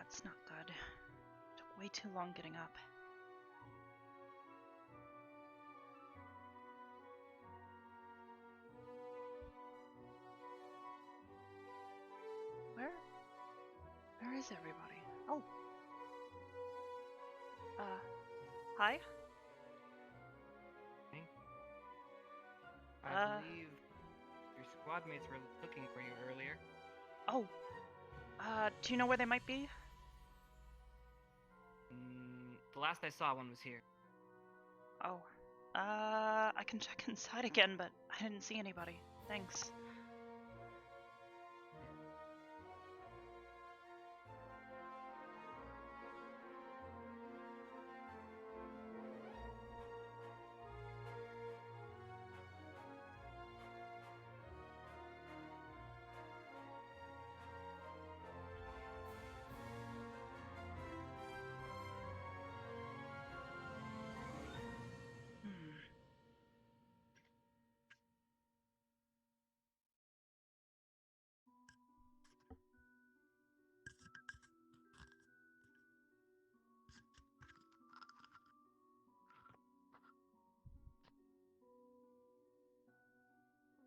That's not good. Took way too long getting up. Where is everybody? Oh. Hi? I believe your squad mates were looking for you earlier. Oh. Do you know where they might be? The last I saw, one was here. Oh. I can check inside again, but I didn't see anybody. Thanks.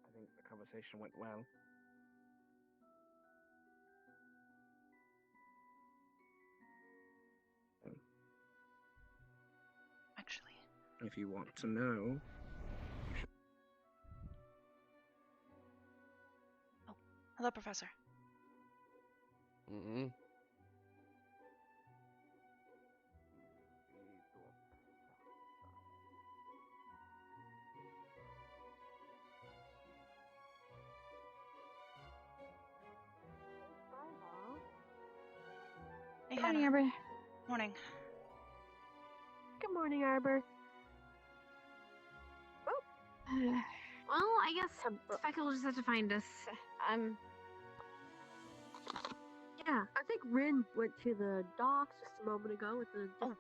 I think the conversation went well. Actually. If you want to know, you should... Oh, hello, Professor. Hey, Good Hannah. morning, Arbor. Morning. Good morning, Arbor. Oh. Well, I guess Speckle will just have to find us. Yeah, I think Rin went to the docks just a moment ago with the. Oh,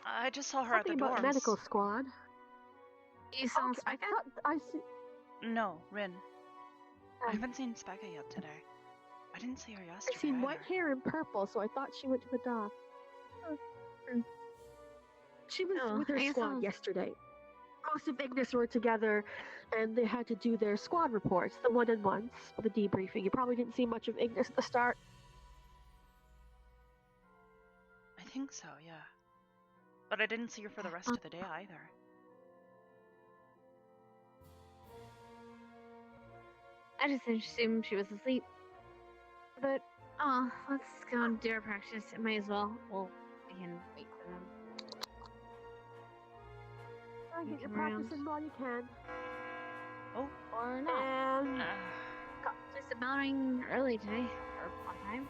I just saw her at the something about dorms. medical squad. You saw Specca? I see. No, Rin. I haven't seen Specca yet today. I didn't see her yesterday. I seen either. white hair and purple, so I thought she went to the dock. She was with her squad yesterday. Most of Ignis were together, and they had to do their squad reports, the one-on-ones, the debriefing. You probably didn't see much of Ignis at the start. I think so, yeah. But I didn't see her for the rest of the day either. I just assumed she was asleep. But, let's go and do our practice. It might as well. We can wait for them. Get your practice in while you can. Oh. Or not. Just a bell ring early today. Or on time.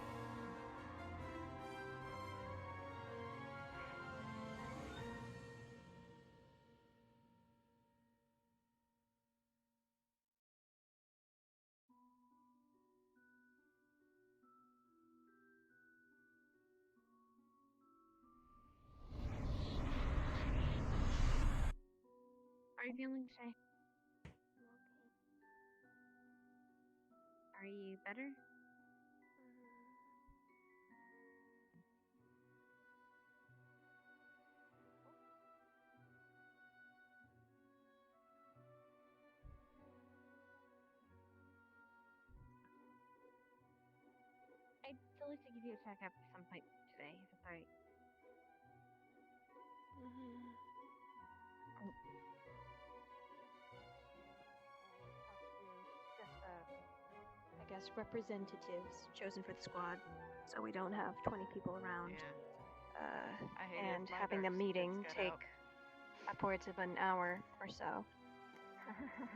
How are you feeling today? Are you better? I'd still like to give you a checkup at some point today, if it's alright. I guess representatives chosen for the squad, so we don't have 20 people around. And having the meeting take upwards of an hour or so.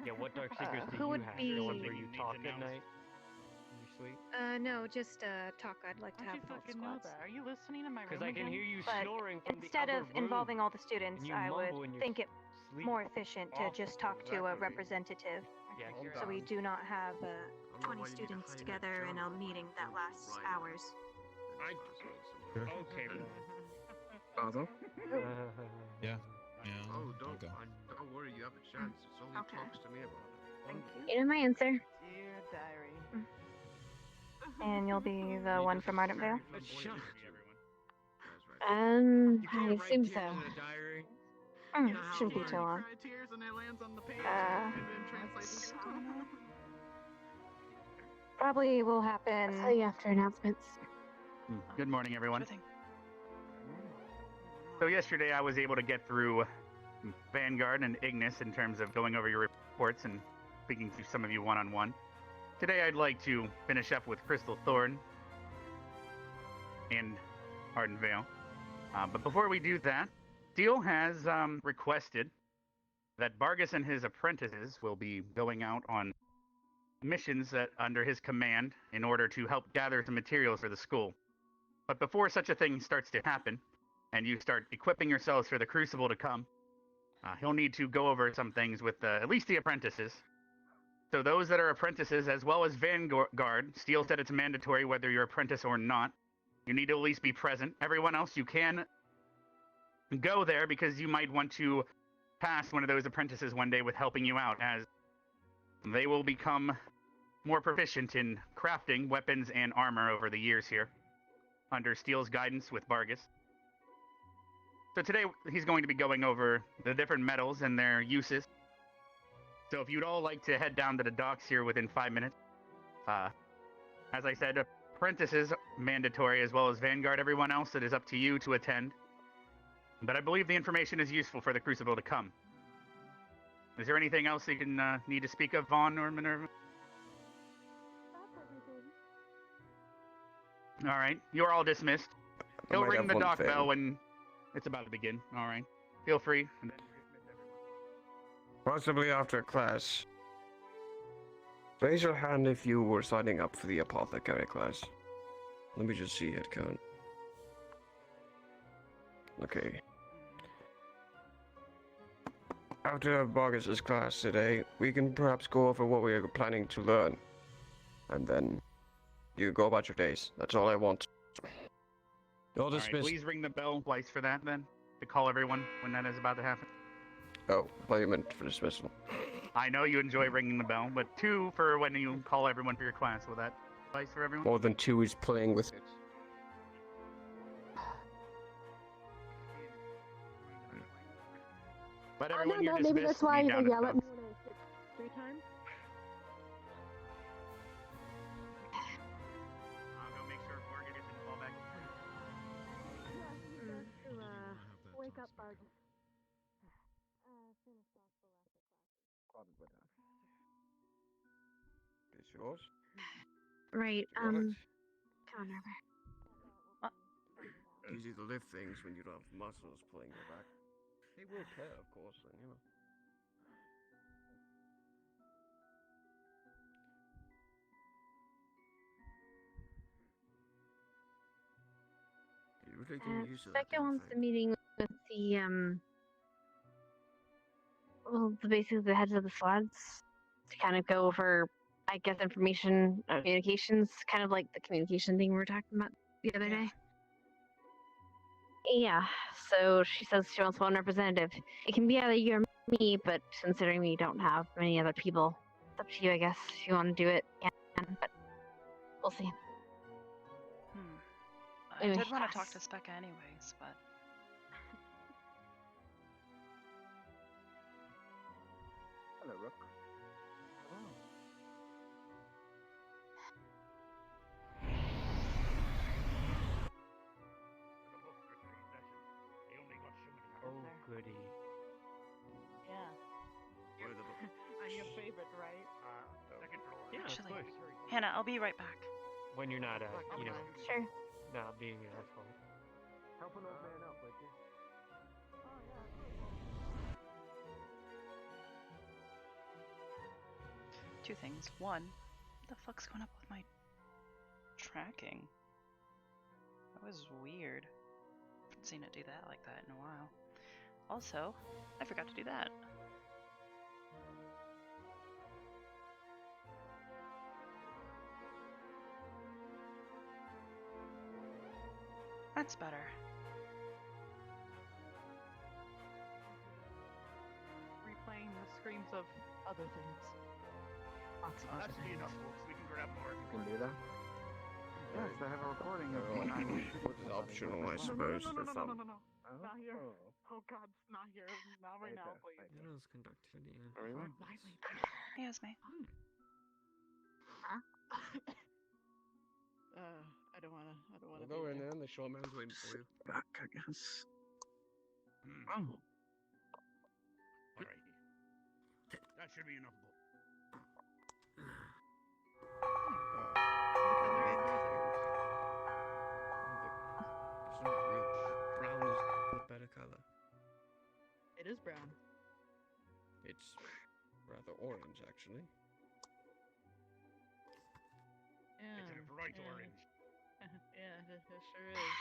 Yeah, what dark secrets do who you would have? be- The ones where you talk at night? In your sleep? No, just talk I'd like to How'd have you with all the fucking know squads. that? Are you listening in my room Because I can again? hear you But snoring from instead the of other room. involving all the students, and you I would mumble in your think it sleep. more efficient to just talk to a representative. Yeah, you're So we do not have 20 why you need to students hide together that in a John meeting from that my lasts right hours. Okay, Father? Yeah. Oh, I'll go. don't worry, you have a chance. It's only Okay. talks to me about it. Thank you. You know my answer. Dear diary. And you'll be the one from Ardent Vale? Flamboyant You can't I write assume tears so. in a diary. Mm, You know how shouldn't be hard too you long. cry tears and it lands on the page Uh, and then translates into drama. Probably will happen. I'll tell you after announcements. Good morning, everyone. Sure thing. So yesterday I was able to get through Vanguard and Ignis in terms of going over your reports and speaking to some of you one-on-one. Today I'd like to finish up with Crystal Thorn and Arden Vale. But before we do that, Steele has requested that Vargas and his apprentices will be going out on missions under his command in order to help gather some materials for the school. But before such a thing starts to happen, and you start equipping yourselves for the Crucible to come, he'll need to go over some things with at least the apprentices. So those that are apprentices, as well as Vanguard, Steele said it's mandatory whether you're apprentice or not. You need to at least be present. Everyone else, you can go there because you might want to task one of those apprentices one day with helping you out, as they will become more proficient in crafting weapons and armor over the years here, under Steele's guidance with Vargas. So today he's going to be going over the different metals and their uses. So if you'd all like to head down to the docks here within 5 minutes. As I said, apprentices mandatory, as well as Vanguard. Everyone else, it is up to you to attend. But I believe the information is useful for the Crucible to come. Is there anything else you can need to speak of, Vaughn or Minerva? All right, you're all dismissed. He'll ring the dock bell when it's about to begin. All right, feel free. And then Possibly after class. Raise your hand if you were signing up for the apothecary class. Let me just see head count. Okay. After Vargas's class today, we can perhaps go over what we are planning to learn. And then you go about your days. That's all I want. You're all right, dismissed. please ring the bell twice for that, then, to call everyone when that is about to happen. Oh, well, you meant for dismissal. I know you enjoy ringing the bell, but 2 for when you call everyone for your class. Will that suffice for everyone? More than 2 is playing with it. But everyone, you're maybe dismissed. that's why Meet they down at yell the at me docks. when I sit 3 times. I'll go make sure Morgan doesn't fall back. Wake up, Vargas. It's yours? Right, Got it. come on, Arbor. Easy to lift things when you don't have muscles pulling your back. They will care, of course, and you know. You're really getting used to that Becca damn wants the thing. meeting with basically the heads of the squads to kind of go over, I guess, information, communications, kind of like the communication thing we were talking about the other day. Yeah, so she says she wants one representative. It can be either you or me, but considering we don't have many other people, it's up to you, I guess. If you want to do it, yeah, but we'll see. I Anyway, did want to talk yes. to Specca anyways, but Hello, Rook. Oh, goody. yeah. I'm your favorite, right? Second floor. Yeah, Actually, of course. Hannah, I'll be right back. When you're not, Sure. not being an asshole. Help an old man up, would you? Two things. One, what the fuck's going up with my tracking? That was weird. Haven't seen it do that like that in a while. Also, I forgot to do that. That's better. Replaying the screams of other things. Lots of That other should be things. enough, folks. We can grab more. You can do that. Yes, I have a recording of They're when I was shooting it's somebody optional, with I a gun. suppose, no, for no, no, no, some. no, no, no. Not here. Oh God, not here. Not right now, please. It was conducted, yeah. Very well. Miley. Hey, it's me. I don't wanna We'll be go in there. there, and the short man's waiting for you. Back, I guess. Hmm. Oh. Alrighty. That should be enough. It's not real. Brown is the better color. It is brown. It's rather orange, actually. Yeah. It's a bright yeah. orange. Yeah, it sure is.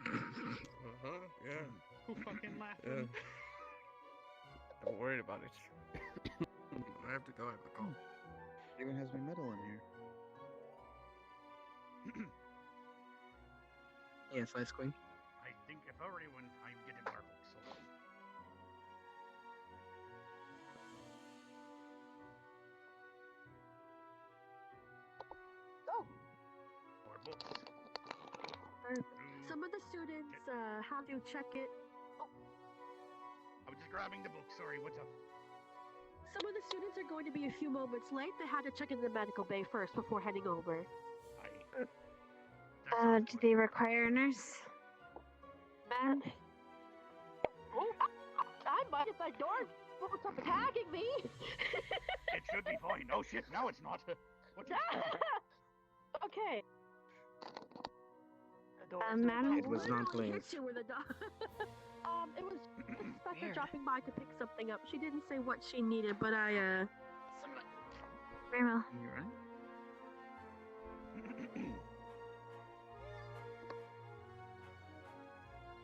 Uh-huh, yeah. Who fucking laughing? Yeah. Don't worry about it. I have to go, I have to go. Even has my medal in here. Yes, Ice Queen. I think if everyone, I'm getting marbles, so. Oh. More books. Some of the students have to check it. I was just grabbing the book. Sorry, what's up? Some of the students are going to be a few moments late. They had to check in the medical bay first before heading over. Do they require a nurse? Ben? Oh, I might if that door opens up attacking me. It should be fine. Oh shit, now it's not. What you Okay. Madam? It was not Literally Blaze. hit you with a dog. It was Inspector Weird. dropping by to pick something up. She didn't say what she needed, but I Very well. You right?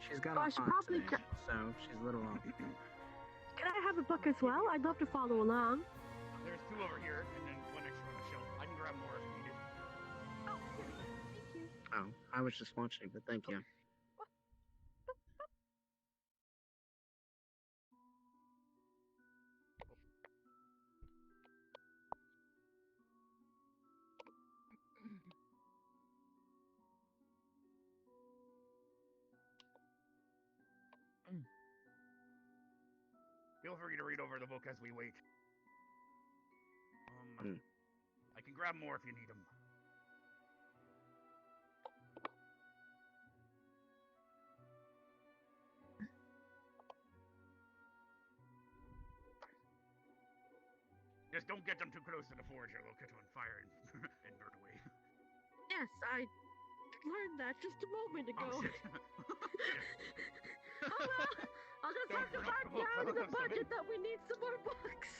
She's got Oh, I a should hot probably today, so she's a little off. Can I have a book as well? I'd love to follow along. There's two over here, and then one extra on the shelf. I can grab more if you need it. Oh, yes. Thank you. Oh, I was just watching, but thank you. Feel free to read over the book as we wait. I can grab more if you need them. Just don't get them too close to the forge or they'll catch on fire and, and burn away. Yes, I learned that just a moment ago. Oh, shit. Oh, well, I'll just Don't have to burn up mark the book, down in the I'll have some budget in. that we need some more books.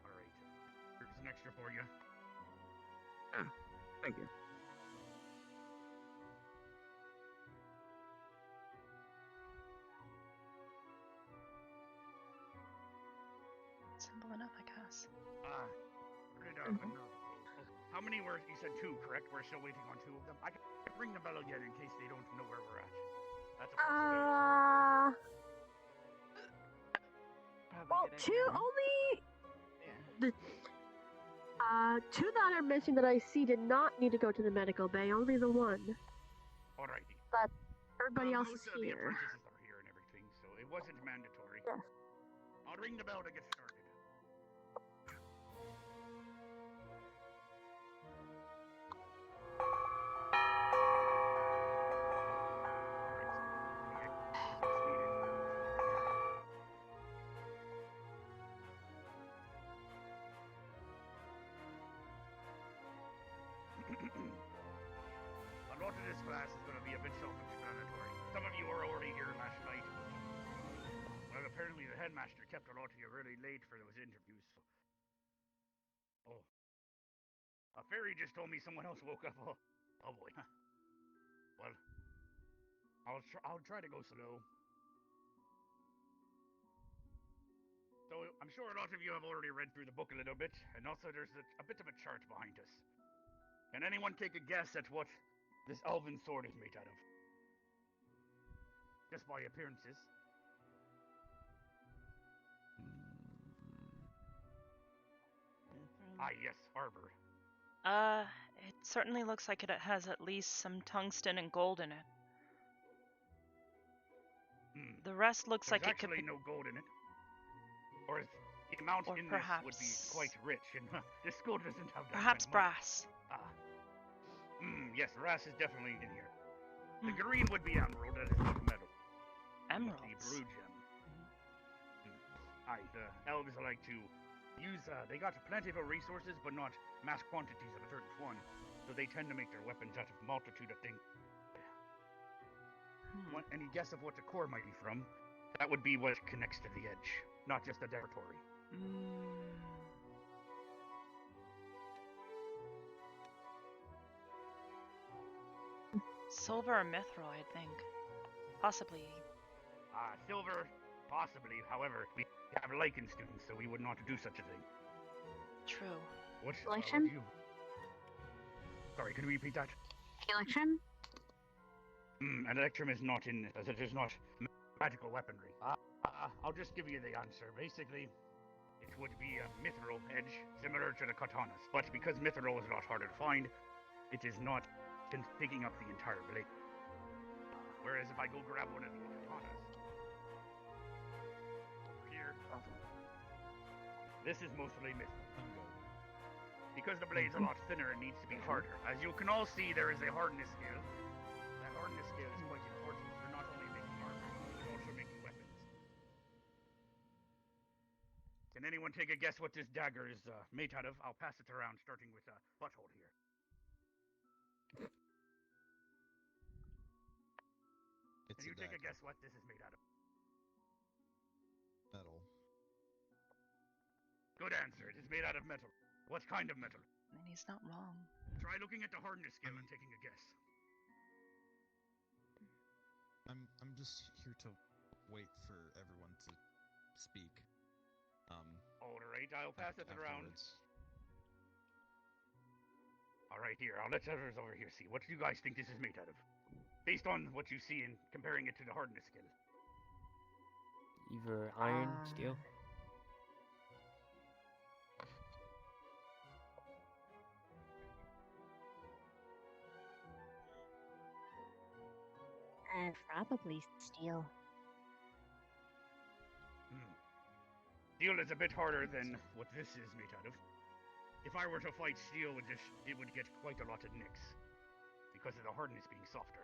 Alright. Here's an extra for you. Thank you. Simple enough, I guess. Where did no. How many were, you said two, correct? We're still waiting on two of them. I can ring the bell again in case they don't know where we're at. That's a possibility. Well, two only. The two that are missing that I see did not need to go to the medical bay. Only the one. Alrighty. But everybody else is Most of the here. apprentices are here and everything, so it wasn't mandatory. Yes. I'll ring the bell to get started. A lot of this class is going to be a bit self-explanatory. Some of you were already here last night, but well, apparently the headmaster kept a lot of you really late for those interviews. So. Oh. A fairy just told me someone else woke up. Oh boy. Well, I'll try to go slow. So I'm sure a lot of you have already read through the book a little bit, and also there's a bit of a chart behind us. Can anyone take a guess at what this elven sword is made out of? Just by appearances. Yes, Arbor. It certainly looks like it has at least some tungsten and gold in it. The rest looks There's like it could actually no gold in it. Or the amount or in perhaps this would be quite rich, and this school doesn't have that perhaps kind of money. brass. Yes, brass is definitely in here. The green would be emerald, that is not metal. Emeralds. The blue gem. The elves like to use, they got plenty of resources, but not mass quantities of a certain one. So they tend to make their weapons out of a multitude of things. Any guess of what the core might be from? That would be what connects to the edge, not just a laboratory. Silver or mithril, I think. Possibly. Silver, possibly. However, we have lichen students, so we would not do such a thing. True. What? Election? Sorry, could you repeat that? Election? An electrum is not in, as it is not magical weaponry. I'll just give you the answer. Basically, it would be a mithril edge, similar to the katanas. But because mithril is a lot harder to find, it is not taking up the entire blade. Whereas if I go grab one of the katanas, here, this is mostly mithril. Because the blade's a lot thinner, it needs to be harder. As you can all see, there is a hardness scale. That hardness scale is quite important for not only making armor, but also making weapons. Can anyone take a guess what this dagger is made out of? I'll pass it around, starting with a butthole here. Can you take a guess what this is made out of? Metal. Good answer. It is made out of metal. What kind of metal? And he's not wrong. Try looking at the hardness scale and taking a guess. I'm just here to wait for everyone to speak. Alright, I'll pass it around. Afterwards. Alright, here, I'll let others over here see. What do you guys think this is made out of? Based on what you see and comparing it to the hardness scale. Either iron, steel. Probably steel. Steel is a bit harder than what this is made out of. If I were to fight steel with this, it would get quite a lot of nicks. Because of the hardness being softer.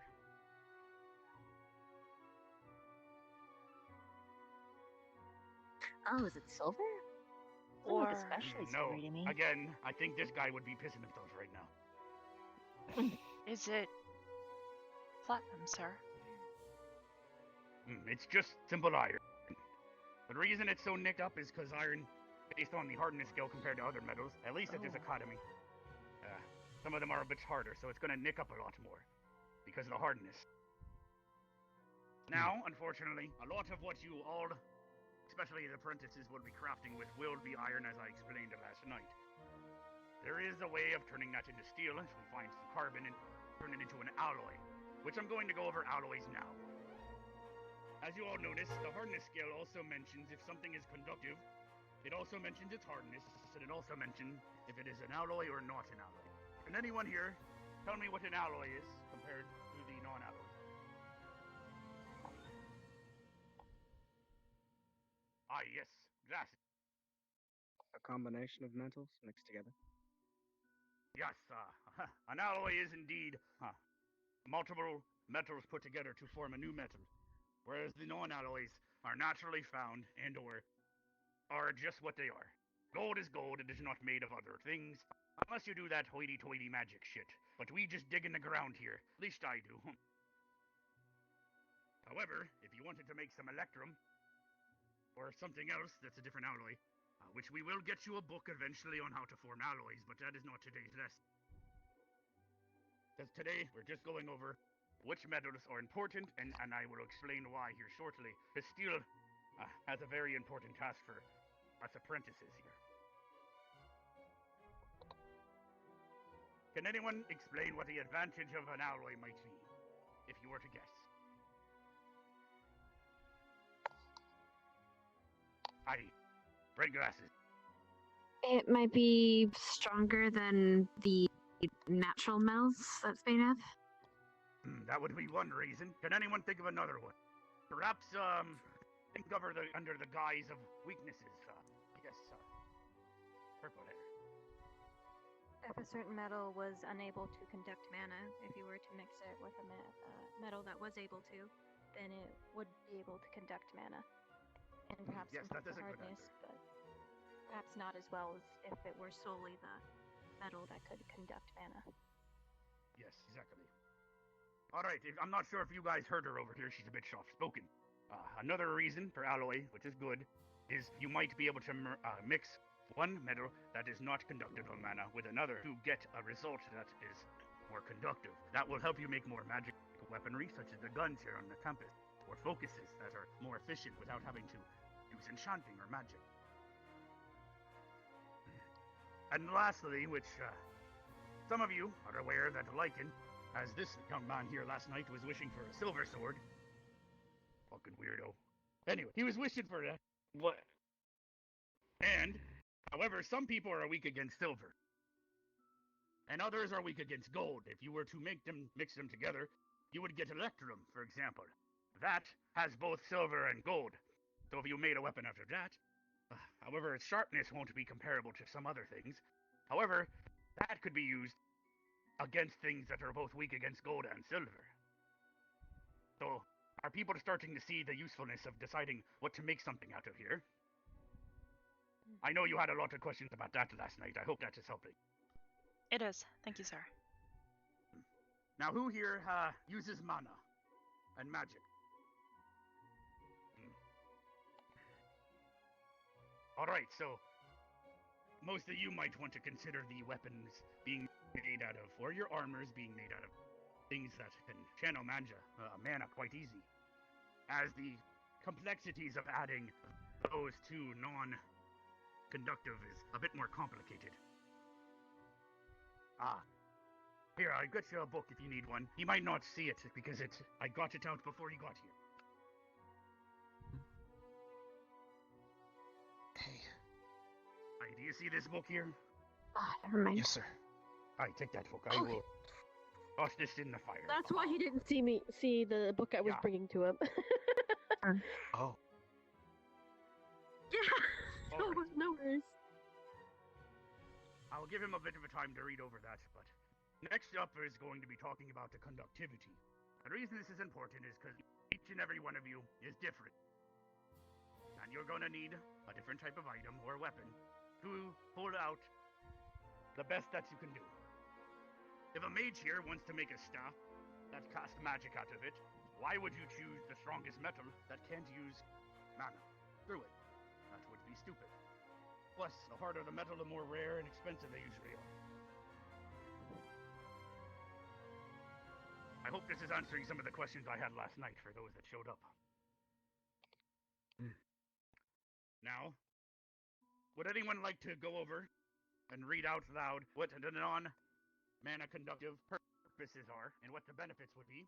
Oh, is it silver? Or especially no. silvery to me. Again, I think this guy would be pissing himself right now. is it platinum, sir? It's just simple iron. The reason it's so nicked up is because iron, based on the hardness scale compared to other metals, at least at this academy, some of them are a bit harder, so it's going to nick up a lot more because of the hardness. Now, unfortunately, a lot of what you all, especially the apprentices, will be crafting with will be iron, as I explained last night. There is a way of turning that into steel if we find some carbon and turn it into an alloy, which I'm going to go over alloys now. As you all notice, the hardness scale also mentions if something is conductive. It also mentions its hardness, and it also mentions if it is an alloy or not an alloy. Can anyone here tell me what an alloy is compared to the non-alloy? Yes, glasses. A combination of metals mixed together? Yes, an alloy is indeed multiple metals put together to form a new metal. Whereas the non-alloys are naturally found and or are just what they are. Gold is gold, it is not made of other things, unless you do that hoity-toity magic shit. But we just dig in the ground here, at least I do. However, if you wanted to make some electrum, or something else that's a different alloy, which we will get you a book eventually on how to form alloys, but that is not today's lesson. Because today, we're just going over which metals are important, and I will explain why here shortly. Because steel has a very important task for us apprentices here. Can anyone explain what the advantage of an alloy might be, if you were to guess? Red glasses. It might be stronger than the natural metals that's made of. That would be one reason. Can anyone think of another one? Perhaps, think of her under the guise of weaknesses. I guess, purple hair. If a certain metal was unable to conduct mana, if you were to mix it with a metal that was able to, then it would be able to conduct mana. And perhaps yes, that is a good hardness, answer. but perhaps not as well as if it were solely the metal that could conduct mana. Yes, exactly. Alright, I'm not sure if you guys heard her over here. She's a bit soft-spoken. Another reason for alloy, which is good, is you might be able to mix one metal that is not conductive of mana with another to get a result that is more conductive. That will help you make more magic weaponry, such as the guns here on the campus, or focuses that are more efficient without having to use enchanting or magic. And lastly, which some of you are aware that Lycan, as this young man here last night was wishing for a silver sword. Fucking weirdo. Anyway, he was wishing for that. What? And, however, some people are weak against silver. And others are weak against gold. If you were to mix them together, you would get electrum, for example. That has both silver and gold. So if you made a weapon after that, however, its sharpness won't be comparable to some other things. However, that could be used against things that are both weak against gold and silver. So, are people starting to see the usefulness of deciding what to make something out of here? I know you had a lot of questions about that last night. I hope that is helping. It is. Thank you, sir. Now, who here uses mana and magic? Alright, so most of you might want to consider the weapons being made out of, or your armors being made out of, things that can channel mana quite easy. As the complexities of adding those two non-conductive is a bit more complicated. Here, I got you a book if you need one. You might not see it, because I got it out before you got here. Hey. Alright, do you see this book here? Never mind. Yes, sir. Alright, take that book. I will toss this in the fire. That's why he didn't see the book I was bringing to him. Oh. Yeah. Alright. No worries. I'll give him a bit of a time to read over that, but next up is going to be talking about the conductivity. The reason this is important is because each and every one of you is different. And you're going to need a different type of item or weapon to pull out the best that you can do. If a mage here wants to make a staff that casts magic out of it, why would you choose the strongest metal that can't use mana through it? That would be stupid. Plus, the harder the metal, the more rare and expensive they usually are. I hope this is answering some of the questions I had last night for those that showed up. Now, would anyone like to go over and read out loud what the non-mana conductive purposes are and what the benefits would be?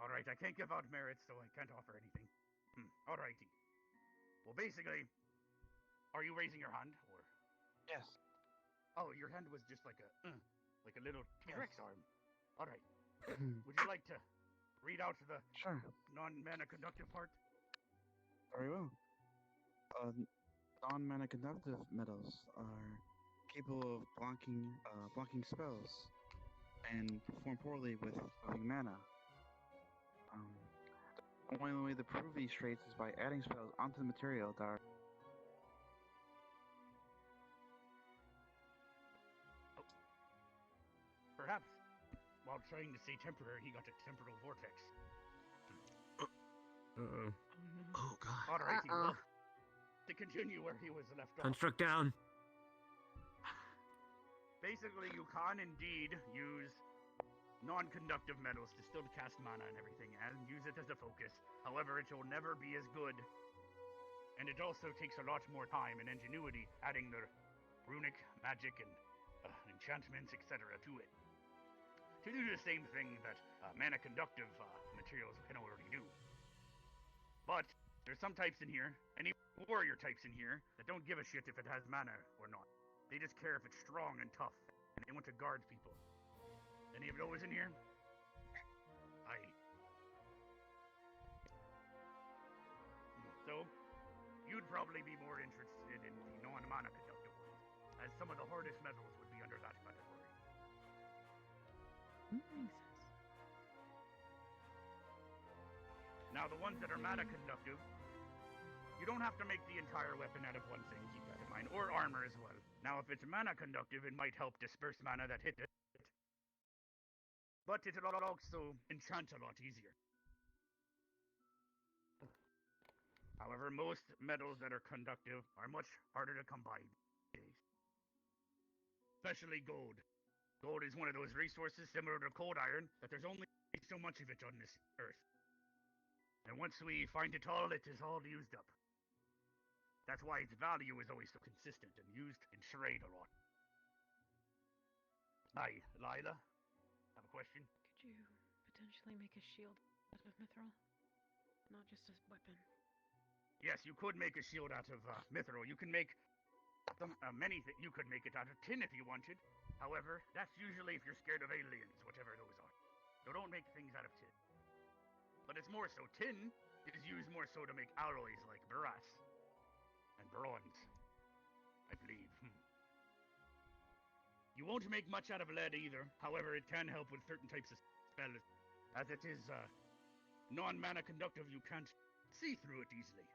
Alright, I can't give out merits, so I can't offer anything. Alrighty. Well, basically, are you raising your hand, or? Yes. Oh, your hand was just like a little T-Rex arm. Alright. Would you like to read out the Sure. non-mana conductive part? Very well. Non-mana conductive metals are capable of blocking spells and perform poorly with moving mana. The only way to prove these traits is by adding spells onto the material that are Perhaps, while trying to say temporary, he got a temporal vortex. Oh god. Alrighty, well, to continue where he was left off. Construct down. Basically, you can indeed use non-conductive metals to still cast mana and everything, and use it as a focus. However, it will never be as good. And it also takes a lot more time and ingenuity adding the runic magic and enchantments, etc. to it. To do the same thing that mana conductive materials can already do. But there's some types in here, any warrior types in here, that don't give a shit if it has mana or not. They just care if it's strong and tough, and they want to guard people. Any of those in here? Aye. So, you'd probably be more interested in the non-mana conductive ones, as some of the hardest metals would be under that category. Makes sense. Now, the ones that are mana conductive, you don't have to make the entire weapon out of one thing, keep that in mind, or armor as well. Now, if it's mana conductive, it might help disperse mana that hit it, but it'll also enchant a lot easier. However, most metals that are conductive are much harder to come by these days. Especially gold. Gold is one of those resources similar to cold iron that there's only so much of it on this earth. And once we find it all, it is all used up. That's why its value is always so consistent and used in trade a lot. Hi, Lila. Have a question? Could you potentially make a shield out of mithril? Not just a weapon. Yes, you could make a shield out of mithril. You can make many things. You could make it out of tin if you wanted. However, that's usually if you're scared of aliens, whatever those are. So don't make things out of tin. But it's more so tin is used more so to make alloys like brass and bronze, I believe. You won't make much out of lead either. However, it can help with certain types of spells. As it is non-mana conductive, you can't see through it easily.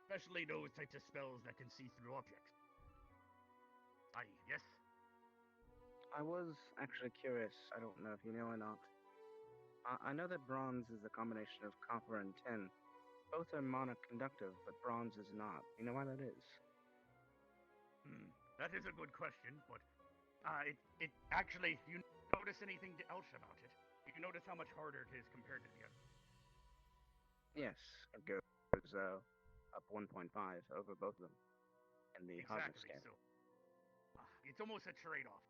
Especially those types of spells that can see through objects. Aye, yes? I was actually curious. I don't know if you know or not. I know that bronze is a combination of copper and tin. Both are mana conductive, but bronze is not. You know why that is? That is a good question, but it actually, you notice anything else about it? You notice how much harder it is compared to the other. Yes, it goes up 1.5 over both of them in the hardness Exactly, scale. so it's almost a trade-off.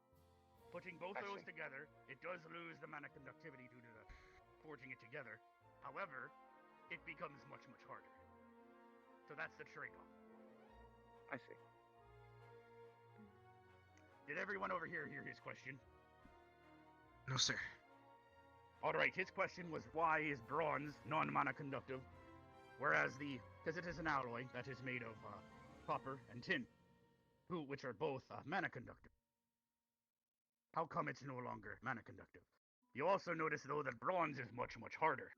Putting both those together, it does lose the mana conductivity due to the forging it together. However, it becomes much, much harder. So that's the trade-off. I see. Did everyone over here hear his question? No, sir. Alright, his question was why is bronze non-mana conductive, whereas because it is an alloy that is made of copper and tin, which are both mana conductive. How come it's no longer mana conductive? You also notice though that bronze is much, much harder.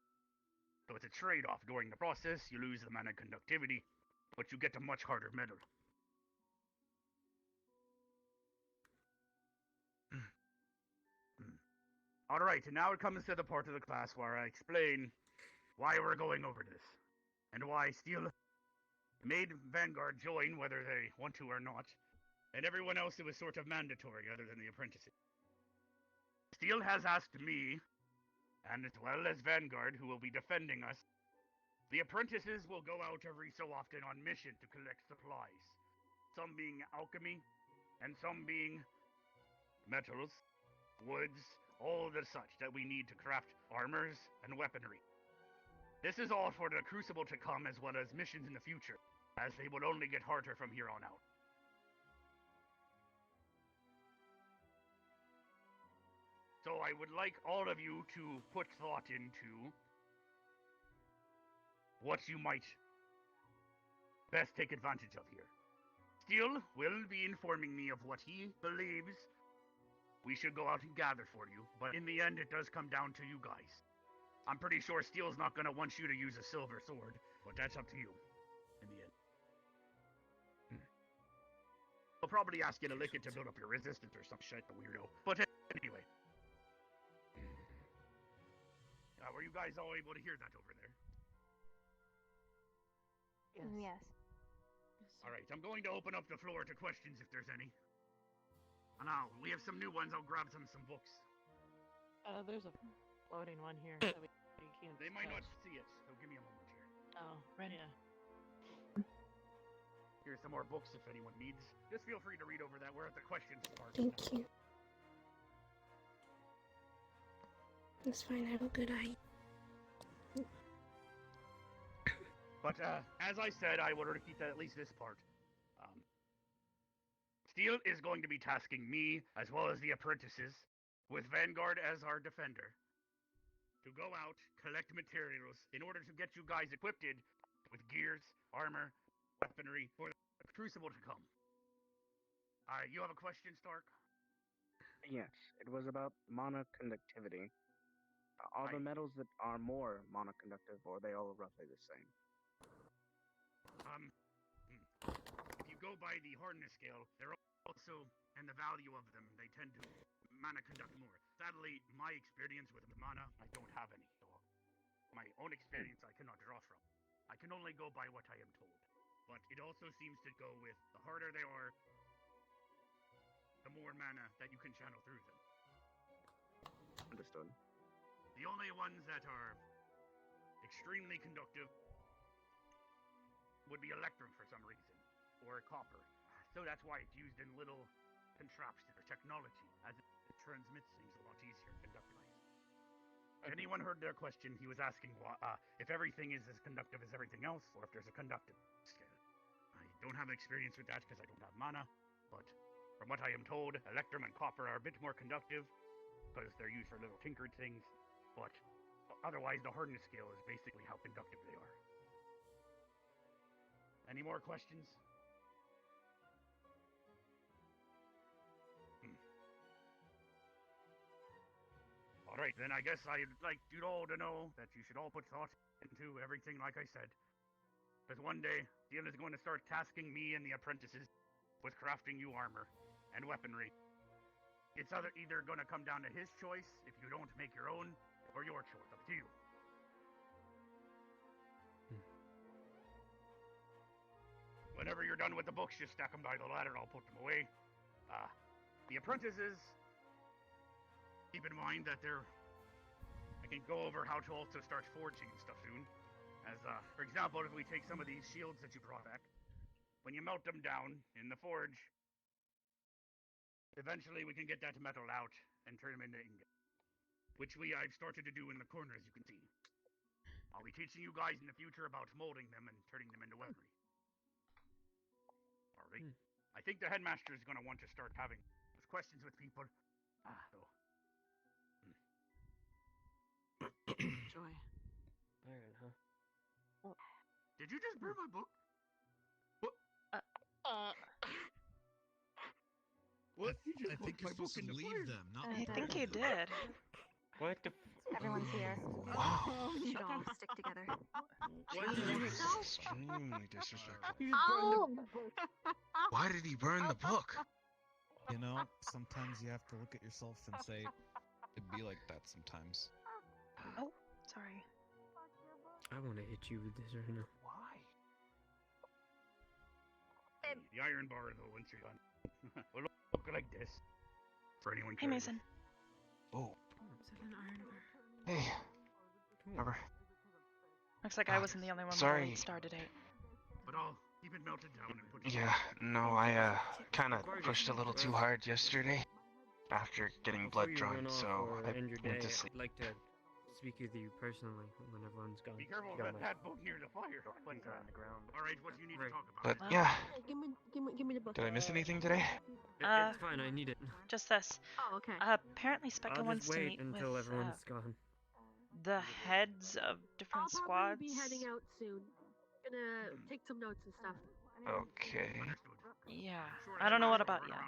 So it's a trade-off. During the process, you lose the mana conductivity, but you get a much harder metal. Alright, and now it comes to the part of the class where I explain why we're going over this, and why Steel made Vanguard join whether they want to or not, and everyone else it was sort of mandatory other than the apprentices. Steel has asked me, and as well as Vanguard, who will be defending us, the apprentices will go out every so often on mission to collect supplies, some being alchemy, and some being metals, woods, all the such that we need to craft armors and weaponry. This is all for the Crucible to come as well as missions in the future, as they will only get harder from here on out. So I would like all of you to put thought into what you might best take advantage of here. Steel will be informing me of what he believes we should go out and gather for you, but in the end it does come down to you guys. I'm pretty sure Steel's not gonna want you to use a silver sword, but that's up to you in the end. He'll probably ask you to lick it to build up your resistance or some shit, the weirdo. But anyway. Were you guys all able to hear that over there? Yes. Alright, I'm going to open up the floor to questions if there's any. Now, we have some new ones. I'll grab some books. There's a floating one here that we can't. They might not see it, so give me a moment here. Oh, right. Yeah. Here's some more books if anyone needs. Just feel free to read over that. We're at the questions part. Thank you. That's fine, I have a good eye. But as I said, I will repeat at least this part. Steel is going to be tasking me, as well as the apprentices, with Vanguard as our defender, to go out, collect materials, in order to get you guys equipped with gears, armor, weaponry, for the Crucible to come. You have a question, Stark? Yes, it was about monoconductivity. Are the metals that are more monoconductive, or are they all roughly the same? If you go by the hardness scale, they're also, and the value of them, they tend to mana conduct more. Sadly, my experience with mana, I don't have any. So my own experience I cannot draw from. I can only go by what I am told. But it also seems to go with the harder they are, the more mana that you can channel through them. Understood. The only ones that are extremely conductive would be electrum for some reason, or copper. So that's why it's used in little contraptions or technology, as it transmits things a lot easier to conductize. If anyone heard their question, he was asking if everything is as conductive as everything else, or if there's a conductive scale. I don't have experience with that because I don't have mana, but from what I am told, electrum and copper are a bit more conductive, because they're used for little tinkered things, but otherwise the hardness scale is basically how conductive they are. Any more questions? Alright, then I guess I'd like you all to know that you should all put thought into everything like I said. Because one day, Steel is going to start tasking me and the apprentices with crafting you armor and weaponry. It's either going to come down to his choice, if you don't make your own, or your choice, up to you. Whenever you're done with the books, just stack them by the ladder and I'll put them away. The apprentices, keep in mind that I can go over how to also start forging and stuff soon. As, for example, if we take some of these shields that you brought back, when you melt them down in the forge, eventually we can get that metal out and turn them into ingots. Which I've started to do in the corner, as you can see. I'll be teaching you guys in the future about molding them and turning them into weaponry. Alright. I think the headmaster is going to want to start having those questions with people. Joy. Iron, huh? Did you just burn my book? What? I think you're supposed to leave them, not I burn think he them. did. What the Everyone's here. Wow. We should all stick together. This is extremely disrespectful. Oh! Why did he burn the book? You know, sometimes you have to look at yourself and say, it'd be like that sometimes. Oh, sorry. I want to hit you with this right now. Why? The iron bar, though, once you're done, will look like this. For anyone Hey, curious. Mason. Oh. Is it an iron bar? Hey. Remember? Looks like I wasn't the only one sorry. with a star today. But I'll keep it melted down and put it Yeah, no, I kind of pushed a little too hard yesterday after getting blood drawn, so I went to sleep. I'd like to speak with you personally when everyone's gone. Be careful Gone of that book near the fire. But, on the ground. Alright, what do you need to talk about? But yeah, Give me the book. did I miss anything today? It's fine, I need it. Just this. Oh, okay. Apparently Specca I'll wants just to wait meet until with everyone's gone. the heads of different I'll squads. probably be heading out soon. Gonna take some notes and stuff. Okay. Yeah, I don't know what about yet.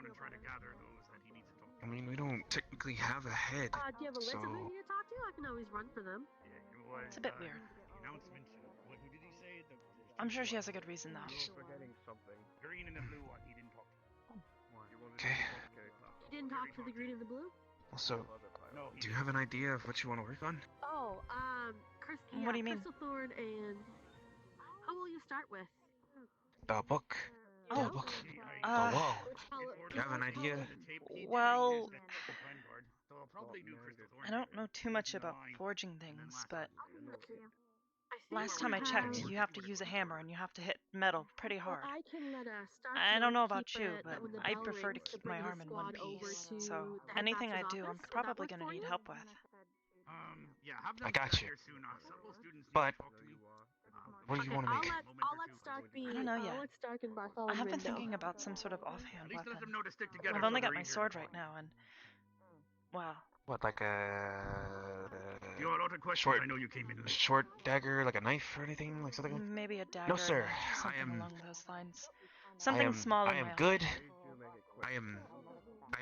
I mean, we don't technically have a head, Do you have a list so... of who you need to talk to? I can always run for them. It's a bit weird. The announcement. Who did he say? I'm sure she has a good reason, though. You're forgetting something. Green and the blue one, he didn't talk to. Okay. You didn't talk to the green and the blue? Also, do you have an idea of what you want to work on? Oh, What do you mean? Crystal Thorn and... How will you start with? The book. Oh. The book. The wall. Do you have an idea? Well, I don't know too much about forging things, but last time I checked, you have to use a hammer and you have to hit metal pretty hard. Well, I can let Stark I don't know about keep you, it, but when the I bell prefer to rings, keep bring my the arm in one squad over piece, to so the anything I headmaster's do, I'm office. Would that probably work going to for need you? help with. Yeah, have them I got get you. here soon. Several students need But to talk to me. What do you want to make? I'll let Stark be. I don't know yet. I'll let Stark and I Bartholomew have been know. thinking about some sort of offhand At least let weapon. them know to stick together. I've only got my sword right now, and wow. What, like a You have a lot of questions. short, I know you came in late. short dagger, like a knife or anything, like something? Maybe a dagger. No, sir. Something I am. along those lines. Something small I and am mild. good. I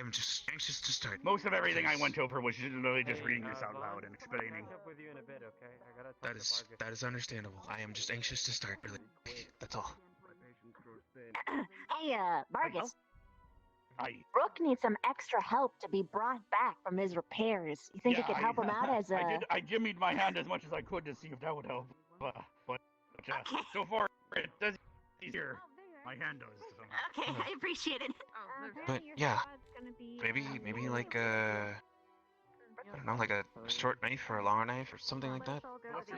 am just anxious to start. Most of everything I went over was literally just reading this out loud and explaining. Catch up with you in a bit, okay? I gotta talk to Vargas. That is understandable. I am just anxious to start. Really, that's all. Hey, Vargas. Aye. Rook needs some extra help to be brought back from his repairs. You think you could help him out as a... I jimmied my hand as much as I could to see if that would help. But so far, it does easier. My hand does. So. Okay, I appreciate it. But yeah, maybe like a, I don't know, like a short knife or a long knife or something like that.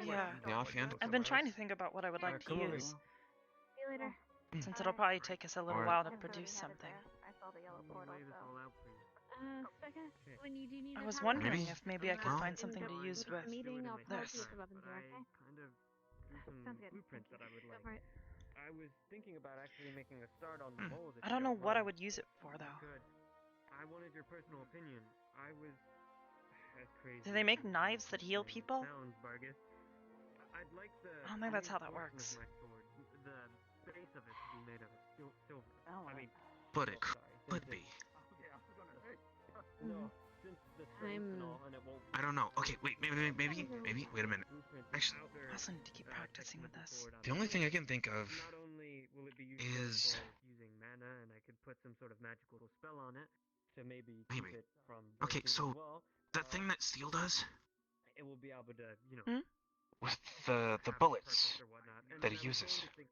Yeah. The offhand. I've been trying to think about what I would like to use. See you later. Since it'll probably take us a little while to produce something. I saw the yellow portal, so. Becca, when you do need I to was have wondering Maybe. if maybe I could Well. find something to use with meeting, I'll probably this. see if weapons are okay. kind of drew some Sounds good. blueprints that I would Go like. for it. I was thinking about actually making a start on the mold. if I don't you know what I mind. would use it for, though. Good. I wanted your personal opinion. I was as crazy. Do they make as knives that heal it people? Sounds, Vargas. I'd like the I don't think that's how that main portion works. of my sword, the base of it to be made of silver. I mean, But it sorry, could since be. No, since the strength and all, and it won't. I don't know. Okay, wait, maybe. Wait a minute. Actually, I also need to keep practicing with this. the only thing I can think of Not only will it be useful is for using mana, and I could put some sort of magical spell on it to maybe Maybe. keep it from Okay, breaking so as well. that thing that steel does It will be able to, with the have bullets purpose or whatnot. And that then he I was uses. going to think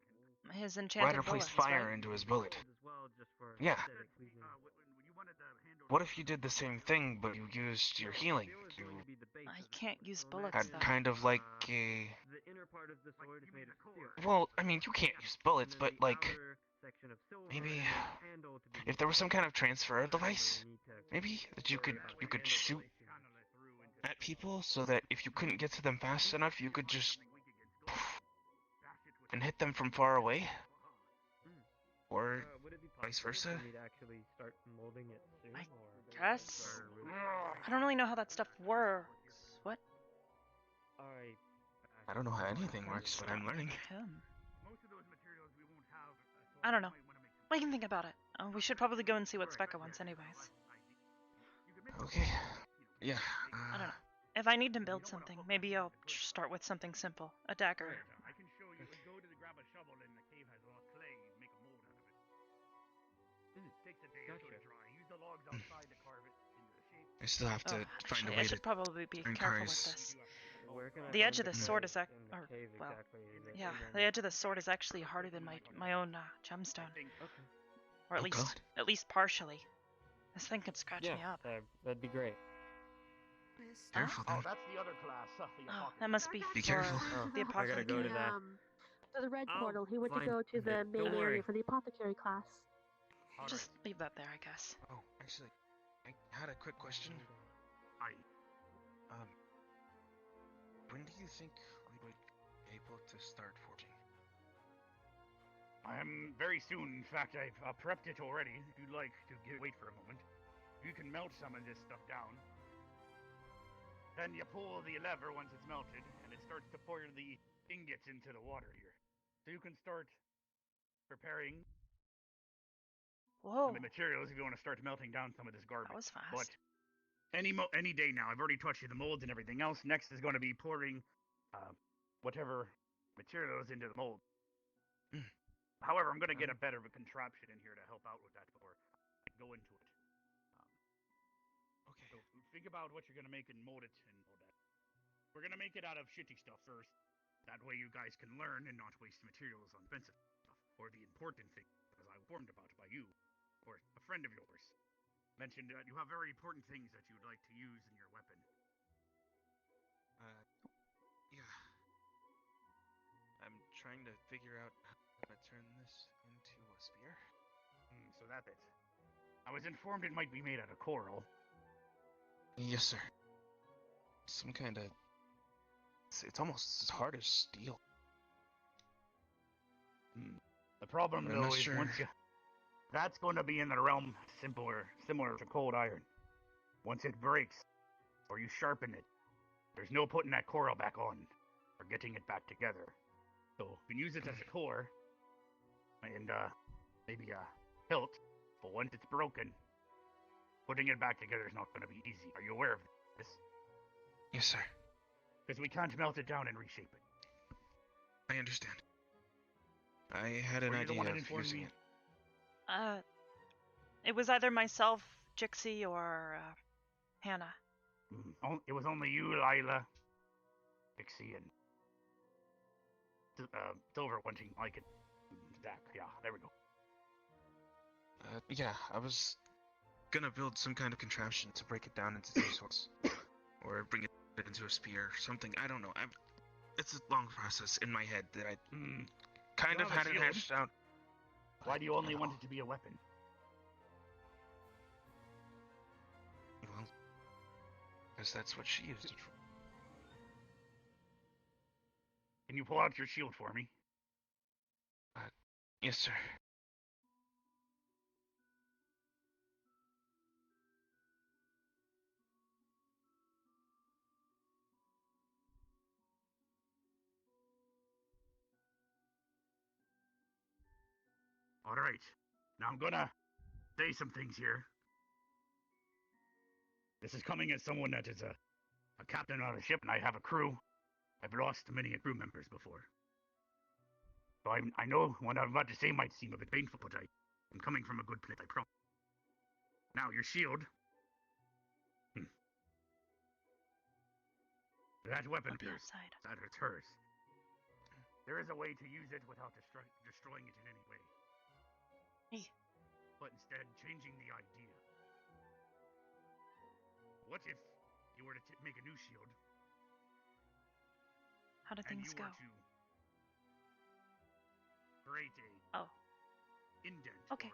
His Ryder enchanted placed bullets, fire right? into his bullet. as well, just for Yeah. aesthetic pleasing. What if you did the same thing, but you used your healing? You I can't use bullets, had though. kind of like a. The inner part of the sword is made of steel. Well, I mean, you can't use bullets, but like Outer section of silver, maybe and the handle to be if there was some kind of transfer device, maybe that you could shoot at people so that if you couldn't get to them fast enough, you could just and hit them from far away, or would it be vice possible versa. for me to actually start molding it soon, I or guess. I don't really know how that stuff works. What? I don't know how anything works, but I'm learning. Him. I don't know. We can think about it. We should probably go and see what Specca wants anyways. Okay. Yeah. I don't know. If I need to build something, maybe I'll start with something simple. A dagger. I can show you. Go to grab a shovel in the cave has a lot of clay. Make a mold out of it. Takes a day or so to dry. Use the logs outside to carve it into the shape. I still have to find Actually, a way I should probably be turn careful cars. with this. Where can I The find edge of the sword is well, exactly? yeah, the edge of the sword is actually harder than my own gemstone, or at Oh, least God. partially. This thing could scratch me up. That'd be great. Careful Oh, then. that's the other class. Oh, that must be Be for careful. the I gotta apothecary. go to that. To the red Oh, portal. He went to fine. go to the Don't main area worry. for the apothecary class. Just leave that there, I guess. Oh, actually, I had a quick question. When do you think we would be able to start forging? Very soon. In fact, I've prepped it already. If you'd like to wait for a moment, you can melt some of this stuff down. Then you pull the lever once it's melted, and it starts to pour the ingots into the water here. So you can start preparing Whoa, the materials if you want to start melting down some of this garbage. that was fast. But any day now, I've already taught you the molds and everything else. Next is going to be pouring whatever materials into the mold. However, I'm going to get a better contraption in here to help out with that before I go into it. Okay. So think about what you're going to make and mold it and all that. We're going to make it out of shitty stuff first. That way you guys can learn and not waste materials on expensive stuff. Or the important thing, as I was informed about by you, or a friend of yours. Mentioned that you have very important things that you'd like to use in your weapon. Yeah. I'm trying to figure out how to turn this into a spear. So that's it. I was informed it might be made out of coral. Yes, sir. Some kind of. It's almost as hard as steel. The problem, I'm though, not is sure. once you... That's going to be in the realm similar to cold iron. Once it breaks, or you sharpen it, there's no putting that coral back on, or getting it back together. So you can use it as a core, and maybe a hilt, but once it's broken, putting it back together is not going to be easy. Are you aware of this? Yes, sir. Because we can't melt it down and reshape it. I understand. I had an idea of using it. It was either myself, Jixie, or Hannah. It was only you, Lila, Dixie, and Silver wanting like it. Zach, yeah, there we go. Yeah, I was gonna build some kind of contraption to break it down into two sorts, or bring it into a spear, or something. I don't know. It's a long process in my head that I kind of had it hashed out. Why do you only want it to be a weapon? Well, because that's what she used it for. Can you pull out your shield for me? Yes, sir. Alright. Now I'm gonna say some things here. This is coming as someone that is a captain on a ship, and I have a crew. I've lost many crew members before. So I know what I'm about to say might seem a bit painful, but I'm coming from a good place, I promise. Now, your shield. That weapon of yours, that is hers. There is a way to use it without destroying it in any way. Hey. But instead, changing the idea. What if you were to make a new shield? How do things go? And you were to create a indent or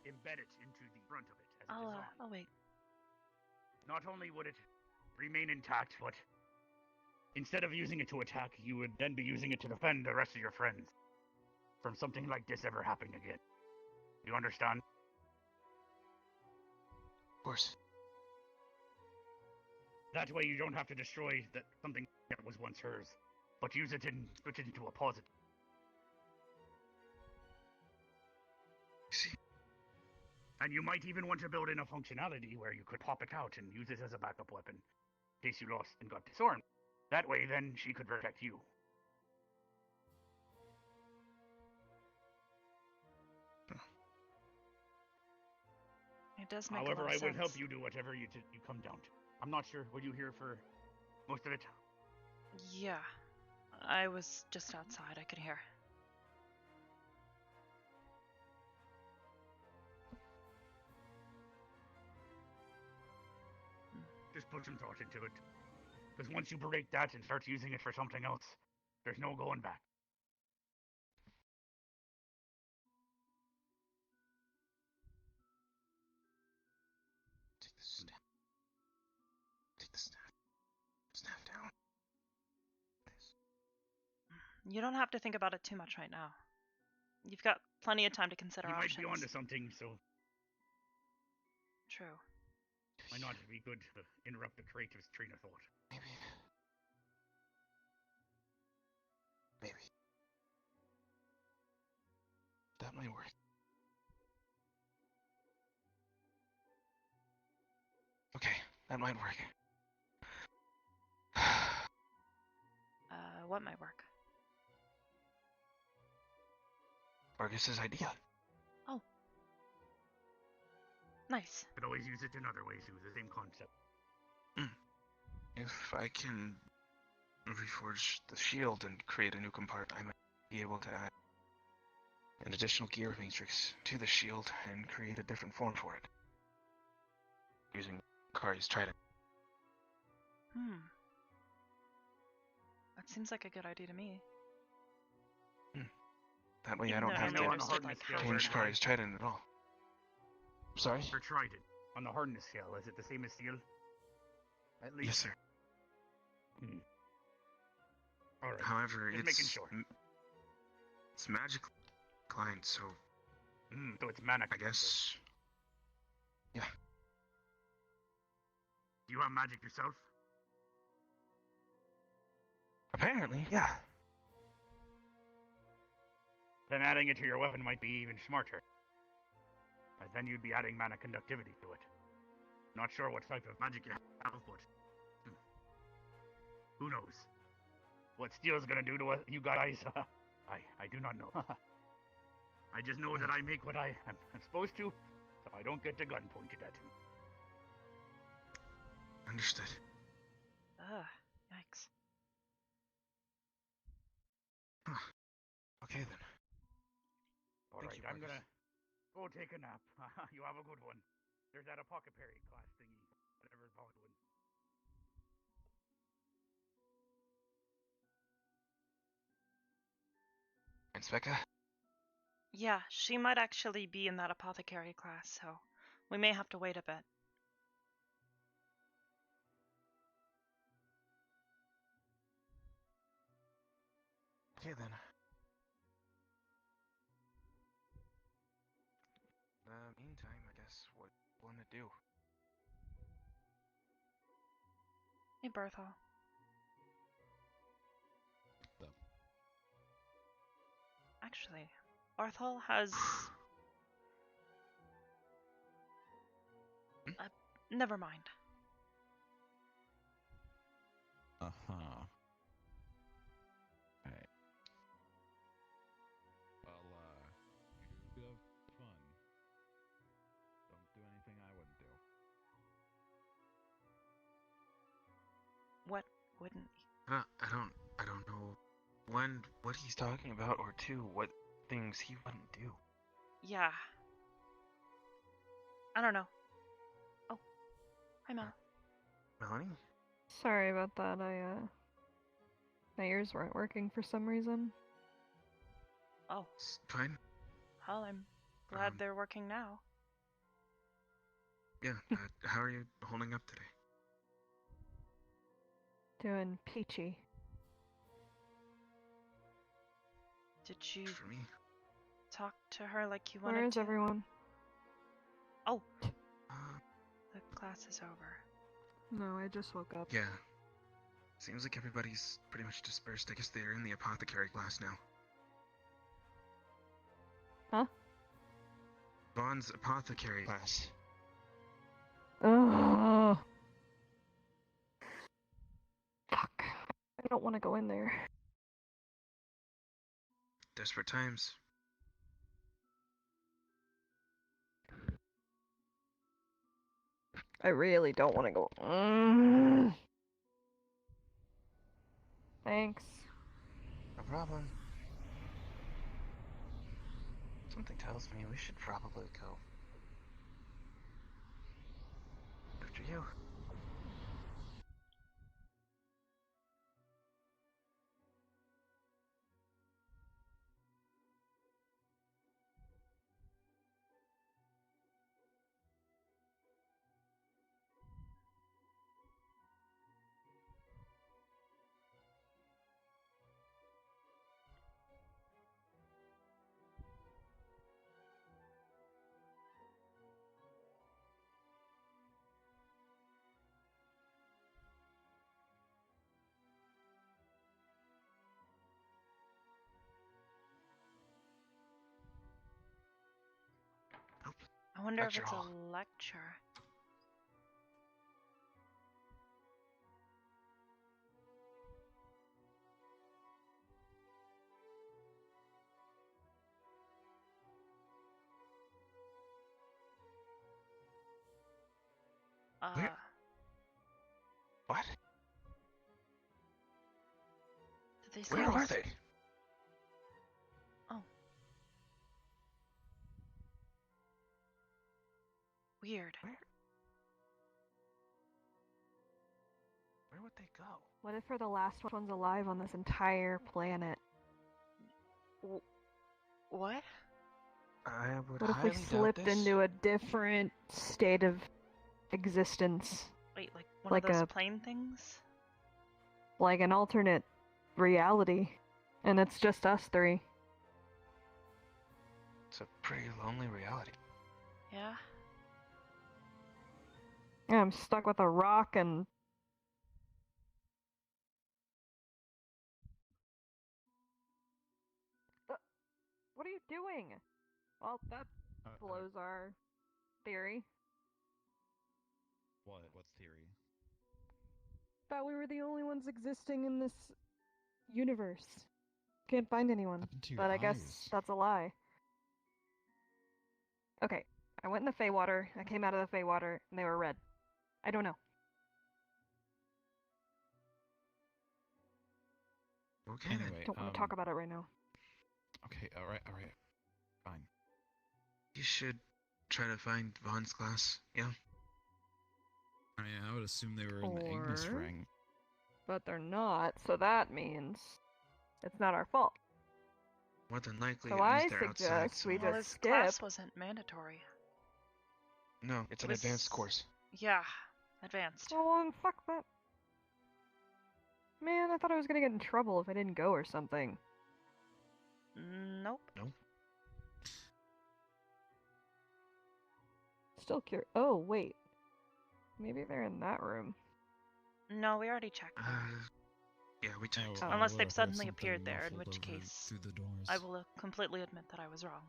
embed it into the front of it as a design. I'll wait. Not only would it remain intact, but instead of using it to attack, you would then be using it to defend the rest of your friends from something like this ever happening again. You understand? Of course. That way you don't have to destroy something that was once hers, but use it and switch it into a positive. See? And you might even want to build in a functionality where you could pop it out and use it as a backup weapon in case you lost and got disarmed. That way, then, she could protect you. It does make However, a lot of sense. I would help you do whatever you come down to. I'm not sure. Were you here for most of it? Yeah. I was just outside. I could hear. Just put some thought into it. Because once you break that and start using it for something else, there's no going back. Take the staff. Take the staff. Staff down. You don't have to think about it too much right now. You've got plenty of time to consider options. You might be onto something, so... True. Might not be good to interrupt the creative train of thought. Maybe. That might work. Okay, that might work. What might work? Vargas's idea. Oh. Nice. Could always use it in other ways. It was the same concept. If I can reforge the shield and create a new compartment, I might be able to add an additional gear matrix to the shield and create a different form for it. Using Kari's trident. That seems like a good idea to me. That way I don't have to change Kari's trident at all. Sorry? Or trident. On the hardness scale, is it the same as steel? At least. Yes, sir. Alright. However, Just making sure. it's magical. declined, so So it's mana. I guess. Yeah. Do you have magic yourself? Apparently, yeah. Then adding it to your weapon might be even smarter. As then you'd be adding mana conductivity to it. Not sure what type of magic you have, but who knows? What steel's gonna do to us, you guys, I do not know. I just know that I make what I am supposed to, so I don't get the gun pointed at me. Understood. Ugh, yikes. Okay then. Alright, I'm gonna go take a nap. You have a good one. There's that apothecary class thingy, whatever Paul's doing. Inspector? Yeah, she might actually be in that apothecary class, so we may have to wait a bit. Okay then. In the meantime, I guess what you want to do? Hey, Berthel. Actually, Arthal has... never mind. Uh-huh. Alright. Well, you have fun. Don't do anything I wouldn't do. What wouldn't... I don't know one, what he's talking about, or two, what things he wouldn't do. Yeah. I don't know. Oh. Hi, Mel. Melanie? Sorry about that. My ears weren't working for some reason. Oh. Fine. Well, I'm glad they're working now. Yeah, how are you holding up today? Doing peachy. Did you For me. talk to her like you wanted to? Where is everyone? Oh. The class is over. No, I just woke up. Yeah. Seems like everybody's pretty much dispersed. I guess they're in the apothecary class now. Huh? Vaughn's apothecary class. Oh. Fuck. I don't want to go in there. Desperate times. I really don't want to go. Thanks. No problem. Something tells me we should probably go. After you. I wonder Lecture if it's hall. a lecture. Where? What? Did they say Where are they? Oh. Weird. Where would they go? What if we're the last ones alive on this entire planet? What? I would What if we highly doubt slipped this. into a different state of existence? Wait, like one of those plane things? Like an alternate reality. And it's just us three. It's a pretty lonely reality. Yeah? Yeah, I'm stuck with a rock and... What are you doing? Well, that blows our theory. What's theory? Thought we were the only ones existing in this universe. Can't find anyone. Happened to your But I guess eyes? that's a lie. Okay, I went in the Feywater, I came out of the Feywater, and they were red. I don't know. Okay. Anyway, Don't want to talk about it right now. Okay, alright. Fine. You should try to find Vaughn's class, yeah? I mean, I would assume they were in the Ignis Or- ring. But they're not, so that means it's not our fault. More than likely, So it means I they're outside suggest we somewhere. Well, just this skip. class wasn't mandatory. No, it's an was- advanced course. Yeah, advanced. Oh, fuck that. Man, I thought I was gonna get in trouble if I didn't go or something. Nope. No? Still curious. Oh, wait. Maybe they're in that room. No, we already checked. Yeah, we checked. Oh. Unless I they've would've heard suddenly appeared something there, in muffled which over case through the doors. I will completely admit that I was wrong.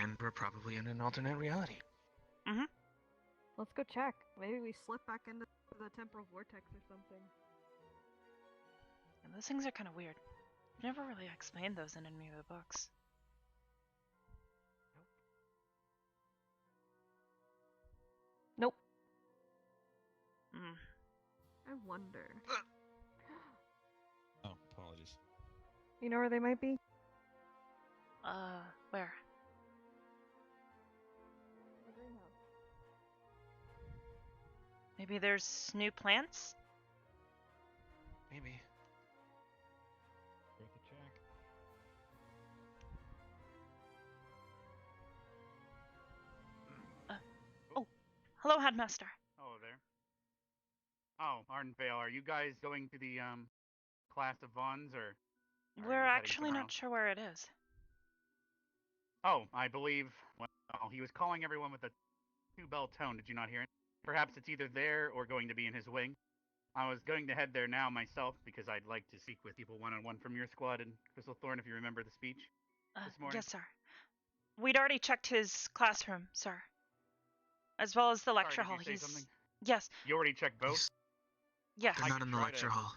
And we're probably in an alternate reality. Mm-hmm. Let's go check. Maybe we slip back into the temporal vortex or something. And those things are kind of weird. You never really explained those in any of the books. Nope. Mm. I wonder. Oh, apologies. You know where they might be? Where? The greenhouse. Maybe there's new plants? Maybe. Worth a check. Hello, Headmaster. Oh, there. Oh, Ardenvale, are you guys going to the class of Vaughn's, or are you We're heading actually somewhere not else? sure where it is. Oh, I believe. Well, he was calling everyone with a two-bell tone. Did you not hear it? Perhaps it's either there or going to be in his wing. I was going to head there now myself because I'd like to speak with people one-on-one from your squad and Crystal Thorn, if you remember the speech this morning. Yes, sir. We'd already checked his classroom, sir. As well as the lecture Sorry, hall. did you say something? Yes. You already checked both? Yes. They're I not could in the try lecture to- hall.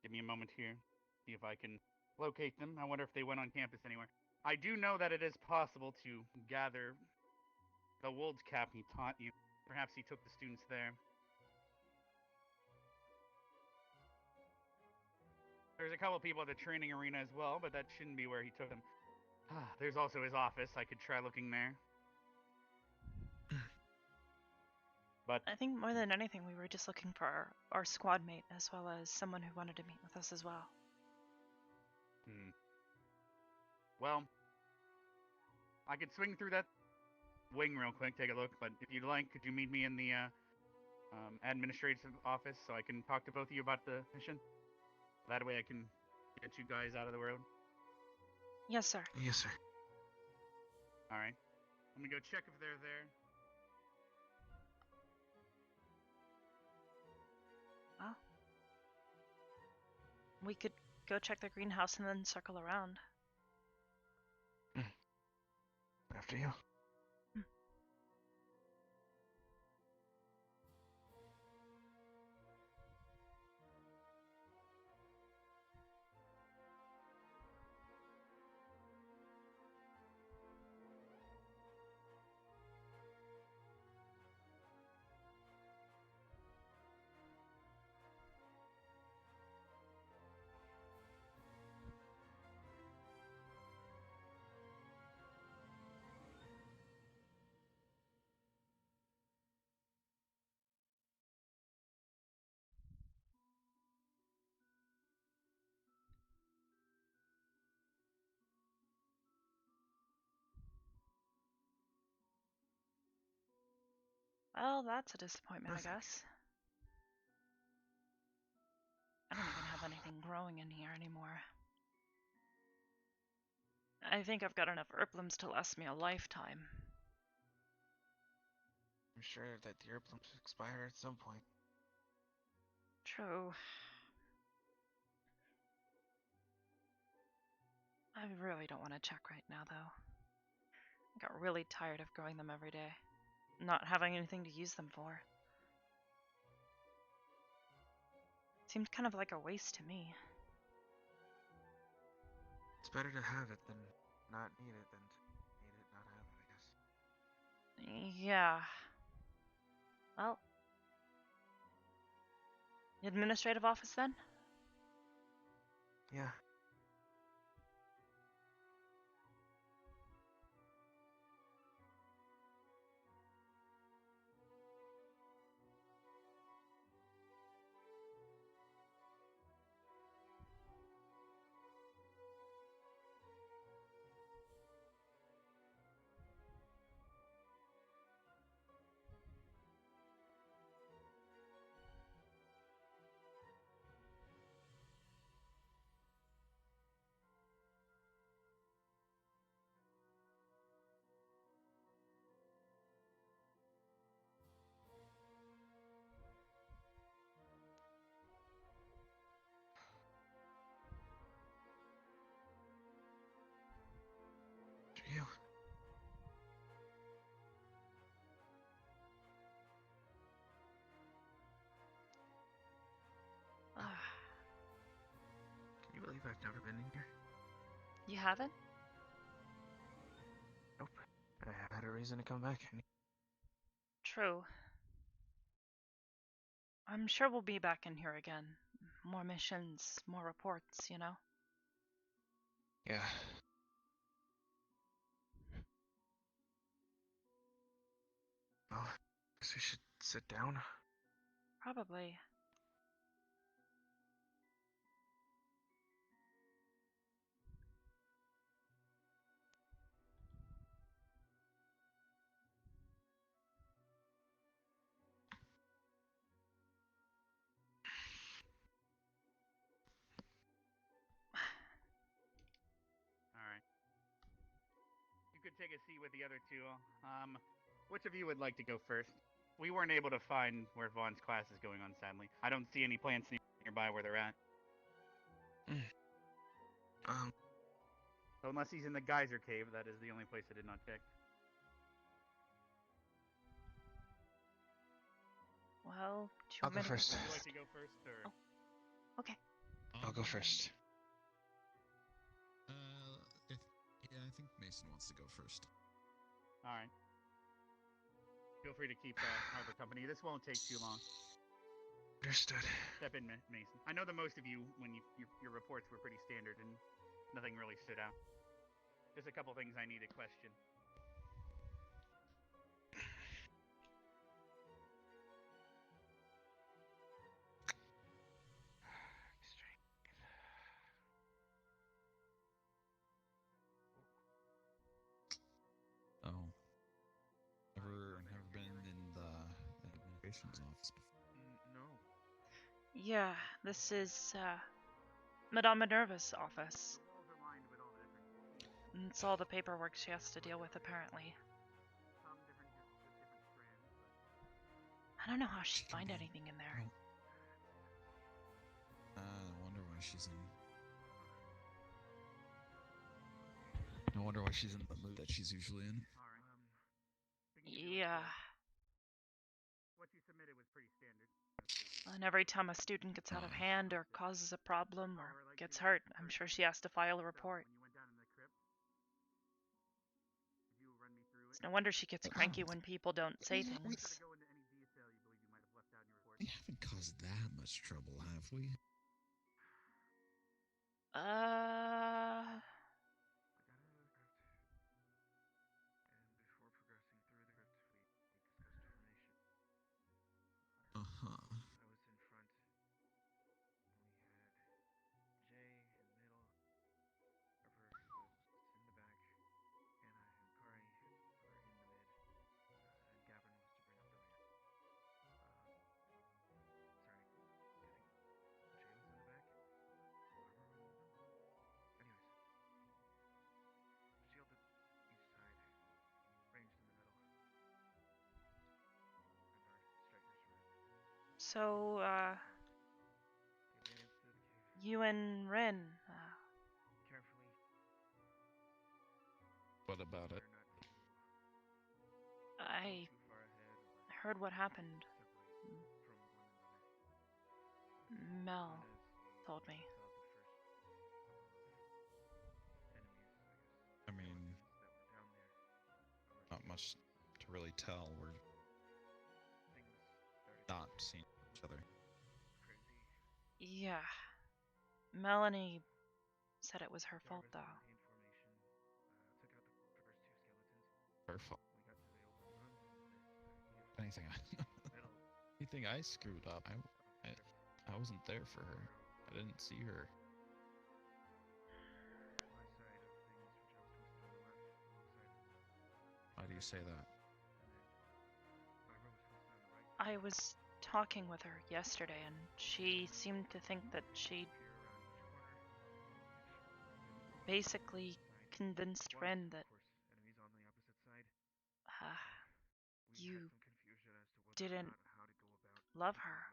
Give me a moment here. See if I can locate them. I wonder if they went on campus anywhere. I do know that it is possible to gather the Wold's cap he taught you. Perhaps he took the students there. There's a couple people at the training arena as well, but that shouldn't be where he took them. There's also his office. I could try looking there. But I think more than anything, we were just looking for our squad mate, as well as someone who wanted to meet with us as well. Well, I could swing through that wing real quick, take a look, but if you'd like, could you meet me in the administrative office so I can talk to both of you about the mission? That way I can get you guys out of the road. Yes, sir. Yes, sir. Alright. Let me go check if they're there. Well, we could go check the greenhouse and then circle around. After you. Well, that's a disappointment, Perfect. I guess. I don't even have anything growing in here anymore. I think I've got enough herblums to last me a lifetime. I'm sure that the herblums expire at some point. True. I really don't want to check right now, though. I got really tired of growing them every day, not having anything to use them for. Seemed kind of like a waste to me. It's better to have it than not need it than to need it not have it, I guess. Yeah. Well, the administrative office then? Yeah. You. Can you believe I've never been in here? You haven't? Nope. I have had a reason to come back. True. I'm sure we'll be back in here again. More missions, more reports, you know? Yeah. Well, guess we should sit down. Probably. Alright. You could take a seat with the other two. Which of you would like to go first? We weren't able to find where Vaughn's class is going on, sadly. I don't see any plants nearby where they're at. So unless he's in the geyser cave, that is the only place I did not check. Well, do you I'll want me go to first. Would you like to go first, or? Oh, okay. I'll go first. Yeah, I think Mason wants to go first. Alright. Feel free to keep Arbor company. This won't take too long. Understood. Step in, Mason. I know that most of you, when your reports were pretty standard and nothing really stood out. Just a couple things I need to question. Oh. Never been in the administration's office before. No. Yeah, this is, Madame Minerva's office. And it's all the paperwork she has to deal with, apparently. I don't know how she'd find anything in there. I wonder why she's in. I wonder why she's in the mood that she's usually in. Yeah. What you submitted was pretty standard. And every time a student gets out of hand or causes a problem or gets hurt, I'm sure she has to file a report. It's no wonder she gets cranky when people don't say things. We haven't caused that much trouble, have we? Uh-huh. I was in front. We had Jay in the middle. Arbor was in the back. Hannah and Kari were in the mid. And Gavin was to bring up the rear. Sorry. I think Jay was in the back. Arbor was in the middle. Anyways. So, you and Rin, Carefully. What about it? I heard what happened. Mel told me. I mean, not much to really tell. We're not seeing each other. Yeah. Melanie said it was her fault, though. Her fault. Anything I screwed up. I wasn't there for her. I didn't see her. Why do you say that? I was talking with her yesterday, and she seemed to think that she basically convinced Ren that you didn't love her.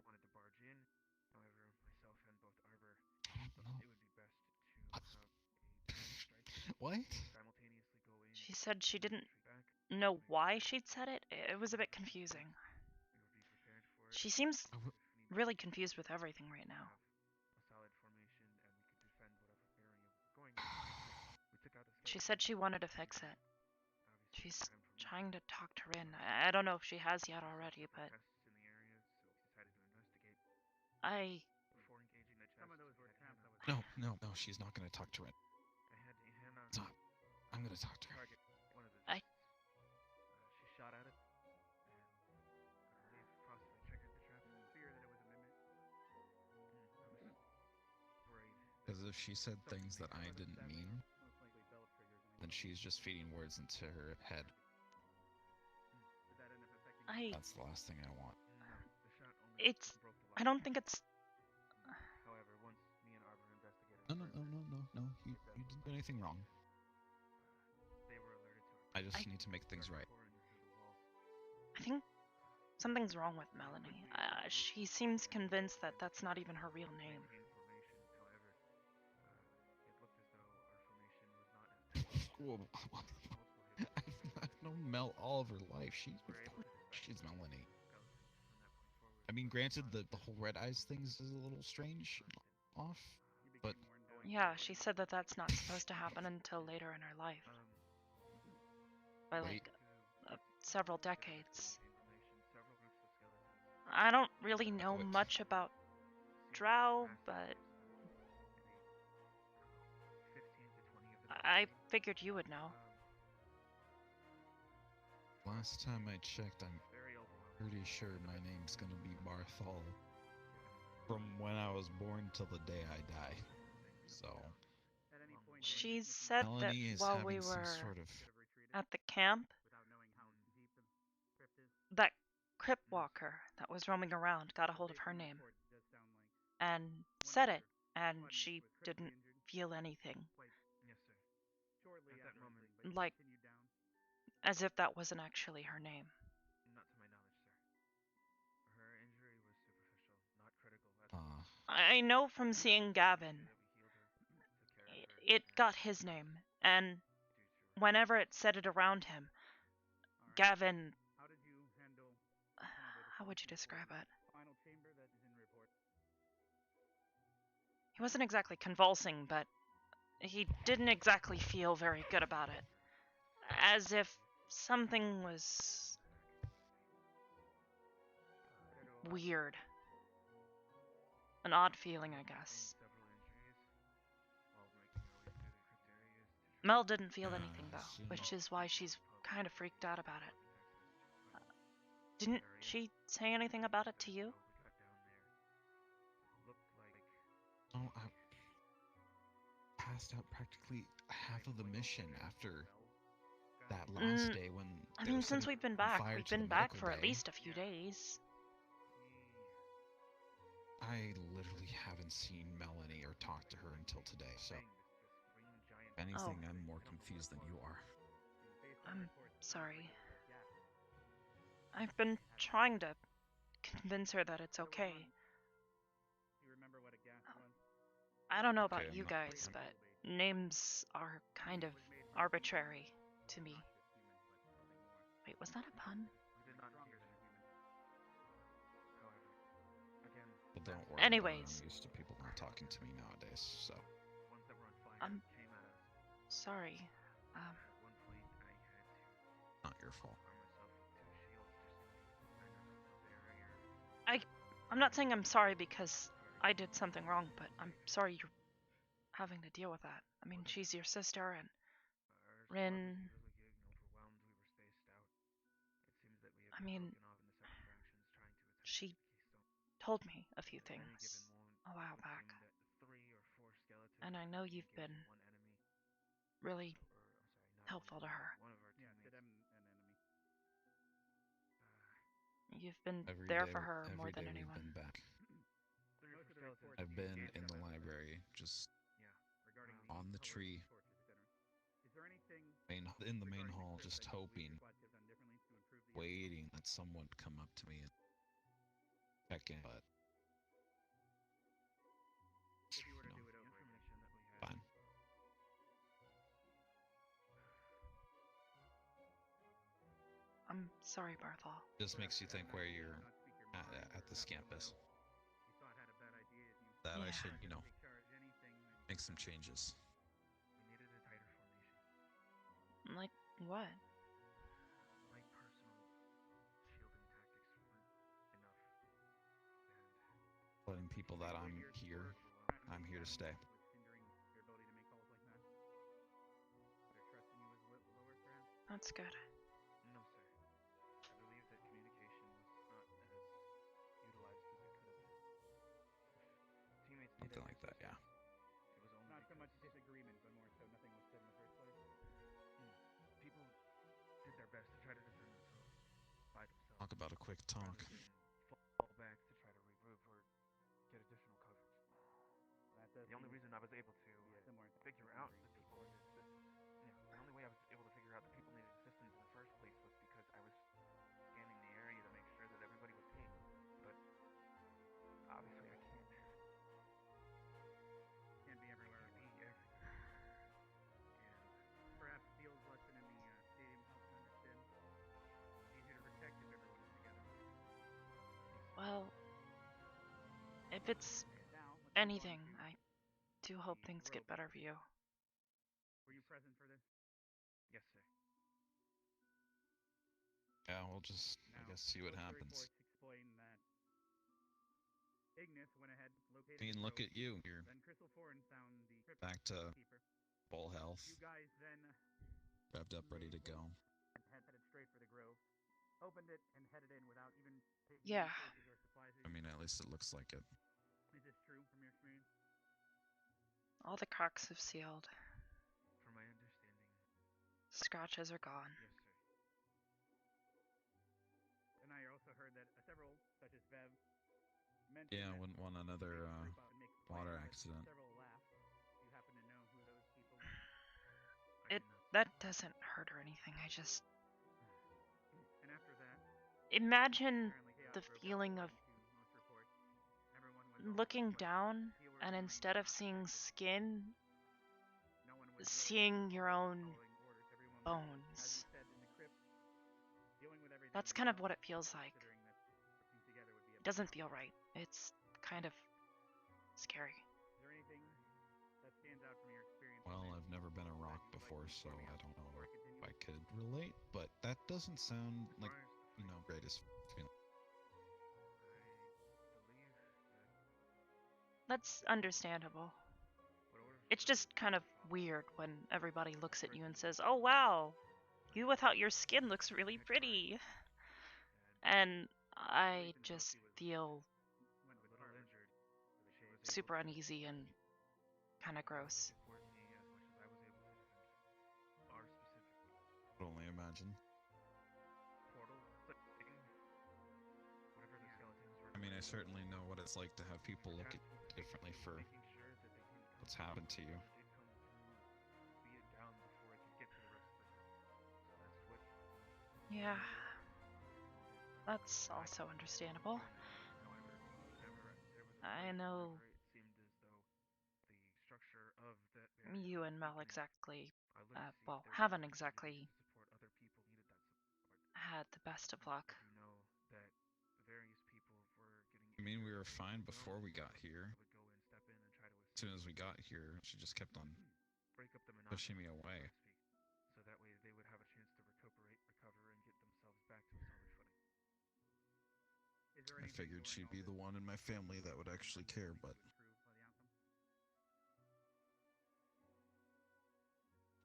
Wanted to barge in. However, myself and both Arbor No. it would be best to have a What? simultaneously go in. She said she didn't know why she'd said it. It was a bit confusing. She seems really confused with everything right now. A solid formation, and we could defend whatever area we're going. We took out the She said she wanted to fix it. She's trying to talk to Rin. I don't know if she has yet already, but No, she's not gonna talk to Ren. Stop. I'm gonna talk to her. She shot at it, and I believe possibly triggered the trap. Fear that it was a mimic. I was worried. Because if she said things that I didn't mean, then she's just feeding words into her head. That's the last thing I want. I don't think it's... However, once me and Arbor investigated... No. You didn't do anything wrong. They were alerted to it. I just need to make things right. I think something's wrong with Melanie. She seems convinced that that's not even her real name. I've known Mel all of her life. She's Melanie. I mean, granted, the whole red eyes thing is a little strange, off, but... Yeah, she said that that's not supposed to happen until later in her life. By like several decades. I don't really know much about Drow, but I figured you would know. Last time I checked, I'm pretty sure my name's gonna be Barthol. From when I was born till the day I die. So... She said Melanie that is while having we some were sort of... at the camp, that Crypt Walker that was roaming around got a hold of her name and said it, and she didn't feel anything. Yes, sir. At that moment, Like, as if that wasn't actually her name. not to my knowledge, sir. Her injury was superficial, not critical. I know from seeing Gavin, it got his name, and whenever it said it around him, Gavin... How would you describe it? He wasn't exactly convulsing, but he didn't exactly feel very good about it. As if something was... weird. An odd feeling, I guess. Mel didn't feel anything, though, which is why she's kind of freaked out about it. Didn't she say anything about it to you? Oh, I passed out practically half of the mission after that last day when... I mean, since we've been back for at least a few days. I literally haven't seen Melanie or talked to her until today, so... If anything, I'm more confused than you are. I'm sorry. I've been trying to convince her that it's okay. You remember what a gas was? I don't know Okay, about I'm you not- guys, but names are kind of arbitrary to me. Wait, was that a pun? We did not hear that. However, again, Well, don't worry Anyways. about it. I'm used to people not talking to me nowadays, so. ones that were on fire I'm came at us. sorry. At one point, I had to Not your fault. arm myself with 2 shields just to kind of barrier. I'm not saying I'm sorry because I did something wrong, but I'm sorry you're having to deal with that. I mean, she's your sister, and Our squad was Rin. really getting overwhelmed. We were spaced out. It seems that we have I been mean, broken off into separate factions trying to attack she the Keystone. told me a few At any things given moment, a while it would back, seem that 3 or 4 skeletons and I would know be you've against been one enemy. really Or, I'm sorry, not helpful to enemy, her. one of our Yeah, teammates. to them an enemy. You've been Every there day, for her more every than day we've anyone. been back. 3 or 4 Most of the skeletons. reports I've been against in the one enemy. library, just Yeah. Regarding the on the alert tree, reports, etc. Is there anything in the main regarding hall, the just script that you believe hoping, your squad could have done differently to improve the waiting that someone would come up to me and check in, but if you were to no, do it over again? Information that we had. fine. I'm sorry, Barthol. Just makes you think where you're Not speak your mind at or this nothing campus. about you thought had a bad idea if you That I Yeah. should, take charge anything that make some changes. We needed a tighter formation. Like what? My personal shielding tactics weren't enough. And Letting people that I'm here, I'm here to stay. was hindering your ability to make calls like that? Their trust in you was lower, perhaps? That's good. no, sir. I believe that communication was not as utilized as it could have been. If teammates needed Something like that, yeah. assistance, it was only Not so much because disagreement, but more so nothing was said in the first place. people did their best to try to defend themselves by themselves. Talk about a quick talk. rather than fall back to try to regroup or get additional coverage. That does The only seem reason I was able to similar to figure something out very that people needed assistance. Yeah, the only way I was able to figure out that people needed assistance in the first place was because I was scanning the area to make sure that everybody was safe. But obviously, I can't be everywhere at once. be everywhere. And Perhaps Steele's lesson in the stadium helps to understand. It's easier to protect if everyone is together. Well, if it's Now, let's move on anything, to I do hope the things get rope. better for you. Were you present for this? yes, sir. Yeah, we'll just, I Now, guess, see what both the happens. reports explain that Ignis went ahead, located I mean, the look rope, at you. You're then Crystal Foreign found the crypt back to keeper. full health, You guys then revved up, ready to go. headed straight for the grove, opened it, and headed in without even taking Yeah. resources or supplies. I mean, at least it looks like it. Is this true from your experience? All the cracks have sealed. From my understanding, Scratches are gone. yes, sir. And I also heard that several, such as Bev, mentioned Yeah, that wouldn't want another they group up and make a water plan, but accident. Several laughed. Do you happen to know who those people were? I It do not. that doesn't hurt or anything. I just And after that, imagine apparently chaos the broke out feeling of according to most reports. Everyone was off, looking but down Steele and remained instead of seeing unaffected. skin, No one was seeing your own following orders. Everyone was, as bones. you said, in the crypt, dealing with everything That's kind of what it themselves, feels like. considering that working together would be a It doesn't feel right. It's kind of scary. Is there anything that stands out from your experience? Well, I've never been a rock before, so I don't know if I could relate, but that doesn't sound like, you know, greatest feeling. I believe that That's understandable. It's just kind of weird when everybody looks at you and says, "Oh wow, you without your skin looks really pretty." And I just feel a little injured. She was super able to uneasy and kind of gross. support me as much as I was able to defend our specific Could only imagine. portal thing. Whatever the skeletons were. I mean, I certainly know what it's like to have people look at you differently for making sure that they didn't come what's happened to you. It did come through, be it down before it could get to the rest of the group. So that's what Yeah. That's also understandable. I know you and Mel exactly, well, haven't exactly had the best of luck. I mean, we were fine before we got here. As soon as we got here, she just kept on pushing me away. So that way they would have a chance to recover, and get themselves back to a solid footing. I figured she'd be the one in my family that would actually care, but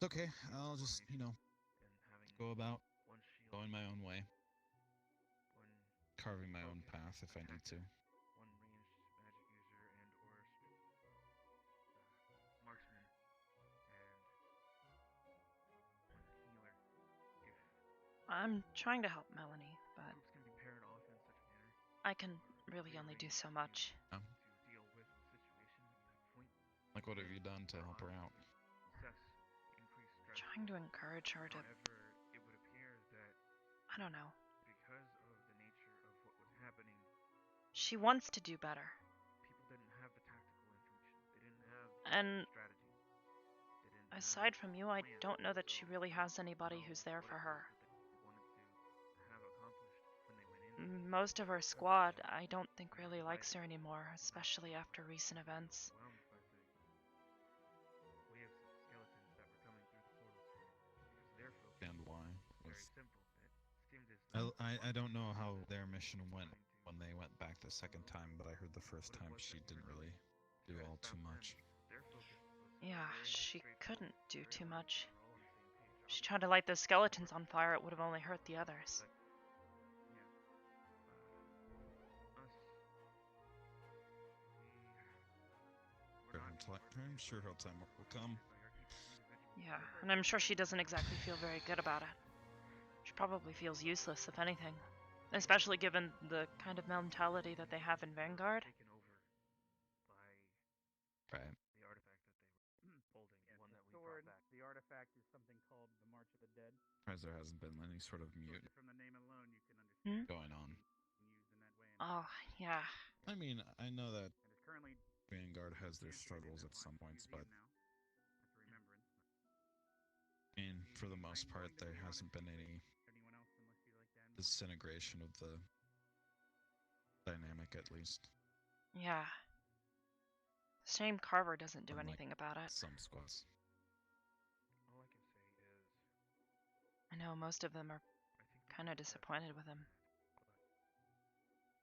it's okay. I'll just, go about going my own way, carving my own path if I need to. One ranged magic user and or marksman, and one healer. I'm trying to help Melanie, but Groups can be paired off in such a manner. I can really only do so much. To deal with the situation at that point. Like, what have you done to help her out? Trying to encourage her to, However, it would appear that I don't know. because of the nature of what was happening, She wants to do better. people didn't have the tactical information. They didn't have And strategy. aside from you, I don't know that she really has anybody who's there for her. Most of her squad, I don't think really likes her anymore, especially after recent events. And why? I don't know how their mission went when they went back the second time, but I heard the first time she didn't really do all too much. Yeah, she couldn't do too much. She tried to light the skeletons on fire, it would have only hurt the others. I'm sure her time will come. Yeah, and I'm sure she doesn't exactly feel very good about it. She probably feels useless, if anything. Especially given the kind of mentality that they have in Vanguard. Right. The artifact that they were holding, one that we Sword. brought back. The artifact is something called the March of the Dead. Surprised there hasn't been any sort of mute From the name alone, you can understand going on. used in that way. Oh, yeah. I mean, I know that And it's currently Vanguard has their struggles at some points, but I mean, for the most part, there hasn't been any disintegration of the dynamic, at least. Yeah. Shame Carver doesn't do Unlike anything about it. some squads. All I can say is, I know most of them are kind of disappointed with him.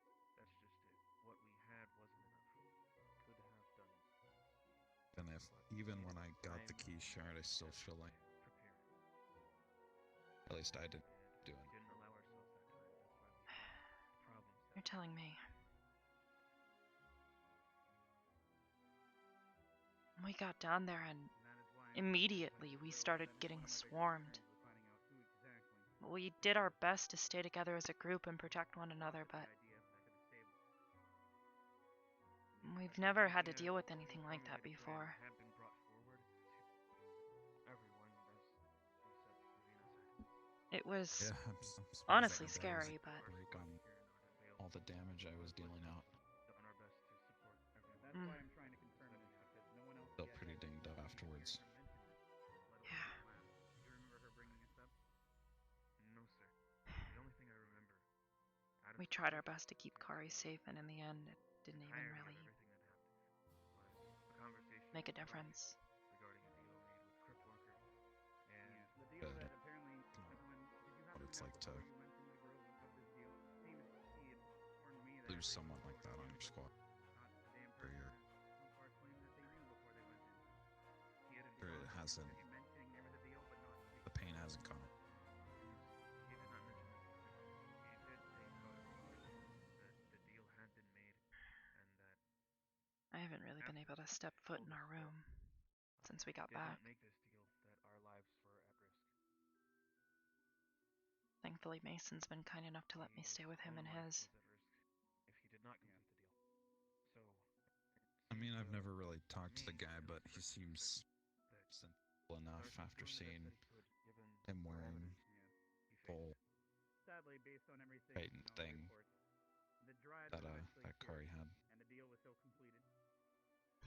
that's just it. What we had wasn't enough. Could have done. And if even when I got the key shard, I still feel like, at least I didn't do it. Didn't allow ourselves that time. That's why we had problems. You're telling me. We got down there and immediately we started getting swarmed. We did our best to stay together as a group and protect one another, but we've never had to deal with anything like that before. It was honestly scary, but all the damage I was dealing out. That's why I'm trying to confirm it, because no one else Felt pretty dinged up afterwards. Yeah. Do you remember her bringing us up? No, sir. The only thing I remember. We tried our best to keep Kari safe, and in the end, it didn't even really make a difference. Regarding a deal made with Cryptwalker, and the deal Good. that apparently someone. Did you What happen it's to know like to before you went into the grove of this deal? Seems he had warned me that lose someone like that on your squad. not the damn For person your, that so far claimed that they knew before they went in. he had or it hasn't, You mentioning there was a deal, but not the pain hasn't gone. He did not mention this. He did say, however, that the deal had been made, and that I haven't really been able to step foot in our room since we got did back. not make this deal, that our lives were at risk. Thankfully, Mason's been kind enough to let me stay with him and his. Was at risk if he did not complete the deal. So, I mean, I've never really talked to the guy, but he seems simple enough after seeing him wearing full sadly, based on everything, Right, you know, thing reports, the Dryad that was actually that Kari cured, had. and the deal was so completed.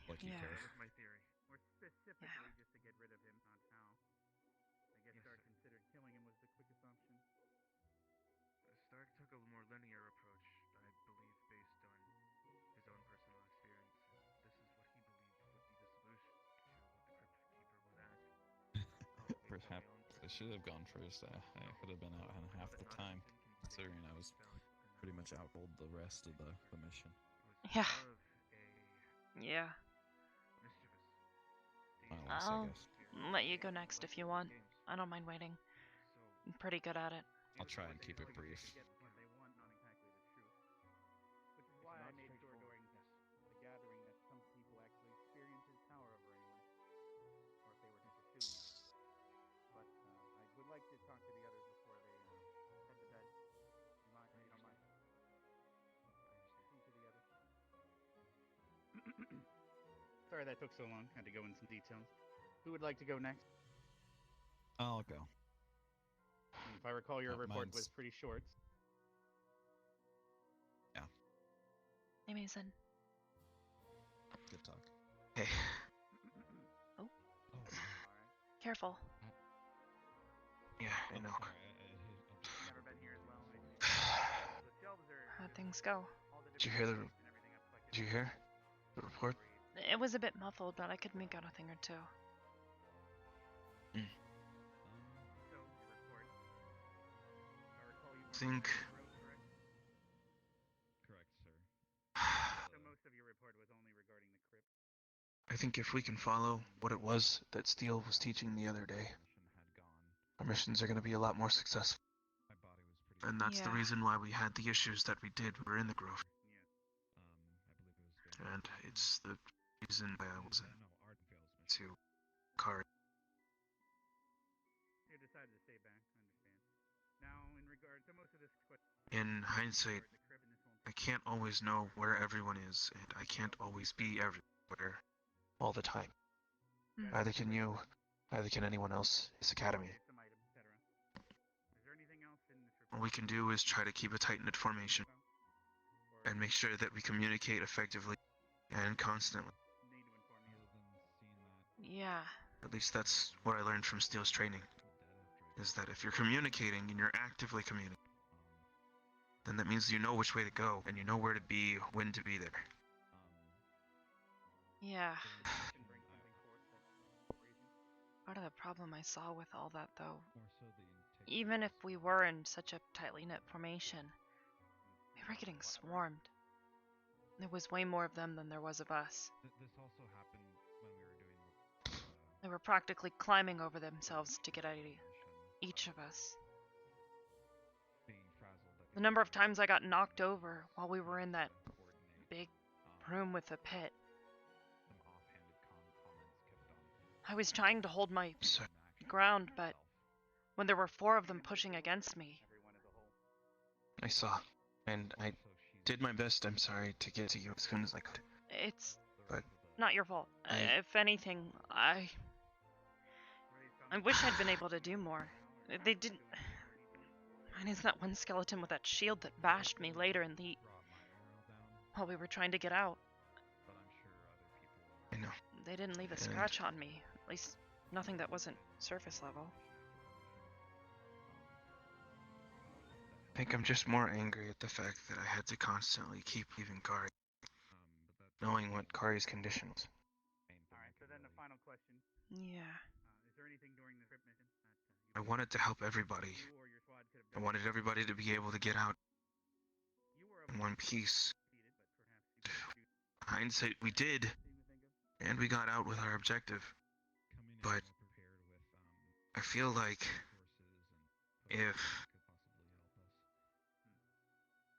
Like you Yeah. care. That was my theory. More specifically, just to get rid of him, not Hal. I guess Yes, Stark sir. considered killing him was the quickest option. Stark took a more linear approach, I believe, based on his own personal experience. This is what he believed would be the solution to what the Crypt Keeper was asking. Based on my Perhaps own I should have gone first. I could have been out in half the time, considering I was pretty much outrolled the rest of the mission. Yeah. Of a Yeah. mischievous, My loss, I I'll guess. let you go next if you want. I don't mind waiting. So I'm pretty good at it. I'll try and keep it brief. Get what they want, not exactly the truth. Which is why I made sure during the gathering that some people actually experienced his power over anyone, or if they were just assuming it. But I would like to talk to the others before they head to bed. You mind? If you don't mind. See to the others. Sorry that took so long. Had to go in some details. Who would like to go next? I'll go. If I recall, your report was Mine's- pretty short. Yeah. Hey, Mason. Good talk. Hey. Oh. Oh. Careful. Yeah, I know. Never been here as well. The shelves are How'd things go? Did you hear the report? It was a bit muffled, but I could make out a thing or two. I think Correct, sir. So most of your report was only regarding the crypt. I think if we can follow what it was that Steele was teaching the other day, our missions are going to be a lot more successful. My body was pretty. And that's the reason why we had the issues that we did. We were in the grove. I believe it was. And it's the reason why I wasn't No, Art fails me. to Kari. You decided to stay back. I understand. Now, in regard to most of this question, In hindsight, I can't always know where everyone is, and I can't always be everywhere all the time. Neither can you, neither can anyone else. It's Academy. some items, etc. Is there anything else in this report? All we can do is try to keep a tight-knit formation and make sure that we communicate effectively and constantly. Need to inform you. Yeah. At least that's what I learned from Steele's training, is that if you're communicating and you're actively communicating, then that means you know which way to go and you know where to be, when to be there. Yeah. Part of the problem I saw with all that, though, even if we were in such a tightly knit formation, we were getting swarmed. There was way more of them than there was of us. This also happened when we were doing the. They were practically climbing over themselves to get at each of us. The number of times I got knocked over while we were in that big room with a pit. I was trying to hold my ground, but when there were 4 of them pushing against me... I saw, and I did my best, I'm sorry, to get to you as soon as I could. It's But not your fault. If anything, I wish I'd been able to do more. They didn't... Mine is that one skeleton with that shield that bashed me later in the... while we were trying to get out. I know. They didn't leave a scratch on me. At least, nothing that wasn't surface level. I think I'm just more angry at the fact that I had to constantly keep leaving Kari, knowing what Kari's condition was. Alright, so then the final question. Yeah. Is there anything during the crypt mission I wanted to help everybody. I wanted everybody to be able to get out in one piece. Hindsight, we did, and we got out with our objective. But I feel like if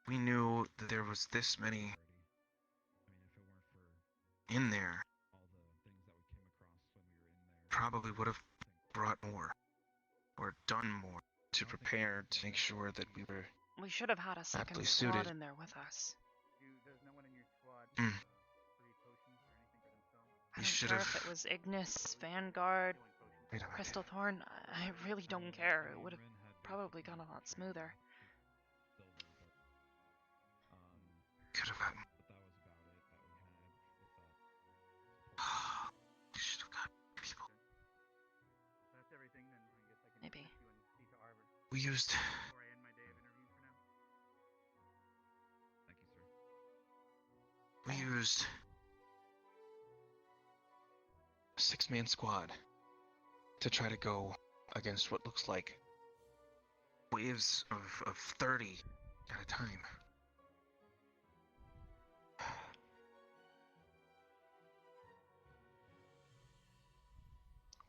we knew that there was this many in there, probably would have brought more or done more to prepare to make sure that we were We should have had a second aptly squad suited. in there with us. Does no one in your squad Mm. brew potions or anything for themselves? I We don't should care have. if it was Ignis, Vanguard, Wait a minute. Crystal Thorn. I really don't care. It would have probably gone a lot smoother. We used Before I end my day of interview for now. Thank you, sir. we used a 6-man squad to try to go against what looks like waves of 30 at a time.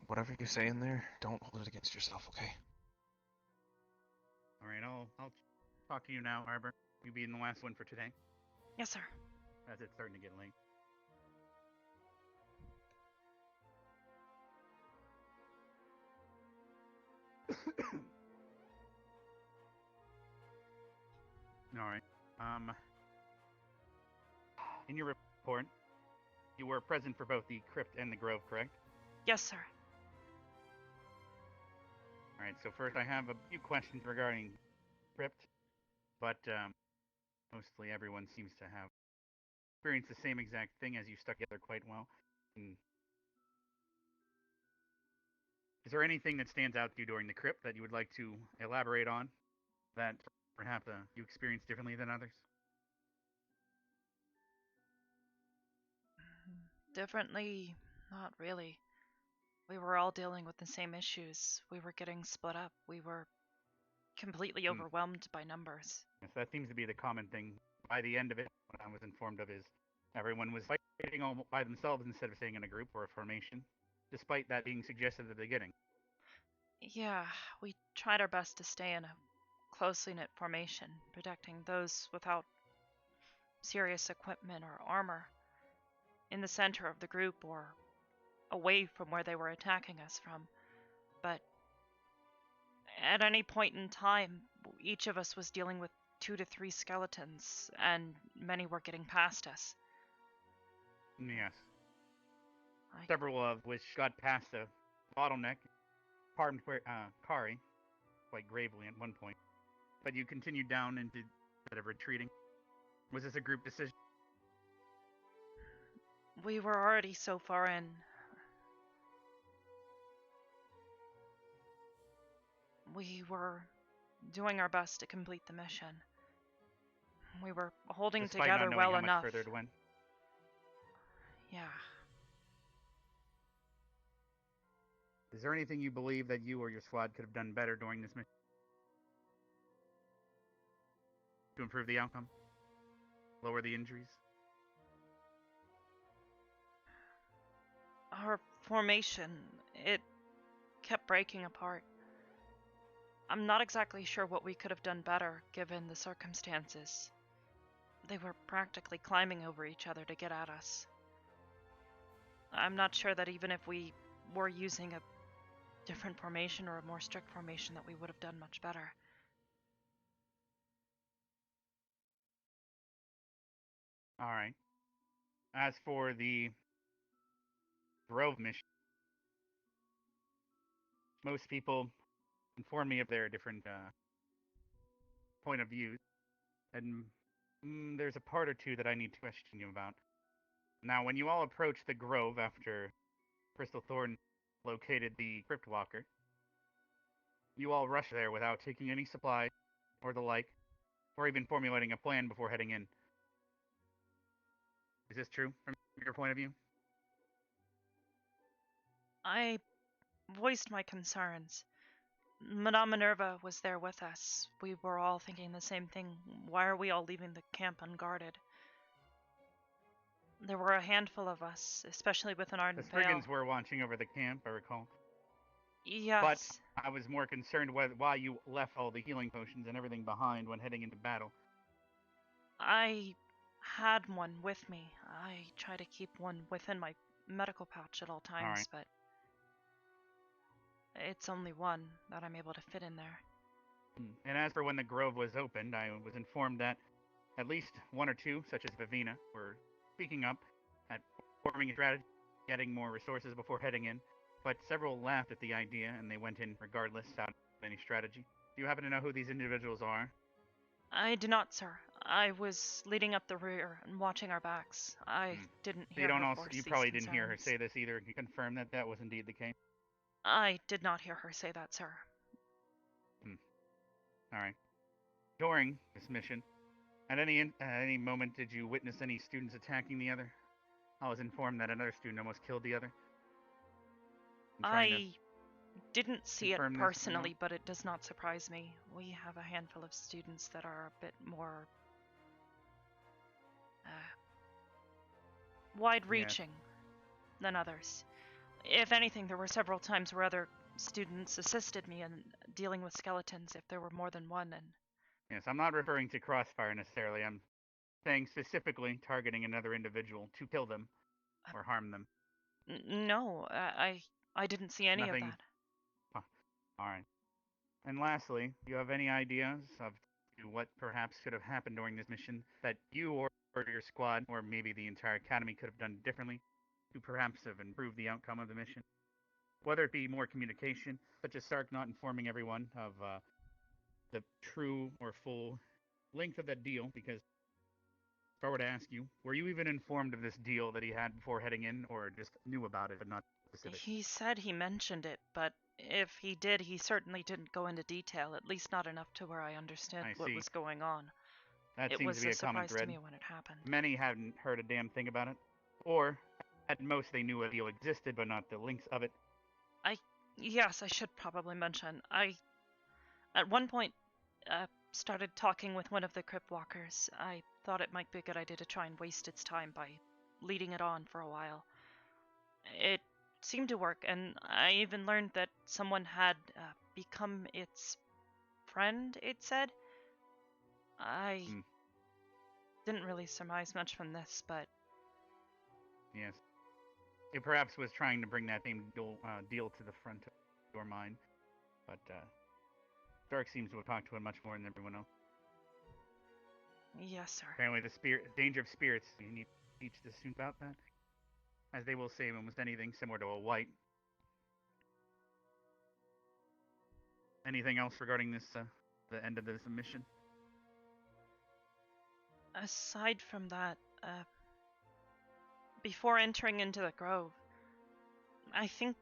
Whatever you say in there, don't hold it against yourself, okay? All right, I'll talk to you now, Arbor. You being the last one for today, Yes, sir. as it's starting to get late. All right. In your report, you were present for both the crypt and the grove, correct? Yes, sir. All right. So first, I have a few questions regarding crypt, but mostly everyone seems to have experienced the same exact thing as you stuck together quite well. And is there anything that stands out to you during the crypt that you would like to elaborate on that perhaps you experienced differently than others? Differently, not really. We were all dealing with the same issues. We were getting split up. We were completely overwhelmed by numbers. Yes, that seems to be the common thing. By the end of it, what I was informed of is everyone was fighting all by themselves instead of staying in a group or a formation, despite that being suggested at the beginning. Yeah, we tried our best to stay in a closely knit formation, protecting those without serious equipment or armor in the center of the group or away from where they were attacking us from. But at any point in time, each of us was dealing with 2 to 3 skeletons, and many were getting past us. Yes. Several of which got past the bottleneck, harmed Kari quite gravely at one point. But you continued down instead of retreating. Was this a group decision? We were already so far in. We were doing our best to complete the mission. We were holding Despite together not knowing well how enough. much further it went. Yeah. Is there anything you believe that you or your squad could have done better during this mission to improve the outcome? Lower the injuries? Our formation, it kept breaking apart. I'm not exactly sure what we could have done better given the circumstances. They were practically climbing over each other to get at us. I'm not sure that even if we were using a different formation or a more strict formation that we would have done much better. All right. As for the Grove mission, most people inform me of their different point of views, and there's a part or two that I need to question you about. Now, when you all approached the Grove after Crystal Thorn located the Crypt Walker, you all rushed there without taking any supplies or the like, or even formulating a plan before heading in. Is this true from your point of view? I voiced my concerns. Madame Minerva was there with us. We were all thinking the same thing. Why are we all leaving the camp unguarded? There were a handful of us, especially with an Ardent The Veil. Spriggans were watching over the camp, I recall. Yes. But I was more concerned with why you left all the healing potions and everything behind when heading into battle. I had one with me. I try to keep one within my medical pouch at all times, but it's only one that I'm able to fit in there. And as for when the Grove was opened, I was informed that at least one or two, such as Vivina, were speaking up at forming a strategy, getting more resources before heading in, but several laughed at the idea and they went in regardless without any strategy. Do you happen to know who these individuals are? I do not, sir. I was leading up the rear and watching our backs. I didn't hear her voice You these probably didn't hear her concerns. say this either. Can you confirm that that was indeed the case? I did not hear her say that, sir. All right. During this mission, at any moment did you witness any students attacking the other? I was informed that another student almost killed the other. I didn't see it confirm this, personally, but it does not surprise me. We have a handful of students that are a bit more wide-reaching than others. If anything, there were several times where other students assisted me in dealing with skeletons if there were more than one. And yes, I'm not referring to crossfire necessarily. I'm saying specifically targeting another individual to kill them or harm them. No, I didn't see any Nothing. of that. Huh. All right. And lastly, do you have any ideas of what perhaps could have happened during this mission that you or your squad or maybe the entire academy could have done differently to perhaps have improved the outcome of the mission? Whether it be more communication, such as Stark not informing everyone of the true or full length of that deal, because if I were to ask you, were you even informed of this deal that he had before heading in, or just knew about it but not specific? He said he mentioned it, but if he did, he certainly didn't go into detail, at least not enough to where I understood what was going on. That it seems was to be a common surprise thread. to me when it happened. Many hadn't heard a damn thing about it, or at most they knew a deal existed but not the links of it. Yes, I should probably mention, I at one point started talking with one of the crypt walkers. I thought it might be a good idea to try and waste its time by leading it on for a while. It seemed to work, and I even learned that someone had become its friend, it said. I didn't really surmise much from this, but... Yes. It perhaps was trying to bring that same deal to the front of your mind, but Stark seems to have talked to it much more than everyone else. Yes, sir. Apparently the danger of spirits, you need to teach the student about that. As they will say almost anything similar to a white. Anything else regarding this, the end of this mission? Aside from that, before entering into the grove, I think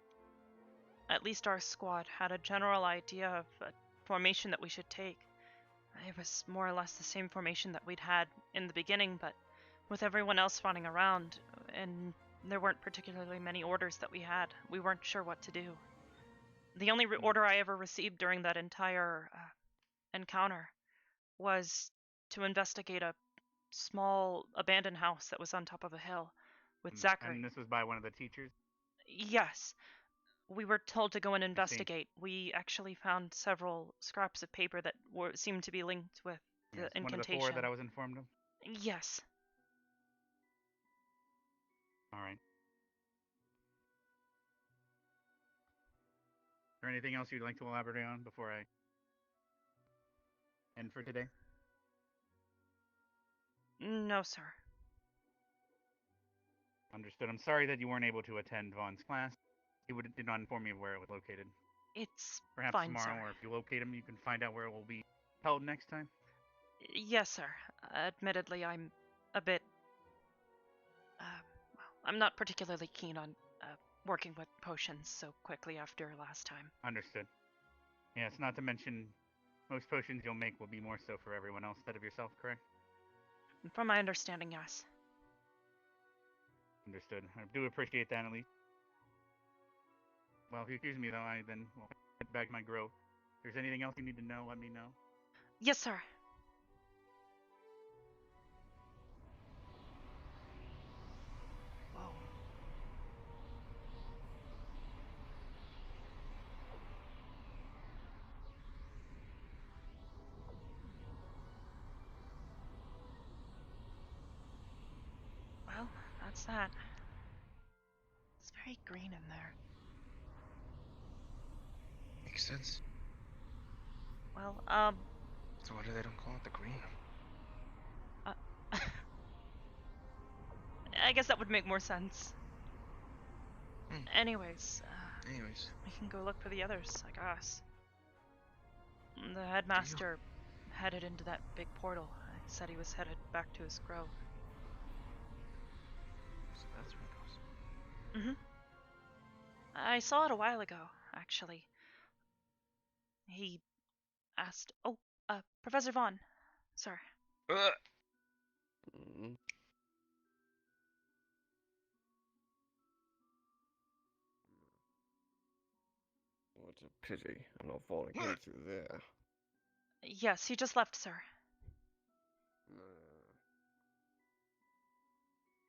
at least our squad had a general idea of a formation that we should take. It was more or less the same formation that we'd had in the beginning, but with everyone else running around, and there weren't particularly many orders that we had, we weren't sure what to do. The only order I ever received during that entire encounter was to investigate a small abandoned house that was on top of a hill with Zachary. And this was by one of the teachers? Yes. We were told to go and investigate. We actually found several scraps of paper that seemed to be linked with the incantation. One of the 4 that I was informed of? Yes. Alright. Is there anything else you'd like to elaborate on before I end for today? No, sir. Understood. I'm sorry that you weren't able to attend Vaughn's class. He did not inform me of where it was located. It's perhaps fine, tomorrow, sir. or if you locate him, you can find out where it will be held next time. Yes, sir. Admittedly, I'm a bit... I'm not particularly keen on working with potions so quickly after last time. Understood. Yes, not to mention, most potions you'll make will be more so for everyone else instead of yourself, correct? From my understanding, yes. Understood. I do appreciate that, at least. Well, if you excuse me, though, I then will head back to my grove. If there's anything else you need to know, let me know. Yes, sir. Whoa. Well, that's that. It's very green in there. Makes sense. Well, So why do they don't call it the green? I guess that would make more sense. Anyways, we can go look for the others, I guess. The headmaster headed into that big portal. He said he was headed back to his grove. So that's where it goes. Mm-hmm. I saw it a while ago, actually. He asked... Oh, Professor Vaughn, sir. Mm. What a pity I'm not falling in through there. Yes, he just left, sir.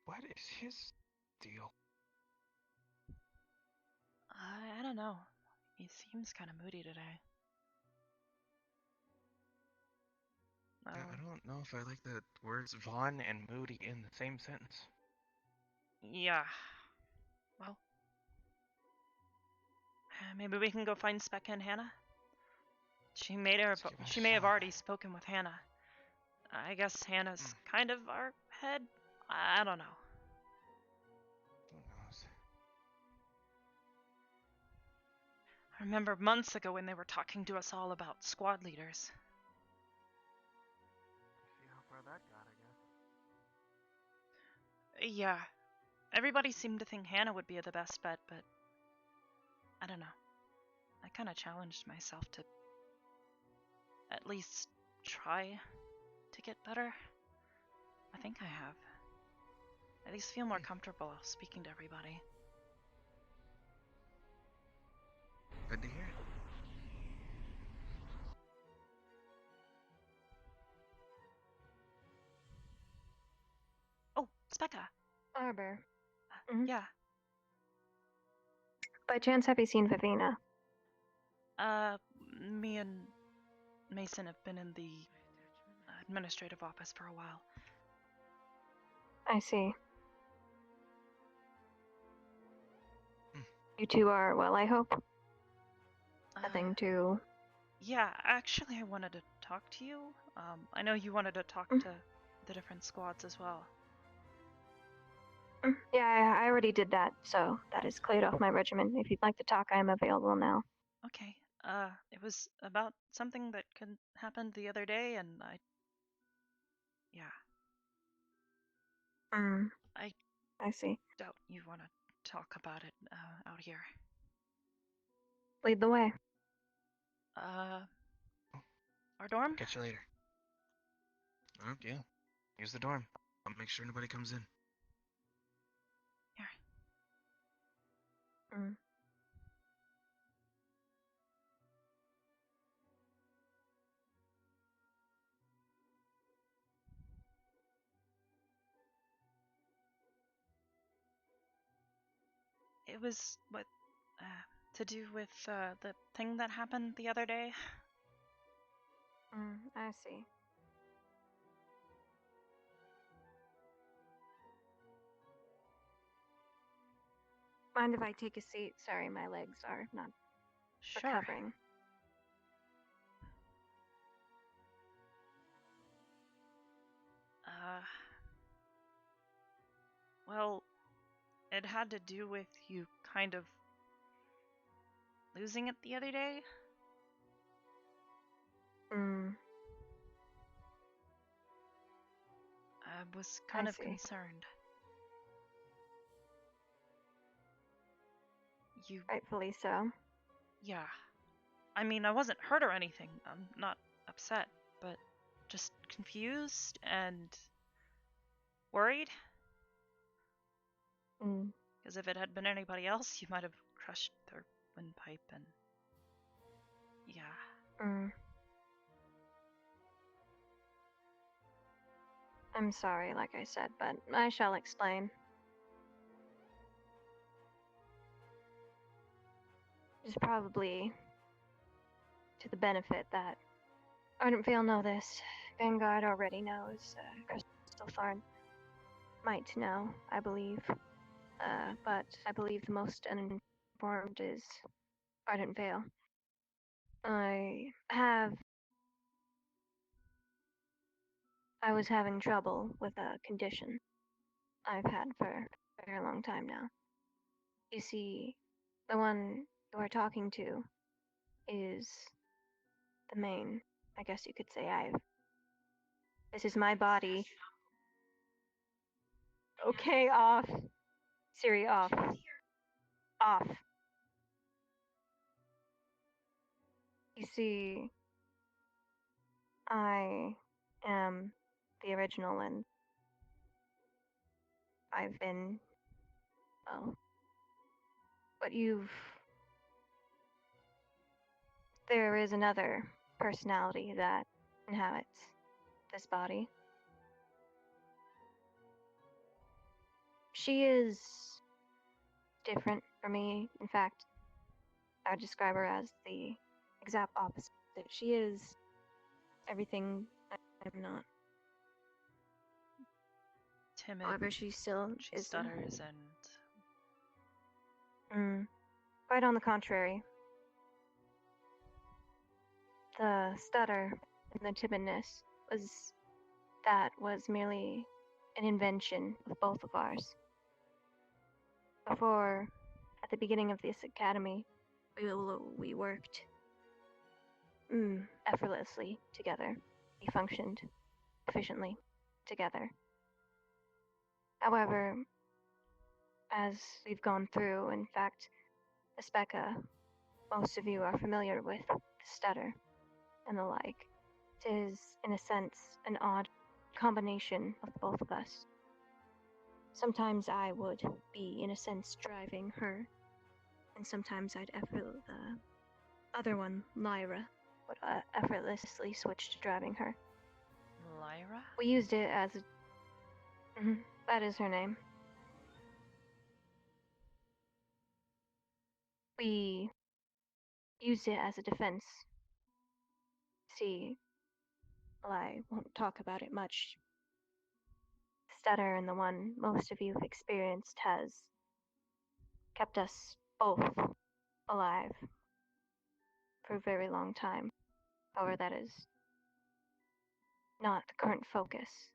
What is his deal? I don't know. He seems kind of moody today. Yeah, I don't know if I like the words Vaughn and Moody in the same sentence. Yeah. Well, maybe we can go find Specca and Hannah. She may have already spoken with Hannah. I guess Hannah's kind of our head. I don't know. Who knows? I remember months ago when they were talking to us all about squad leaders. See how far that got, I guess. Yeah. Everybody seemed to think Hannah would be the best bet, but I don't know. I kind of challenged myself to at least try to get better. I think I have. At least feel more comfortable speaking to everybody. Good to hear. Oh, Specca. Arbor. Yeah. By chance, have you seen Vivina? Me and Mason have been in the administrative office for a while. I see. You two are well, I hope. Nothing to... Yeah, actually I wanted to talk to you. I know you wanted to talk to the different squads as well. Yeah, I already did that, so that is cleared off my regimen. If you'd like to talk, I am available now. Okay. It was about something that happened the other day, and yeah. I see. Doubt you want to talk about it out here. Lead the way. Our dorm? Catch you later. Oh, yeah. Use the dorm. I'll make sure nobody comes in. Here. It was to do with the thing that happened the other day. I see. Mind if I take a seat? Sorry, my legs are not recovering. Well, it had to do with you kind of losing it the other day. I was kind of concerned. You... Rightfully so. Yeah. I mean, I wasn't hurt or anything. I'm not upset, but just confused and worried. Because if it had been anybody else, you might have crushed their windpipe and... Yeah. I'm sorry, like I said, but I shall explain. It's probably to the benefit that Ardent Vale know this. Vanguard already knows. Crystal Thorn might know, I believe. But I believe the most uninformed is Ardent Vale. I was having trouble with a condition I've had for a very long time now. You see, the one you are talking to is the main, I guess you could say. This is my body. Okay, off. Siri, off. Off. You see, I am the original, and I've been, well, but there is another personality that inhabits this body. She is different from me. In fact, I would describe her as the exact opposite. She is everything I'm not. Timid. However, she still She is. stutters Quite on the contrary. The stutter and the timidness was merely an invention of both of ours. Before, at the beginning of this academy, we worked effortlessly together. We functioned efficiently together. However, as we've gone through, in fact, Aspeka, most of you are familiar with the stutter and the like. It is, in a sense, an odd combination of both of us. Sometimes I would be, in a sense, driving her, and sometimes I'd the other one, Lyra, would effortlessly switch to driving her. Lyra? We used it as a... that is her name. We used it as a defense. See, well, I won't talk about it much. Stutter and the one most of you have experienced has kept us both alive for a very long time. However, that is not the current focus.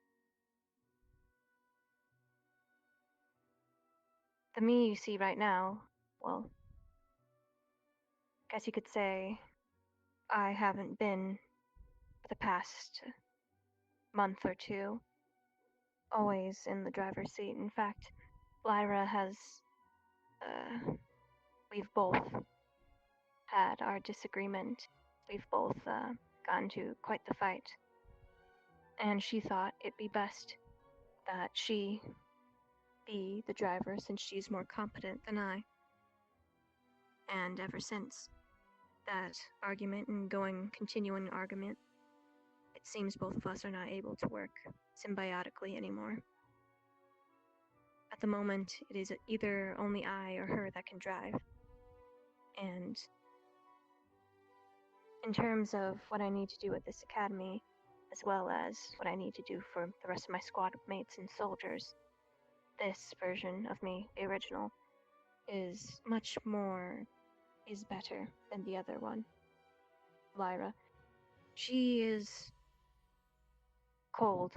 The me you see right now, well, I guess you could say I haven't been for the past month or two always in the driver's seat. In fact, Lyra has, we've both had our disagreement. We've both gotten to quite the fight. And she thought it'd be best that she be the driver since she's more competent than I. And ever since that argument and continuing argument, it seems both of us are not able to work symbiotically anymore. At the moment, it is either only I or her that can drive. And in terms of what I need to do at this academy, as well as what I need to do for the rest of my squad mates and soldiers, this version of me, the original, is better than the other one. Lyra. She is cold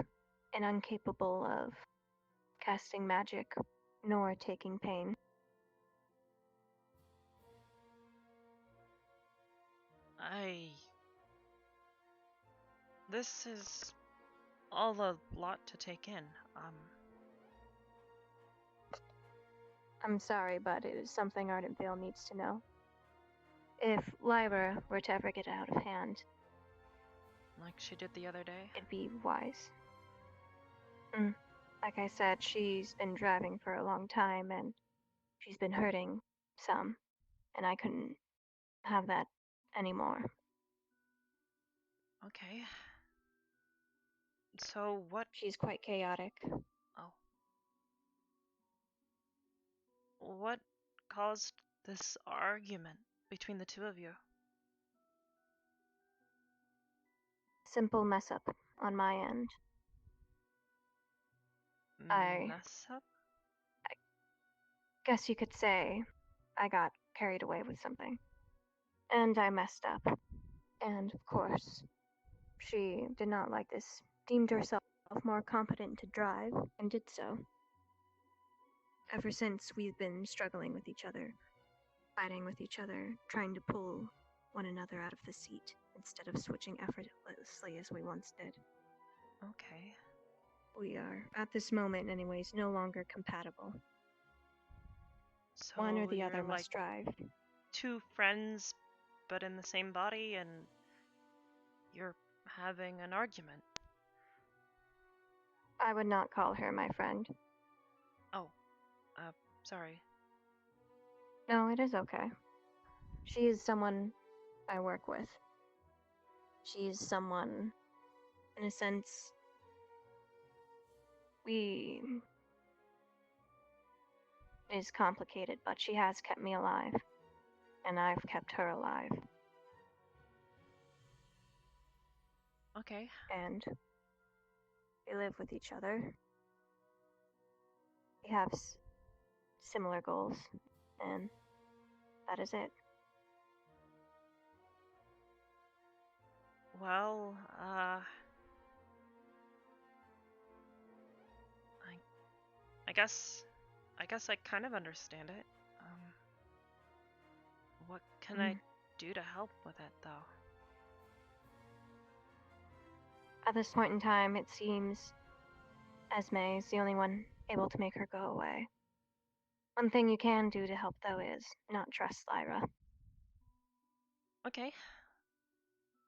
and incapable of casting magic nor taking pain. This is all a lot to take in. I'm sorry, but it is something Ardentvale needs to know. If Lyra were to ever get out of hand, like she did the other day, it'd be wise. Like I said, she's been driving for a long time, and she's been hurting some, and I couldn't have that anymore. Okay. So what? She's quite chaotic. Oh. What caused this argument between the two of you? Simple mess up on my end. Mess up? I guess you could say I got carried away with something. And I messed up. And of course, she did not like this, deemed herself more competent to drive, and did so. Ever since, we've been struggling with each other, fighting with each other, trying to pull one another out of the seat instead of switching effortlessly as we once did. Okay. We are, at this moment anyways, no longer compatible. So one or the other like must drive. Two friends, but in the same body, and you're having an argument. I would not call her my friend. Oh, sorry. No, it is okay. She is someone I work with. She's someone, in a sense, it is complicated, but she has kept me alive, and I've kept her alive. Okay. And we live with each other. We have similar goals, and that is it. Well, I guess I kind of understand it. What can I do to help with it, though? At this point in time, it seems Esme is the only one able to make her go away. One thing you can do to help, though, is not trust Lyra. Okay.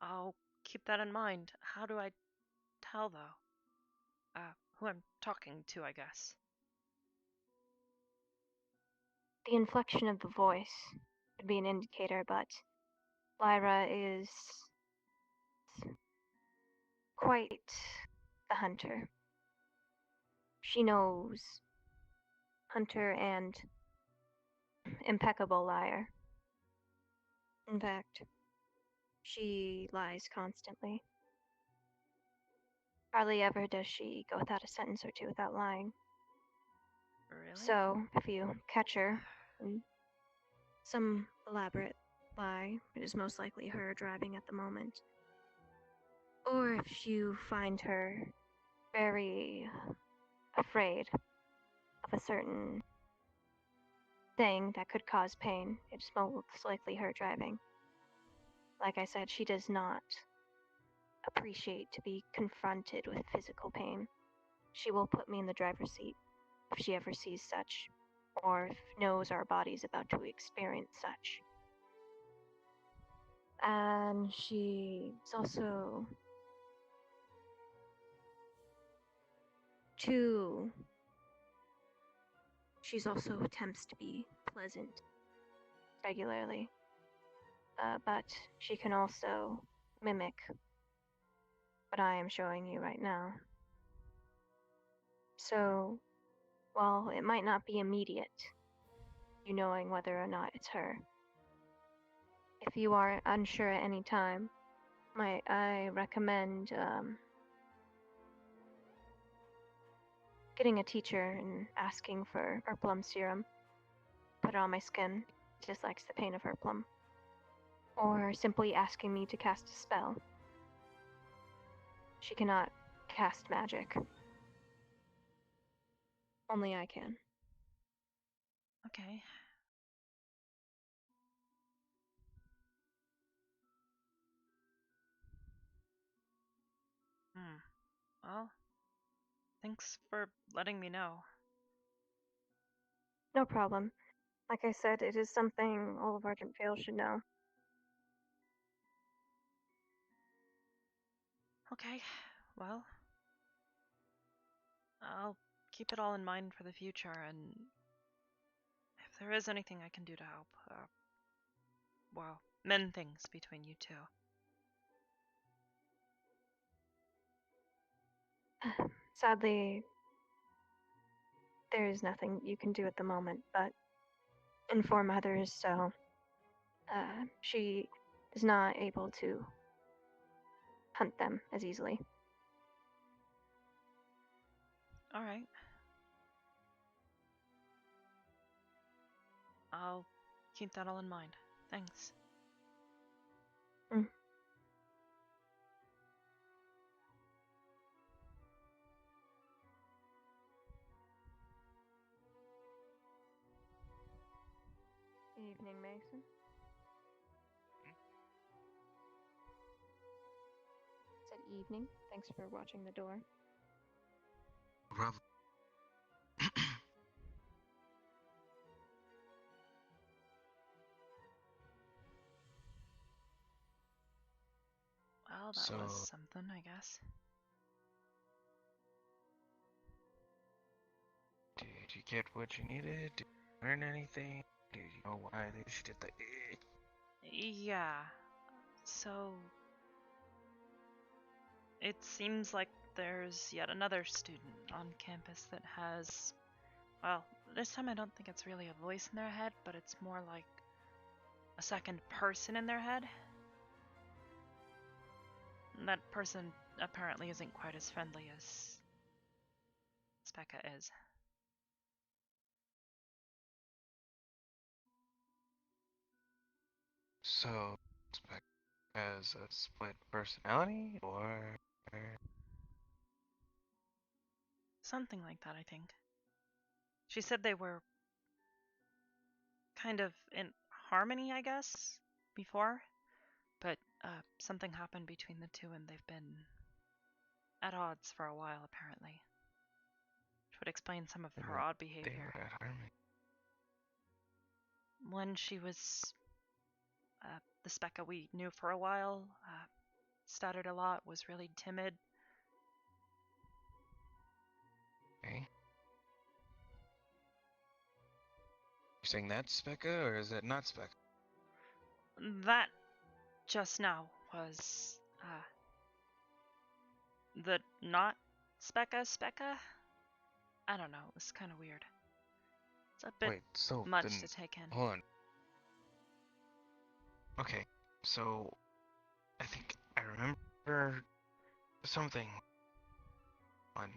I'll keep that in mind. How do I tell, though? Who I'm talking to, I guess. The inflection of the voice would be an indicator, but Lyra is quite the hunter. She knows hunter and impeccable liar. In fact, she lies constantly. Hardly ever does she go without a sentence or two without lying. Really? So, if you catch her in some elaborate lie, it is most likely her driving at the moment. Or if you find her very afraid of a certain thing that could cause pain, it's most likely her driving. Like I said, she does not appreciate to be confronted with physical pain. She will put me in the driver's seat if she ever sees such, or if knows our body's about to experience such. And she's also attempts to be pleasant regularly, but she can also mimic what I am showing you right now. So, while it might not be immediate, you knowing whether or not it's her, if you are unsure at any time, I recommend getting a teacher and asking for her plum serum. Put it on my skin. She dislikes the pain of her plum. Or simply asking me to cast a spell. She cannot cast magic. Only I can. Okay. Well, thanks for letting me know. No problem. Like I said, it is something all of Argent Vale should know. Okay, well, I'll keep it all in mind for the future, and if there is anything I can do to help, well, mend things between you two. Sadly, there is nothing you can do at the moment, but inform others so she is not able to hunt them as easily. Alright. I'll keep that all in mind. Thanks. Evening, Mason. Said evening. Thanks for watching the door. Rob. Well, Well, that was something, I guess. Did you get what you needed? Did you learn anything? Did you know why they did the... Yeah. So... It seems like there's yet another student on campus that has... Well, this time I don't think it's really a voice in their head, but it's more like a second person in their head. And that person apparently isn't quite as friendly as Specca is. So, Spec has a split personality, or... Something like that, I think. She said they were kind of in harmony, I guess, before, but something happened between the two and they've been at odds for a while, apparently. Which would explain some of her odd behavior. They were at harmony. When she was the Specca we knew for a while, stuttered a lot, was really timid. Okay. You're saying that's Specca, or is it not Specca? That just now was the not Specca? I don't know, it was kind of weird. It's a bit much to take in. Hold on. Okay, so I think I remember something on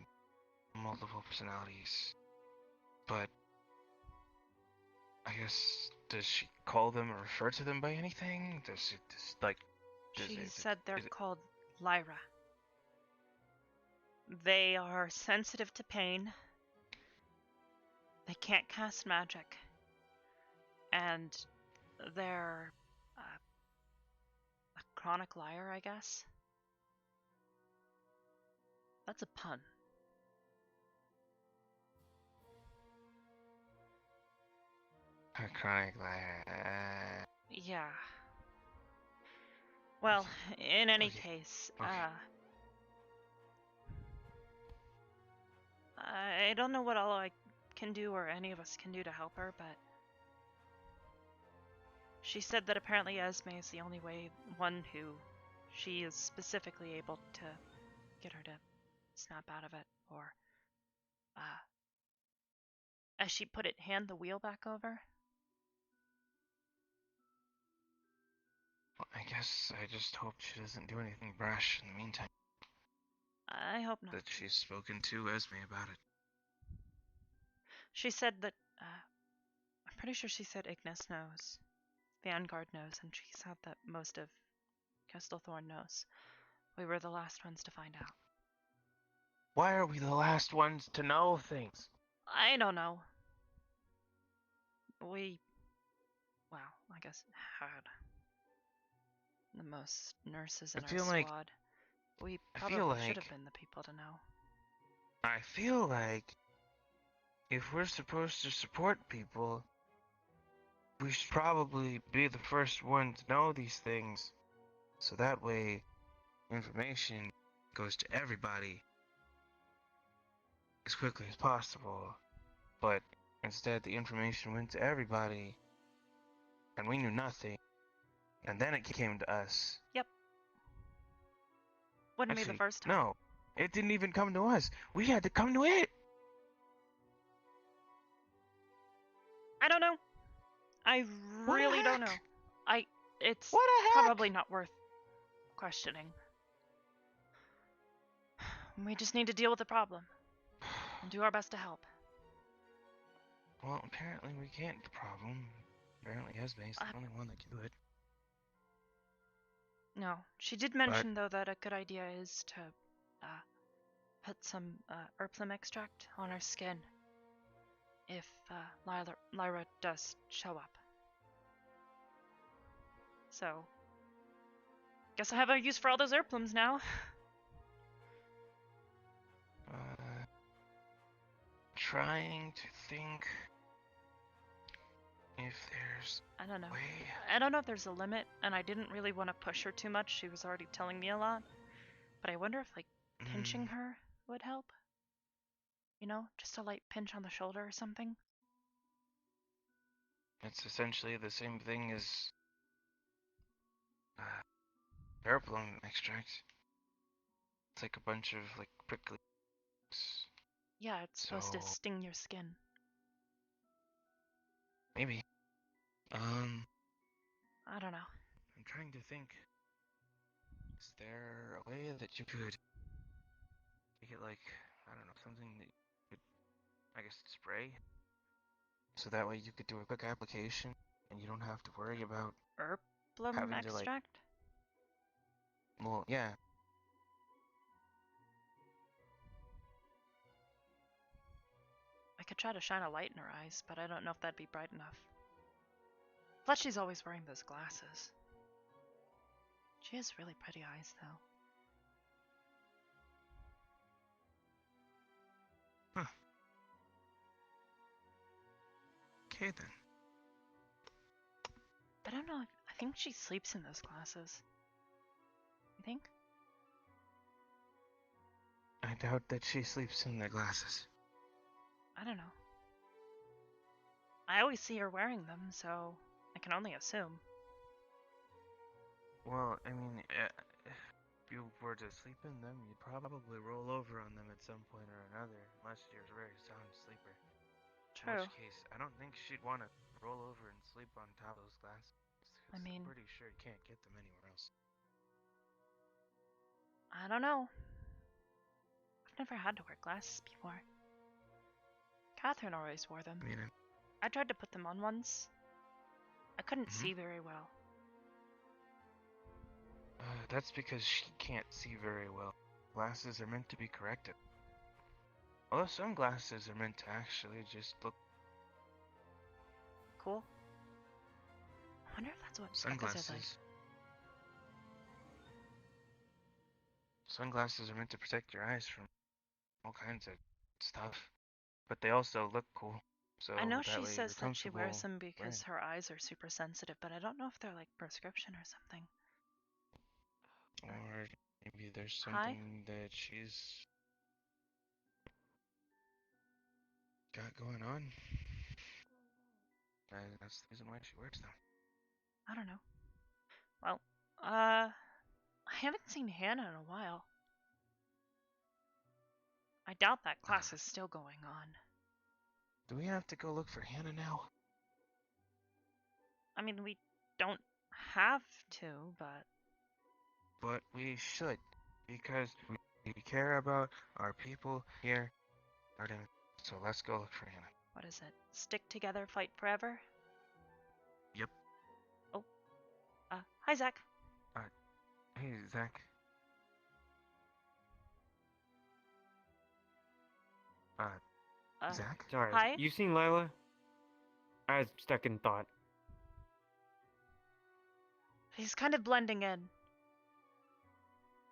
multiple personalities, but I guess, does she call them or refer to them by anything? Does it just, like... She said they're called Lyra. They are sensitive to pain. They can't cast magic. And they're a chronic liar, I guess. That's a pun. A chronic liar. Yeah. Well, in any case, I don't know what all I can do or any of us can do to help her, but she said that apparently Esme is the only one who she is specifically able to get her to snap out of it, or, as she put it, hand the wheel back over. Well, I guess I just hope she doesn't do anything brash in the meantime. I hope not. That she's spoken to Esme about it. She said that, I'm pretty sure she said Ignis knows, Vanguard knows, and she said that most of Kestelthorn knows. We were the last ones to find out. Why are we the last ones to know things? I don't know. We, well, I guess had the most nurses in our squad. We probably should have been the people to know. I feel like if we're supposed to support people, we should probably be the first one to know these things, so that way information goes to everybody as quickly as possible. But instead the information went to everybody and we knew nothing, and then it came to us. Yep. Wouldn't be the first time. No, it didn't even come to us. We had to come to it. I don't know. I really don't know. It's probably not worth questioning. We just need to deal with the problem and do our best to help. Well, apparently we can't the problem. Apparently Esme's the only one that can do it. No, she did mention though that a good idea is to put some Erplum extract on her skin if Lyra does show up. So, guess I have a use for all those Erplums now. Trying to think. if there's I don't know. a way. I don't know if there's a limit, and I didn't really want to push her too much. She was already telling me a lot. But I wonder if, like, pinching her would help? You know, just a light pinch on the shoulder or something? It's essentially the same thing as airplane extract. It's like a bunch of like prickly. Yeah, it's supposed to sting your skin. Maybe. I don't know. I'm trying to think. Is there a way that you could make it like, I don't know, something that you could, I guess, spray? So that way you could do a quick application and you don't have to worry about Herblum having extract? to like, well, yeah. I could try to shine a light in her eyes, but I don't know if that'd be bright enough. Plus she's always wearing those glasses. She has really pretty eyes, though. Huh. Okay then. I don't know. I think she sleeps in those glasses. You think? I doubt that she sleeps in the glasses. I don't know. I always see her wearing them, so I can only assume. Well, I mean, if you were to sleep in them, you'd probably roll over on them at some point or another, unless you're a very sound sleeper. True. In which case, I don't think she'd want to roll over and sleep on top of those glasses. I mean, I'm pretty sure you can't get them anywhere else. I don't know. I've never had to wear glasses before. Catherine always wore them. I mean, I tried to put them on once. I couldn't see very well. That's because she can't see very well. Glasses are meant to be corrected. Although sunglasses are meant to actually just look cool. I wonder if that's what sunglasses. are like. Sunglasses are meant to protect your eyes from all kinds of stuff, but they also look cool. So I know that she way says you're that she wears them comfortable because her eyes are super sensitive, but I don't know if they're like prescription or something. Or maybe there's something that she's got going on. That's the reason why she wears them. I don't know. Well, I haven't seen Hannah in a while. I doubt that class is still going on. Do we have to go look for Hannah now? I mean, we don't have to, but... But we should, because we care about our people here. So let's go look for Hannah. What is it? Stick together, fight forever? Yep. Oh. Hi, Zach. Hey, Zach. Zach? Sorry. Hi? You seen Lila? I was stuck in thought. He's kind of blending in.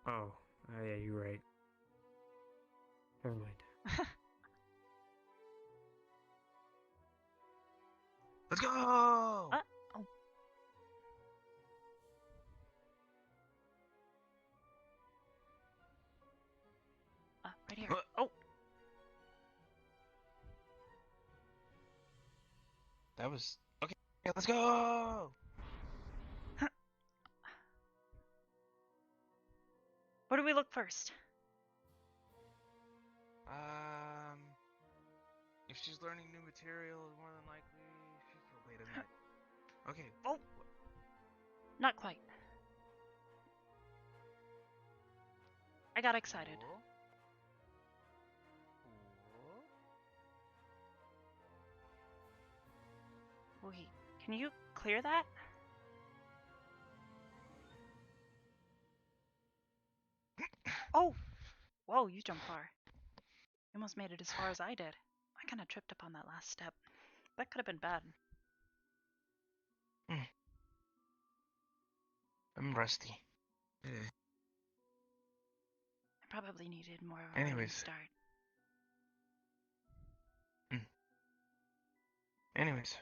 Oh, yeah, you're right. Never mind. Let's go! Oh. Right here. Oh! That was... Okay, let's go! Where do we look first? If she's learning new material, more than likely she's... Oh, wait a minute. Okay. Oh! Not quite. I got excited. Wait, can you clear that? Oh! Whoa, you jumped far. You almost made it as far as I did. I kind of tripped up on that last step. That could have been bad. I'm rusty. I probably needed more of a running start. Anyways,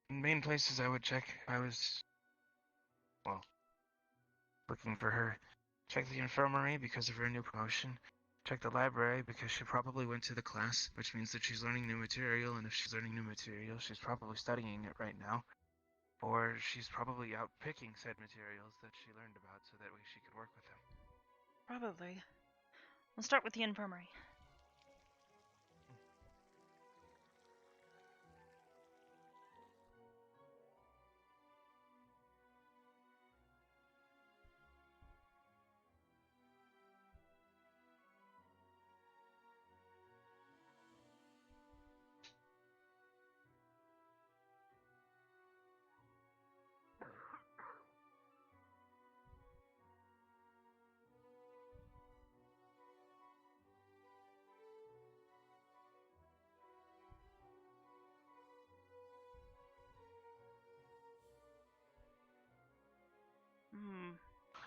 main places I would check, I was, well, looking for her. Check the infirmary because of her new promotion. Check the library because she probably went to the class, which means that she's learning new material, and if she's learning new material, she's probably studying it right now. Or she's probably out picking said materials that she learned about so that way she could work with them. Probably. We'll start with the infirmary.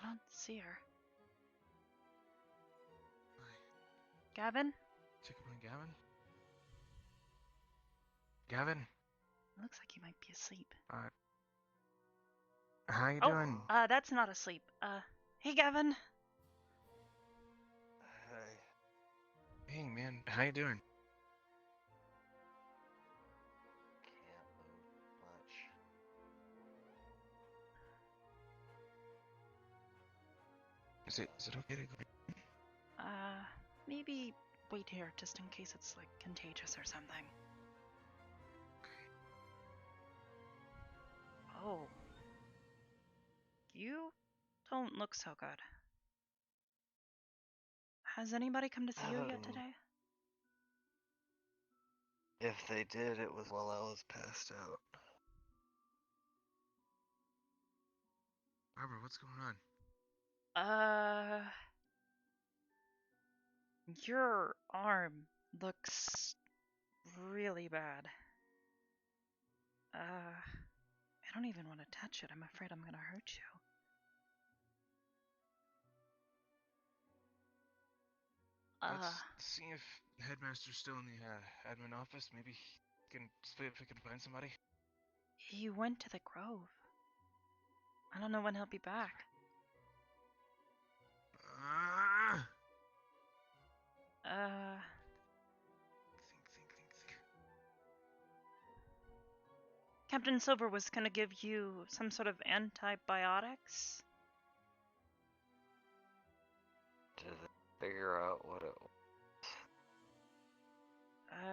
I don't see her. Gavin? Check up on Gavin? Gavin? Looks like he might be asleep. How you doing? That's not asleep. Hey Gavin. Hey man, how you doing? Can't move much. Is it okay to go? Maybe wait here just in case it's like contagious or something. Oh. You don't look so good. Has anybody come to see you yet today? If they did, it was while I was passed out. Arbor, what's going on? Your arm looks really bad. I don't even want to touch it. I'm afraid I'm gonna hurt you. Let's see if Headmaster's still in the admin office. Maybe he can see if we can find somebody. He went to the Grove. I don't know when he'll be back. Think. Captain Silver was gonna give you some sort of antibiotics. Did they figure out what it was? The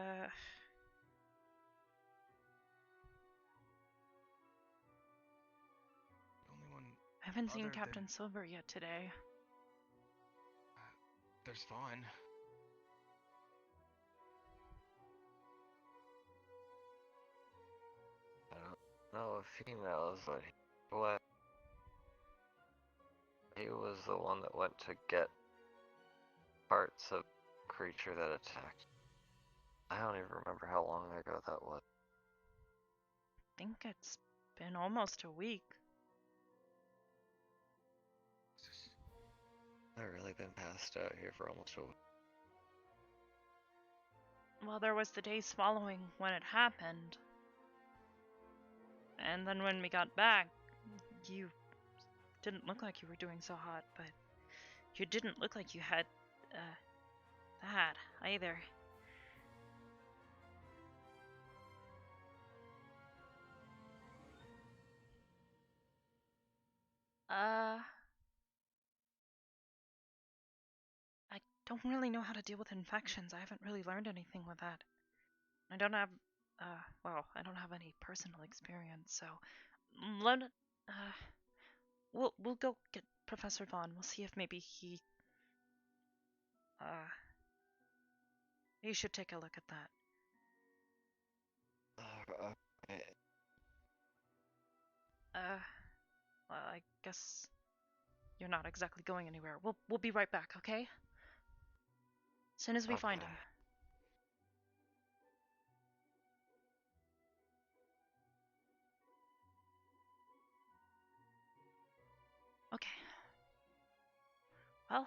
only one. I haven't seen Captain Silver yet today. There's Vaughn. I don't know if he knows, but he was the one that went to get parts of the creature that attacked. I don't even remember how long ago that was. I think it's been almost a week. I've really been passed out here for almost a week. Well, there was the days following when it happened. And then when we got back, you didn't look like you were doing so hot, but you didn't look like you had, that either. I don't really know how to deal with infections. I haven't really learned anything with that. I don't have, I don't have any personal experience, so we'll go get Professor Vaughn. We'll see if maybe he should take a look at that. Okay. Well, I guess you're not exactly going anywhere. We'll be right back, okay? As soon as we find him. Okay. Well,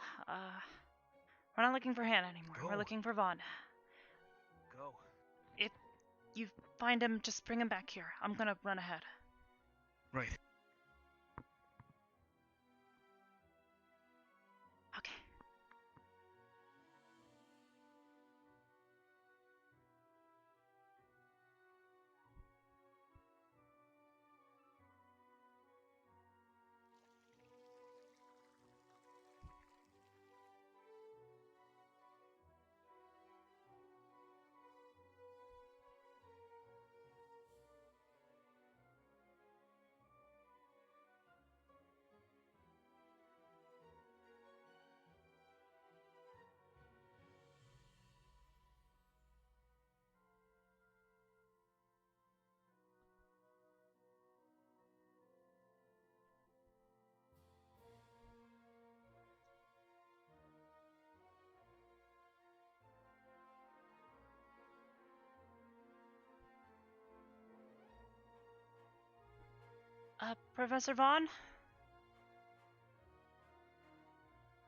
we're not looking for Hannah anymore. Go. We're looking for Vaughn. Go. you find him, just bring him back here. I'm gonna run ahead. Right. Okay. Professor Vaughn?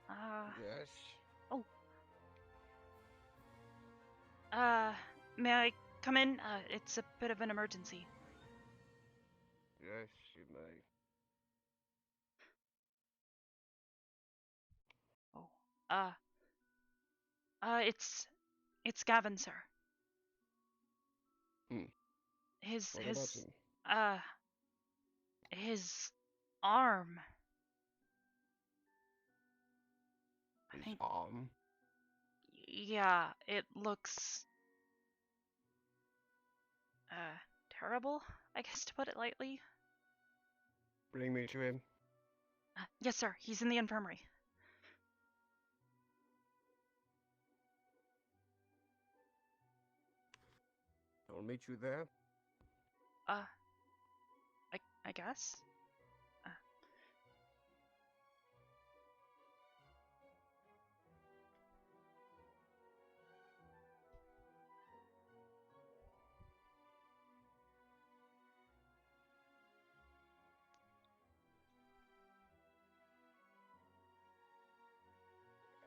Yes. Oh. May I come in? It's a bit of an emergency. Yes, you may. Oh. It's Gavin, sir. Hmm. What about him? His arm. His arm? Yeah, it looks terrible, I guess, to put it lightly. Bring me to him. Yes, sir. He's in the infirmary. I'll meet you there. I guess.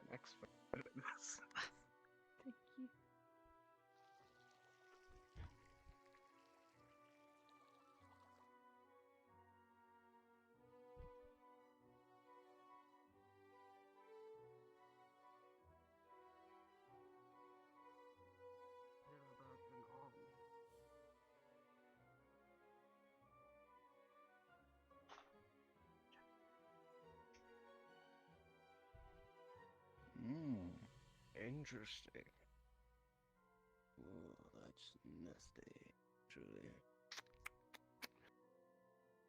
An expert at this. Thank you. Interesting. Oh, that's nasty, truly.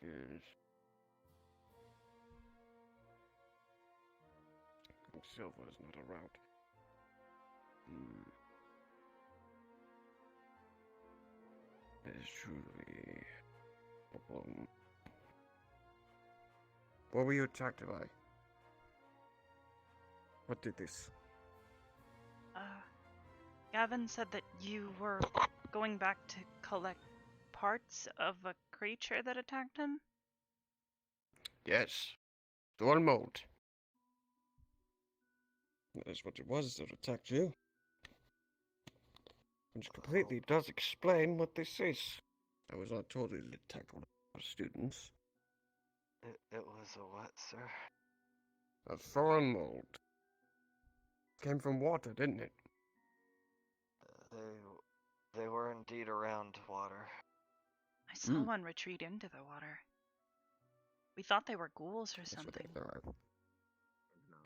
Yes. Silver is not around. It is truly a problem. What were you attacked by? What did this? Gavin said that you were going back to collect parts of a creature that attacked him? Yes. Storm mold. That is what it was that attacked you. Which completely does explain what this is. I was not told it attacked one of our students. It was a what, sir? A thorn mold. Came from water, didn't it? They were indeed around water. I saw one retreat into the water. We thought they were ghouls or something. That's what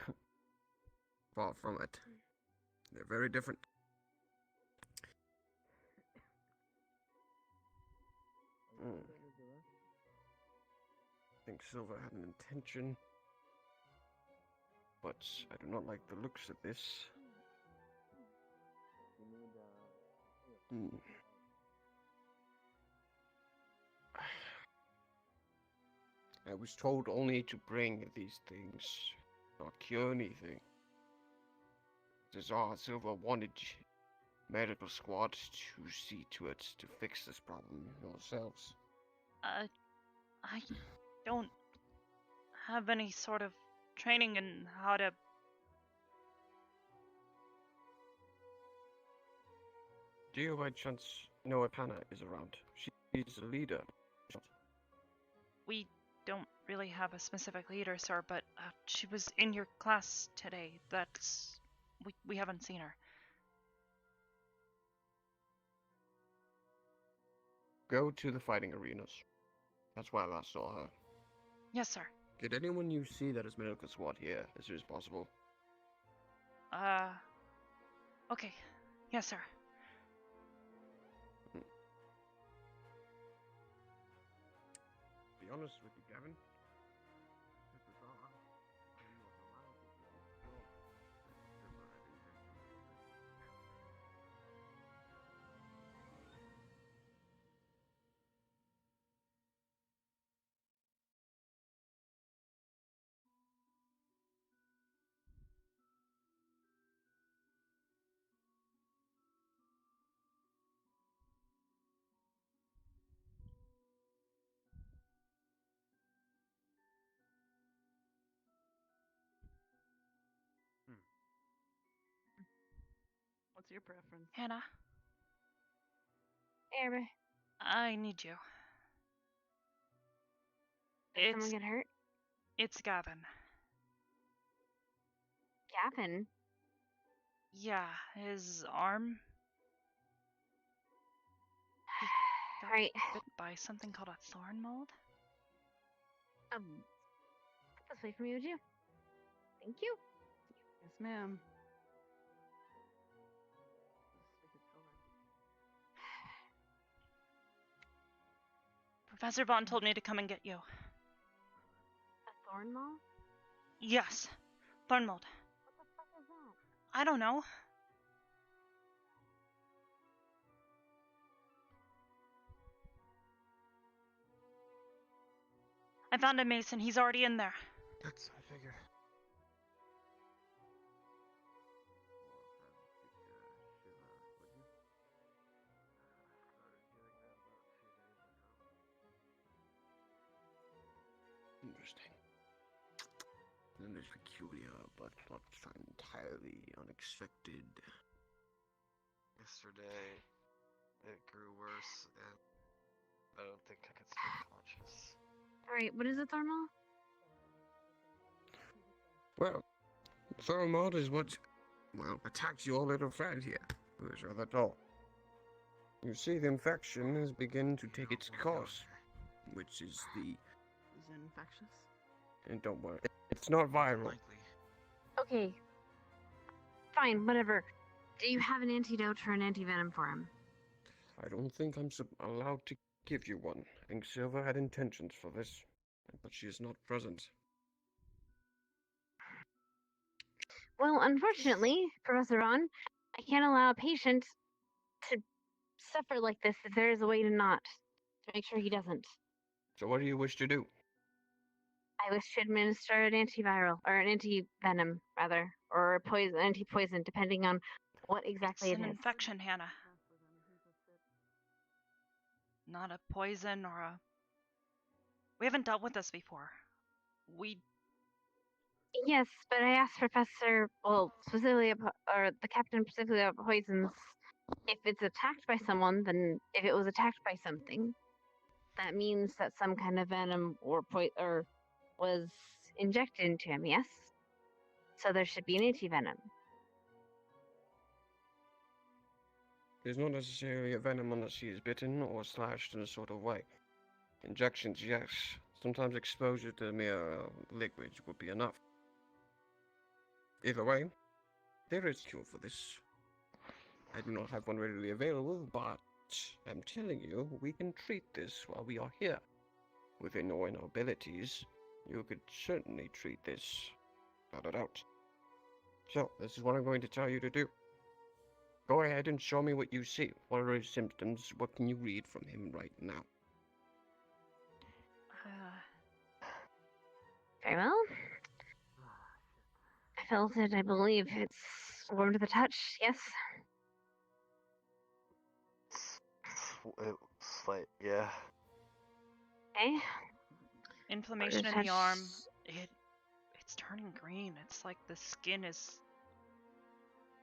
they are. Far from it. They're very different. I think Silver had an intention, but I do not like the looks of this. I was told only to bring these things, not cure anything. Czar Silver wanted medical squad to see to it to fix this problem yourselves. I don't have any sort of training in how to... Do you by chance know if Hannah is around? She's a leader. We don't really have a specific leader, sir, but she was in your class today. We haven't seen her. Go to the fighting arenas. That's where I last saw her. Yes, sir. Get anyone you see that is medical squad here as soon as possible. Okay. Yes, sir. Be honest with you, Gavin. This is all I was allowed to do. Never had intentions of this. What's your preference? Hannah, Arbor, I need you. did someone get hurt? It's Gavin. Gavin? Yeah, his arm. He got Right. bit by something called a thorn mold. Step this way from you, would you? Thank you. Yes, ma'am. Professor Vaughn told me to come and get you. A thorn mold? Yes, thorn mold. What the fuck is that? I don't know. I found a Mason. He's already in there. That's I figured. Interesting. That is peculiar, but not entirely unexpected. Yesterday, it grew worse, and I don't think I could stay conscious. Alright, what is a thorn mold? Well, Thormod is what, attacks your little friend here, who is rather tall. You see, the infection has begun to take its course, which is the... Is it infectious? And don't worry, it's not viral. Okay. Fine, whatever. Do you have an antidote or an antivenom for him? I don't think I'm allowed to give you one. I think Silver had intentions for this, but she is not present. Well, unfortunately, Professor Vaughn, I can't allow a patient to suffer like this if there is a way to not. To make sure he doesn't. So what do you wish to do? I wish to administer an antiviral, or an antivenom, rather, or a anti-poison, depending on what exactly It's it an is. infection, Hannah. Not a poison or a... We haven't dealt with this before. Yes, but I asked Professor, specifically, or the captain specifically about poisons. If it's attacked by someone, then if it was attacked by something, that means that some kind of venom or was injected into him, yes? So there should be an antivenom. There's not necessarily a venom unless she is bitten or slashed in a sort of way. Injections, yes. Sometimes exposure to mere liquids would be enough. Either way, there is a cure for this. I do not have one readily available, but I'm telling you, we can treat this while we are here. Within your abilities, you could certainly treat this, without a doubt. So, this is what I'm going to tell you to do. Go ahead and show me what you see. What are his symptoms? What can you read from him right now? Very well. I felt it, I believe. It's warm to the touch, yes? It's like, yeah. Okay. Inflammation in the arm. It's turning green. It's like the skin is...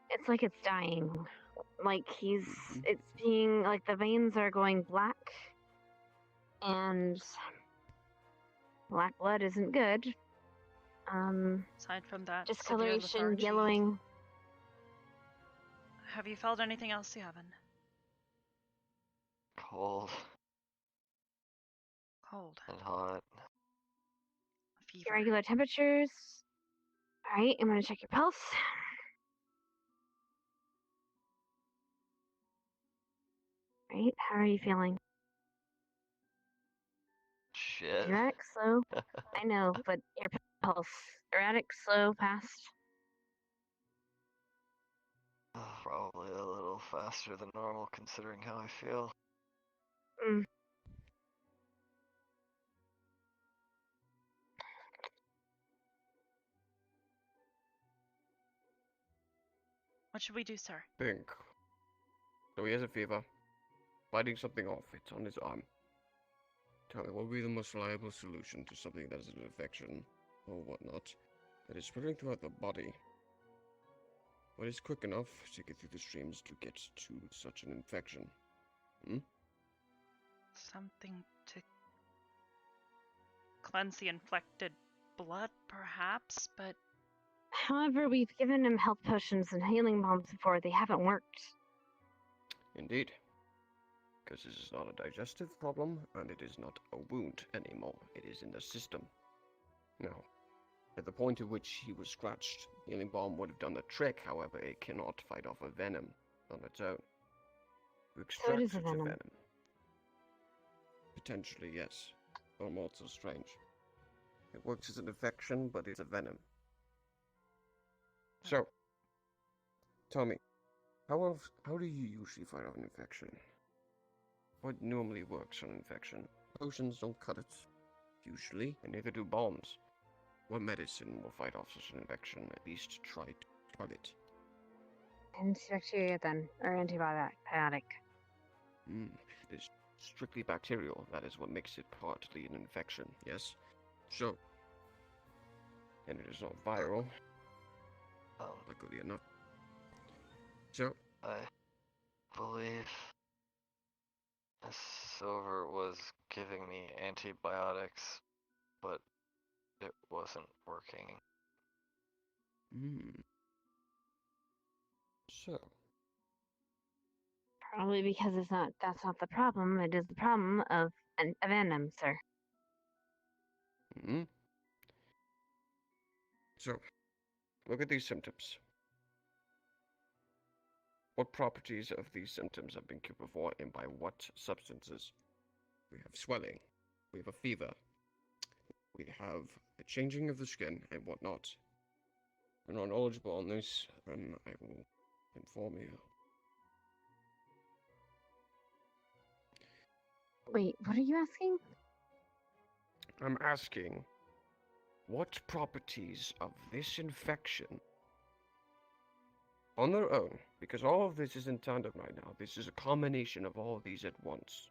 It's like it's dying. Like it's being like the veins are going black, and black blood isn't good. Aside from that, severe discoloration, lethargy. yellowing. Have you felt anything else, Yavin? Cold Cold. and hot. Fever. Irregular temperatures. Alright, I'm gonna check your pulse. Right, how are you feeling? Shit. Erratic, slow? I know, but your pulse. Erratic, slow, fast? Probably a little faster than normal considering how I feel. Mm. What should we do, sir? Think. So he has a fever. Fighting something off. It's on his arm. Tell me, what would be the most reliable solution to something that is an infection, or whatnot, that is spreading throughout the body? What is quick enough to get through the streams to get to such an infection? Something to cleanse the infected blood, perhaps, but... However, we've given him health potions and healing bombs before. They haven't worked. Indeed. Because this is not a digestive problem, and it is not a wound anymore. It is in the system. Now, at the point at which he was scratched, healing balm would have done the trick. However, it cannot fight off a venom on its own. To extract So it is a such venom. Potentially, yes. Or not so strange. It works as an infection, but it's a venom. So, tell me, how do you usually fight off an infection? What normally works on infection? Potions don't cut it, usually, and neither do bombs. What medicine will fight off such an infection? At least try to target. Antibacteria then, or antibiotic. It is strictly bacterial. That is what makes it partly an infection, yes? So, and it is not viral, luckily enough. So, I believe Silver was giving me antibiotics, but it wasn't working. So. Probably because that's not the problem. It is the problem of a venom, sir. So, look at these symptoms. What properties of these symptoms have been cured before, and by what substances? We have swelling, we have a fever, we have a changing of the skin, and whatnot. If you're not knowledgeable on this, then I will inform you. Wait, what are you asking? I'm asking, what properties of this infection, on their own, because all of this is in tandem right now, this is a combination of all of these at once.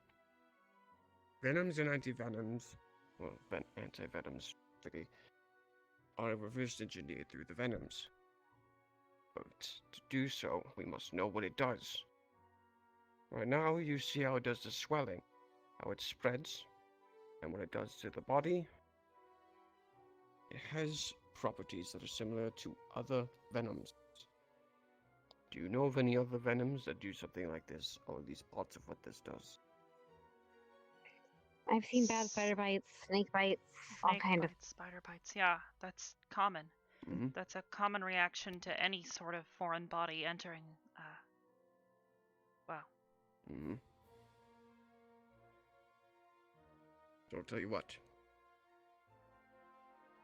Venoms and antivenoms, well, antivenoms, are reverse engineered through the venoms. But to do so, we must know what it does. Right now, you see how it does the swelling, how it spreads, and what it does to the body. It has properties that are similar to other venoms. Do you know of any other venoms that do something like this, or at least parts of what this does? I've seen bad spider bites, snake bites, all kind of. Spider bites, yeah, that's common. That's a common reaction to any sort of foreign body entering, well. So I'll tell you what.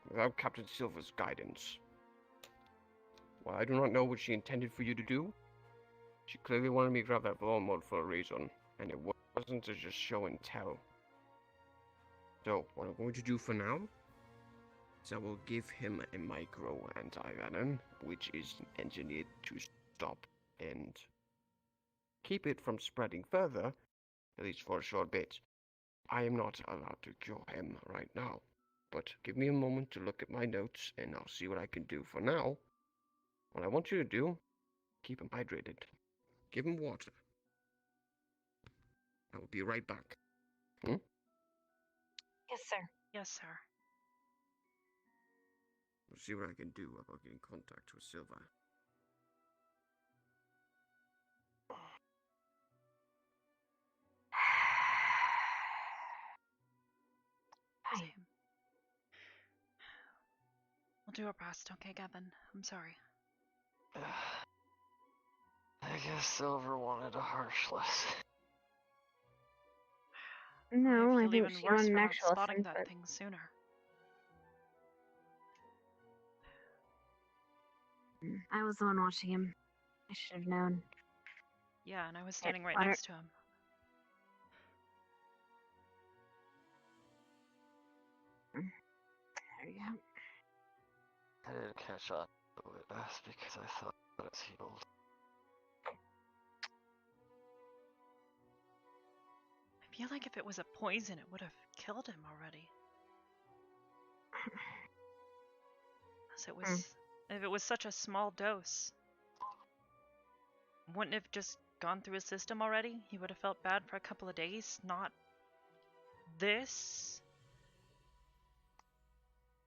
Without Captain Silver's guidance, while I do not know what she intended for you to do, she clearly wanted me to grab that ball mode for a reason, and it wasn't to just show and tell. So, what I'm going to do for now is I will give him a micro antivenom, which is engineered to stop and keep it from spreading further, at least for a short bit. I am not allowed to cure him right now, but give me a moment to look at my notes and I'll see what I can do. For now, what I want you to do, keep him hydrated. give him water. I will be right back. Hmm? Yes, sir. Yes, sir. We'll see what I can do about getting contact with Silva. Fine. Same. We'll do our best, okay, Gavin? I'm sorry. I guess Silver wanted a harsh lesson. No, I I feel think even she worse wanted for an not actual spotting lesson, that but thing sooner. I was the one watching him. I should have known. Yeah, and I was standing right water. next to him. There you go. I didn't catch on to it. That's because I thought it was healed. I feel like if it was a poison, it would have killed him already. If it was such a small dose, wouldn't it have just gone through his system already? He would have felt bad for a couple of days, not this.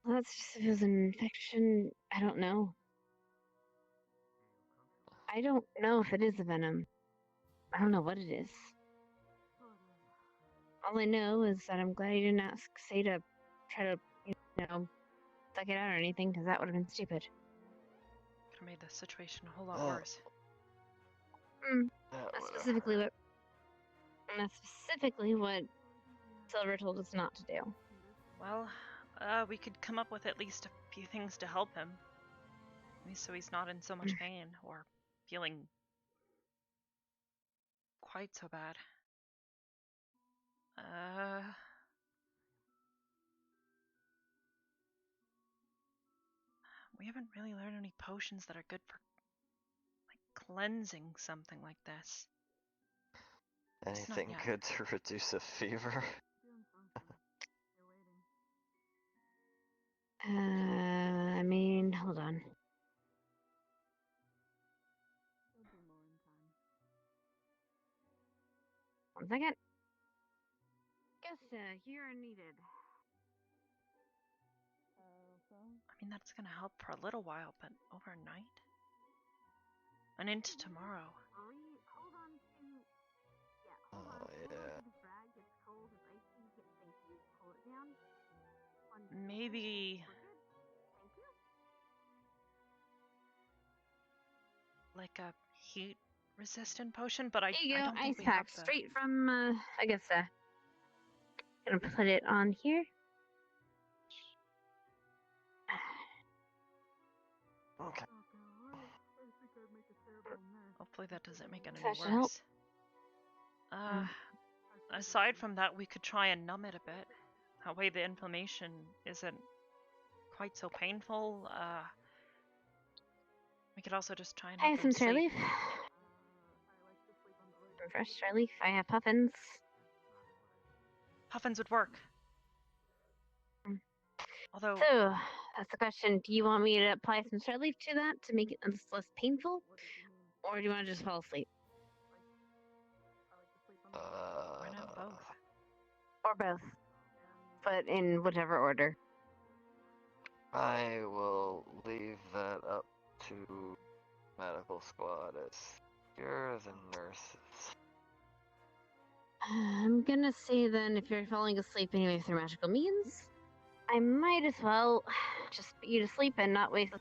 Well, that's just if it was an infection. I don't know. I don't know if it is a venom. I don't know what it is. All I know is that I'm glad he didn't ask Say to try to, suck it out or anything, because that would have been stupid. Could have made the situation a whole lot worse. That's specifically what Silver told us not to do. Well, we could come up with at least a few things to help him. So he's not in so much pain or feeling quite so bad. We haven't really learned any potions that are good for, like, cleansing something like this. Anything good to reduce a fever? I mean, hold on. One second. Guess you're needed. I mean, that's gonna help for a little while, but overnight? And into tomorrow. Oh, yeah. Maybe like a heat resistant potion, but I There you go, don't think ice we pack have the... straight from I guess gonna put it on here. Okay. Hopefully that doesn't make it That any should help. worse. Aside from that, we could try and numb it a bit. That way the inflammation isn't quite so painful. We could also just try and I help have him some Star sleep. Leaf. Fresh Star Leaf. I have Puffins. Puffins would work. Although... So, that's the question. Do you want me to apply some Star Leaf to that to make it less painful? Or do you want to just fall asleep? Why not both? Or both. But in whichever order. I will leave that up to medical squad as you're the nurses. I'm gonna say then, if you're falling asleep anyway through magical means, I might as well just put you to sleep and not waste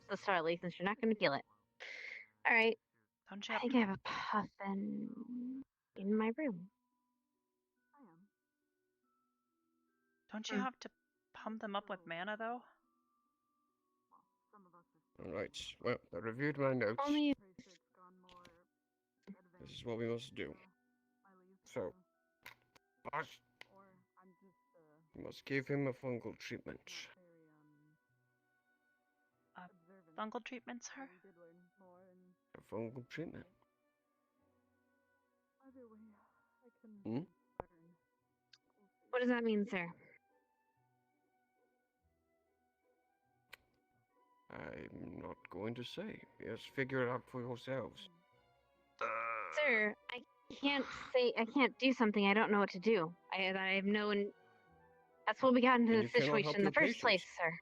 the Star Leaf since you're not gonna feel it. Alright. Don't you I think I have a puffin in my room. Don't you have to pump them up with mana, though? Alright, well, I reviewed my notes. Only This is what we must do. So, first, we must give him a fungal treatment. Fungal treatment, sir? A fungal treatment. Hmm? What does that mean, sir? I'm not going to say. Just figure it out for yourselves. Sir, I can't do something I don't know what to do. I have no. That's what we got into And this you cannot situation help in the your first patient. place, sir.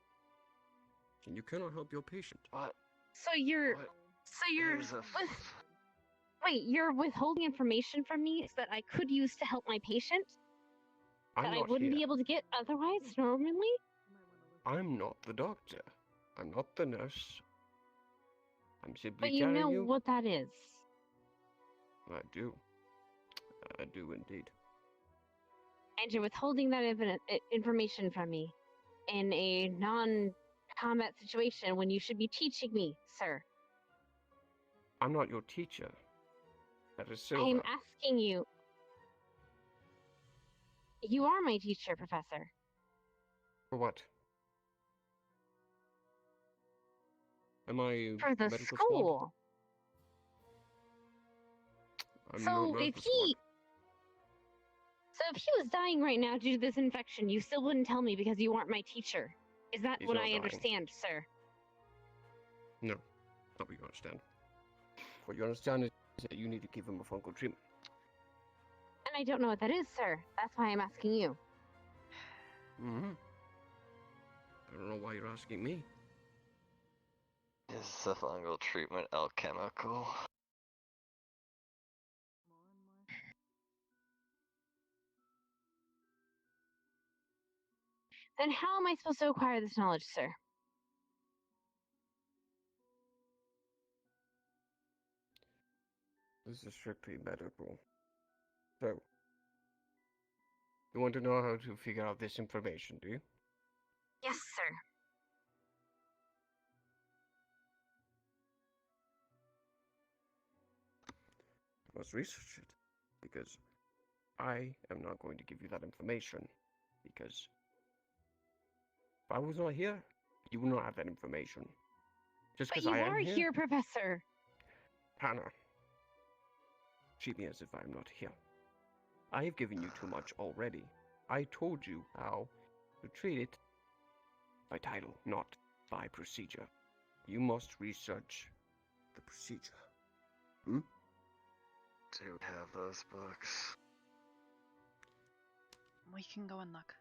And you cannot help your patient. What? So you're wait, you're withholding information from me that I could use to help my patient? I'm that I not wouldn't here. be able to get otherwise, normally? I'm not the doctor. I'm not the nurse. I'm simply But you telling know you. what that is. I do. I do indeed. And you're withholding that information from me in a non-combat situation when you should be teaching me, sir. I'm not your teacher. That is Silver. I'm asking you. You are my teacher, Professor. For what? Am I For the medical school. Squad? I'm So not if medical squad. if he was dying right now due to this infection, you still wouldn't tell me because you aren't my teacher. Is that He's what not I dying. understand, sir? No, not what you understand. What you understand is that you need to give him a fungal treatment. And I don't know what that is, sir. That's why I'm asking you. Mm-hmm. I don't know why you're asking me. Is the fungal treatment alchemical? Then how am I supposed to acquire this knowledge, sir? This is strictly medical. So, you want to know how to figure out this information, do you? Yes, sir. You must research it. Because I am not going to give you that information. Because if I was not here, you would not have that information. Just But because you I am are here, Professor. Hannah, treat me as if I am not here. I have given you too much already. I told you how to treat it by title, not by procedure. You must research the procedure. Do you have those books? We can go and look.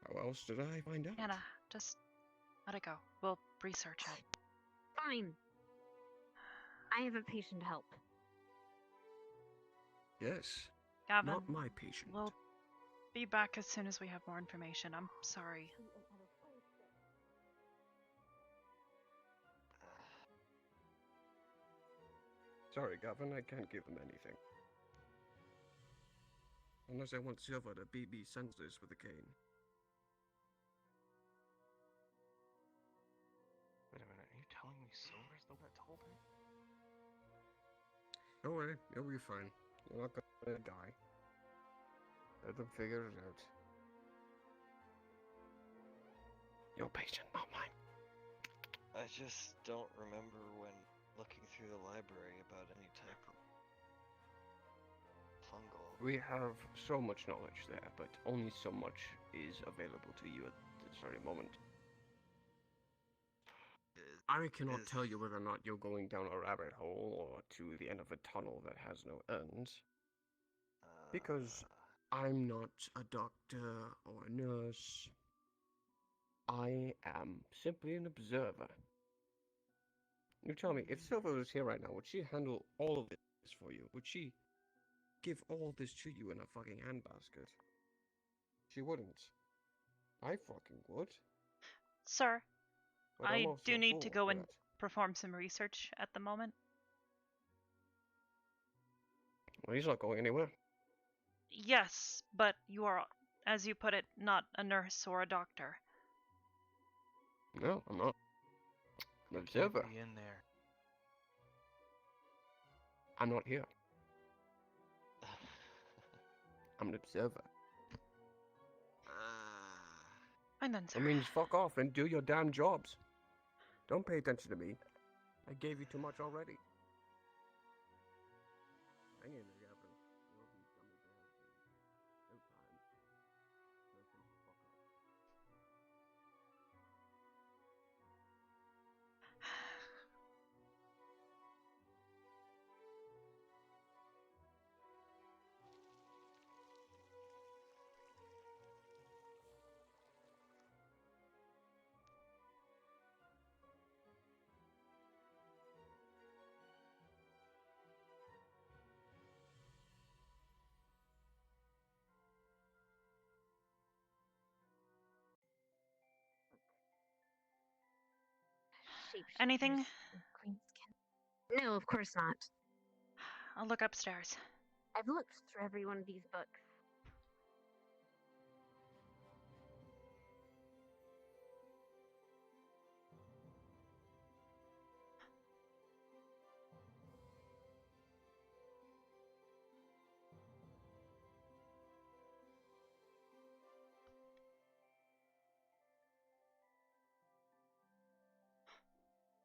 How else did I find out? Anna, just let it go. We'll research it. Fine. I have a patient to help. Yes. Gavin, Not my patient. we'll be back as soon as we have more information. I'm sorry. Sorry, Gavin, I can't give them anything. Unless I want Silver to beat me senseless with a cane. Wait a minute, are you telling me Silver's the one that told him? Don't worry, you'll be fine. You're not gonna die. Let them figure it out. Your patient, not mine. I just don't remember when looking through the library about any type of fungal. We have so much knowledge there, but only so much is available to you at this very moment. I cannot tell you whether or not you're going down a rabbit hole or to the end of a tunnel that has no end. Because I'm not a doctor or a nurse. I am simply an observer. You tell me, if Silver was here right now, would she handle all of this for you? Would she give all this to you in a fucking handbasket? She wouldn't. I fucking would. Sir, But I'm I also do a need fool to go for and that. perform some research at the moment. Well, he's not going anywhere. Yes, but you are, as you put it, not a nurse or a doctor. No, I'm not. I'm an observer. Be in there. I'm not here. I'm an observer. Fine then, sir. That means fuck off and do your damn jobs. Don't pay attention to me. I gave you too much already. Hang in there, Gavin. You'll be coming to help me. No time. So can you fuck off. Anything? No, of course not. I'll look upstairs. I've looked through every one of these books.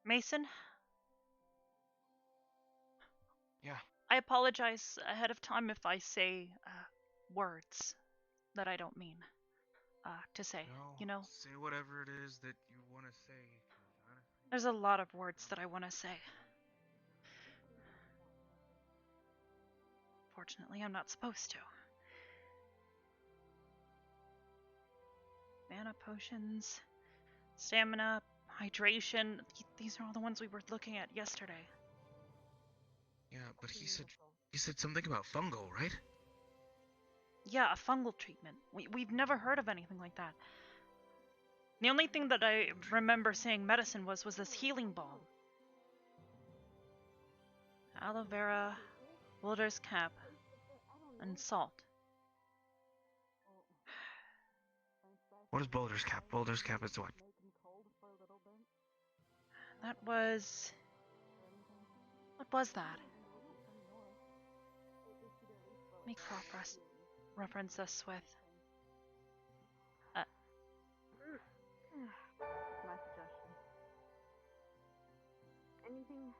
Mason? Yeah. I apologize ahead of time if I say words that I don't mean to say. No, You know, say whatever it is that you want to say. 'Cause honestly, there's a lot of words that I want to say. Fortunately, I'm not supposed to. Mana potions, stamina, hydration. These are all the ones we were looking at yesterday. Yeah, but he said something about fungal, right? Yeah, a fungal treatment. We've never heard of anything like that. The only thing that I remember saying medicine was this healing balm. Aloe vera, Boulder's cap, and salt. What is Boulder's Cap? Boulder's Cap is what? That was... What was that? Let me cross-reference this with... My suggestion. Anything?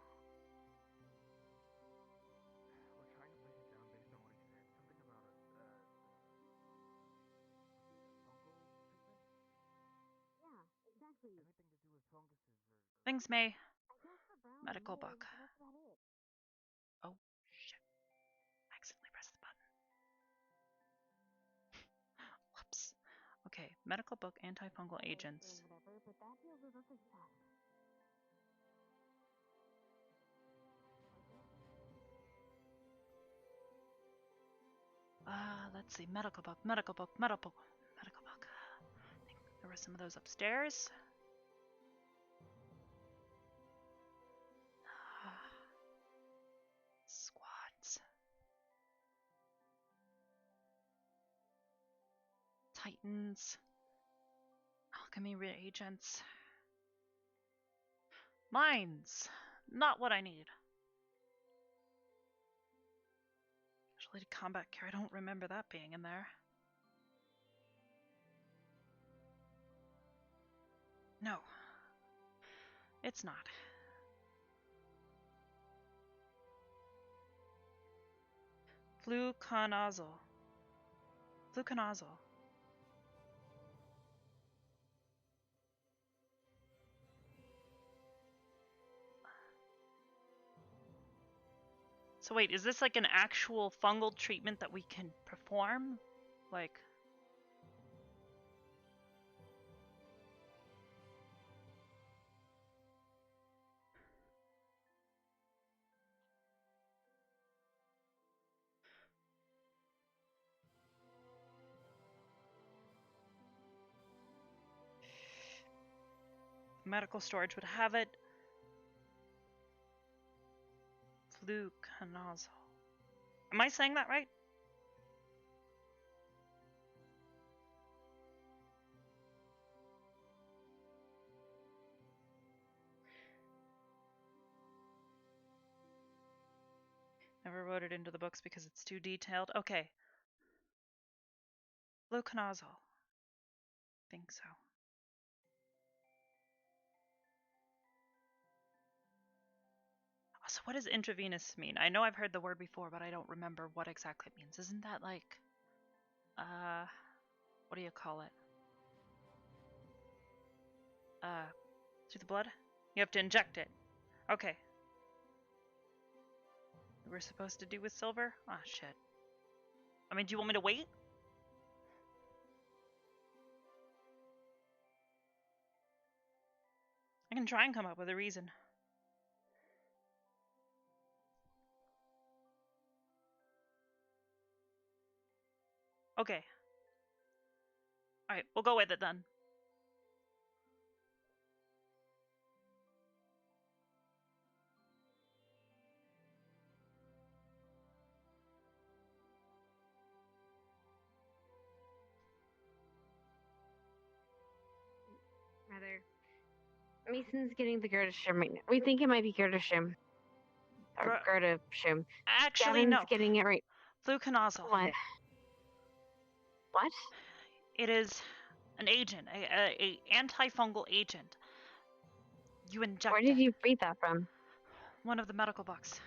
We're trying to break it down based on what he said. Something about fungal treatment? Yeah, exactly. Anything to do with funguses or... Things may... I guess for Brown Medical and Mold, book. that's about it. Oh, shit. Accidentally pressed the button. Whoops. Okay, medical book, antifungal agents. Whatever, but that deals with other stuff. Let's see, medical book. I think there were some of those upstairs. Squads. Titans. Alchemy reagents. Mines. Not what I need. Casualty combat care. I don't remember that being in there. No. It's not. Fluconazole. So wait, is this like an actual fungal treatment that we can perform? Like... Medical storage would have it. Fluconazole. Am I saying that right? Never wrote it into the books because it's too detailed. Okay. Fluconazole. Think so. So what does intravenous mean? I know I've heard the word before, but I don't remember what exactly it means. Isn't that like... what do you call it? Through the blood? You have to inject it. Okay. We're supposed to do with silver? Ah, shit. I mean, do you want me to wait? I can try and come up with a reason. Okay. Alright, we'll go with it then. together. Mason's getting the Gerda shroom right now. We think it might be Gerda shroom. Or Gerda shroom. Actually, Gavin's no. getting it right. Fluconazole. What? What? It is an agent, a antifungal agent. You inject Where did you read that from? One of the medical books.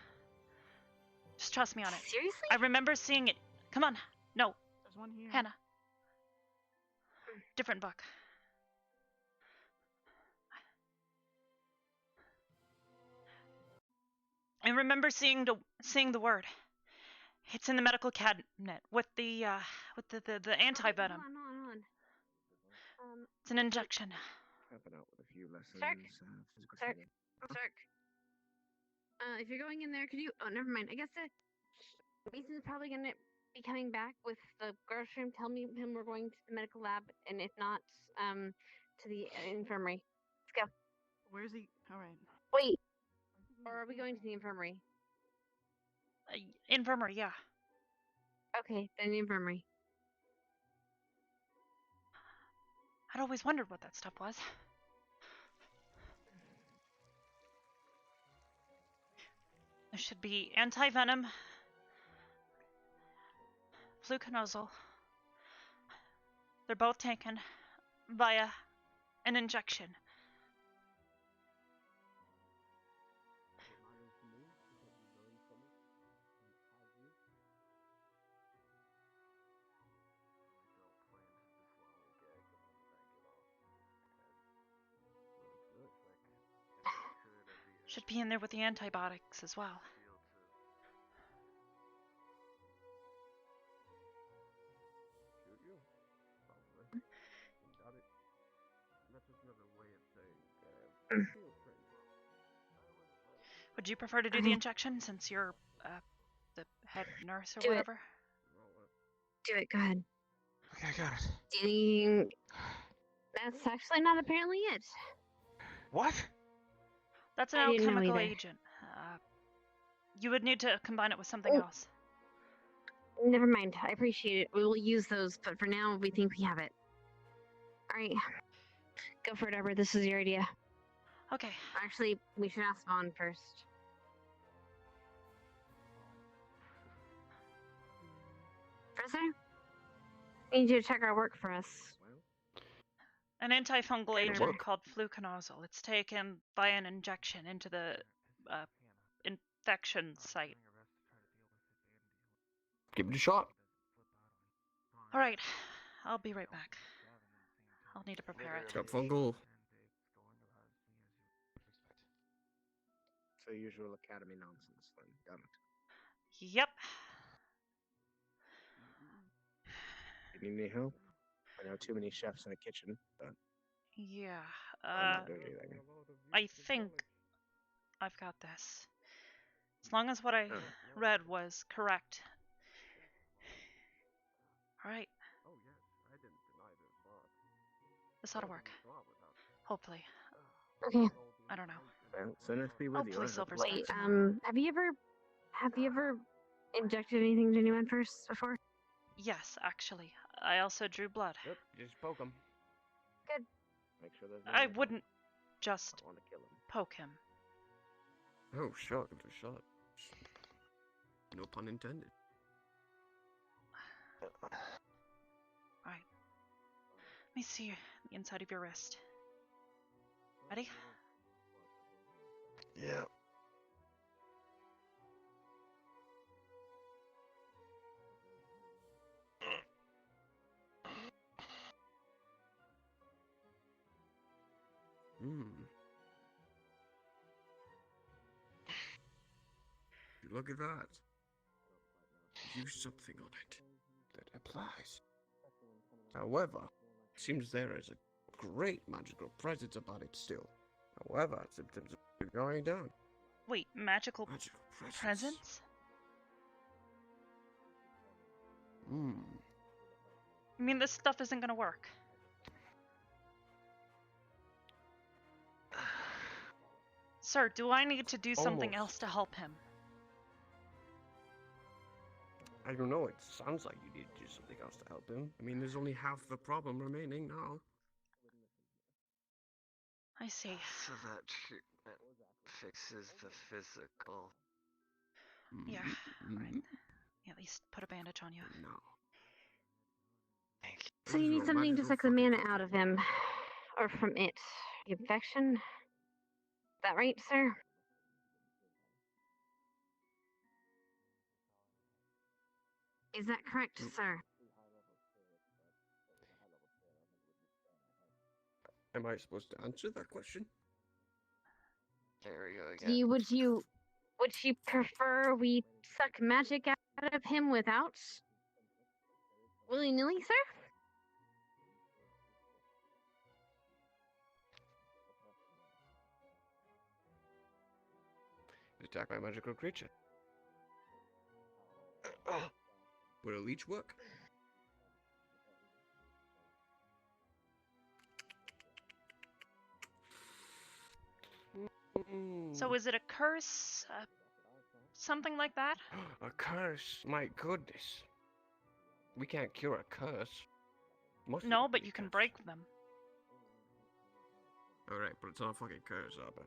Just trust me on it. Seriously? I remember seeing it. Come on. No. There's one here. Hannah. Different book. I remember seeing the word. It's in the medical cabinet with the anti-venom. Hold on. It's an injection. Helping out with a few lessons. Sark? Physical Sark? training. Sark? If you're going in there, could you... Oh, never mind. I guess Mason's probably going to be coming back with the girls' room. Tell him we're going to the medical lab, and if not, to the infirmary. Let's go. Where's he? All right. Wait. Or are we going to the infirmary? Infirmary, yeah. Okay, then the infirmary. I'd always wondered what that stuff was. There should be anti-venom, fluconazole. They're both taken via an injection. Should be in there with the antibiotics as well. Would you prefer to do the injection since you're the head nurse or Do it. whatever? Do it, go ahead. Okay, I got it. That's actually not apparently it. What? That's an I didn't know alchemical either. agent. You would need to combine it with something else. Never mind. I appreciate it. We will use those, but for now, we think we have it. Alright. Go for it, Arbor. This is your idea. Okay. Actually, we should ask Vaughn first. Professor? We need you to check our work for us. An antifungal Better. agent called fluconazole. It's taken by an injection into the infection site. Give it a shot. Alright, I'll be right back. I'll need to prepare it. It's got fungal. So usual academy nonsense then. Got it. Yep. You need any help? I know too many chefs in the kitchen, but Yeah. I'm not doing anything. I think I've got this. As long as what I read was correct. Alright. This ought to work. Hopefully. Okay. I don't know. Well, so nice to be with Hopefully you. Silver's Wait, next. have you ever injected anything to anyone first before? Yes, actually. I also drew blood. Yep, just poke him. Good. Make sure there's no I more. wouldn't just I want to kill him. poke him. Oh, shot, give it a shot. No pun intended. Alright. Let me see the inside of your wrist. Ready? Yeah. Look at that. Use something on it that applies. However, it seems there is a great magical presence about it still. However, symptoms are going down. Wait, magical presence? I mean, this stuff isn't gonna work. Sir, do I need to do something else to help him? I don't know, it sounds like you need to do something else to help him. I mean, there's only half the problem remaining now. I see. So that treatment fixes the physical. Yeah, Mm-hmm. right. Yeah, at least put a bandage on you. No. Thank you. So you need something to suck the mana out of him. Or from it. The infection? Is that right, sir? Is that correct, sir? Am I supposed to answer that question? There we go again. Would you prefer we suck magic out of him without willy-nilly, sir? Attacked by a magical creature. Would a leech work? So is it a curse? Something like that? A curse? My goodness. We can't cure a curse. No, but you can break them. Alright, but it's not a fucking curse, Arbor.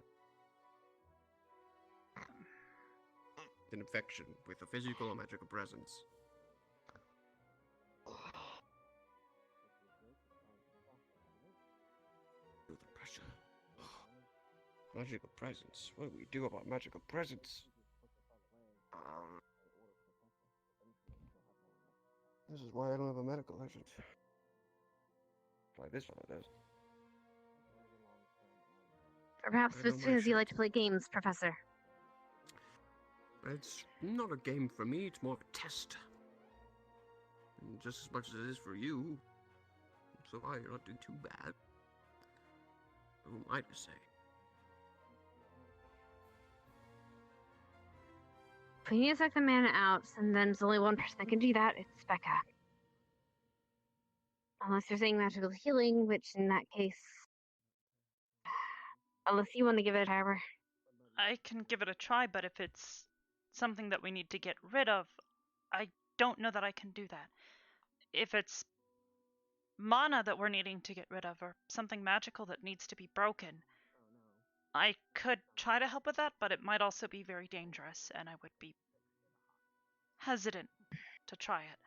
An infection with a physical or magical presence. Feel the pressure. Magical presence. What do we do about magical presence? This is why I don't have a medical agent. Why this one does. Or perhaps just because you like to play games, Professor. It's not a game for me, it's more of a test. And just as much as it is for you. So far, you're not doing too bad. Who am I to say? If we need to suck the mana out, and then there's only one person that can do that, it's Becca. Unless you're saying magical healing, which in that case... Unless you want to give it a Arbor. I can give it a try, but if it's something that we need to get rid of, I don't know that I can do that. If it's mana that we're needing to get rid of, or something magical that needs to be broken, I could try to help with that, but it might also be very dangerous, and I would be hesitant to try it.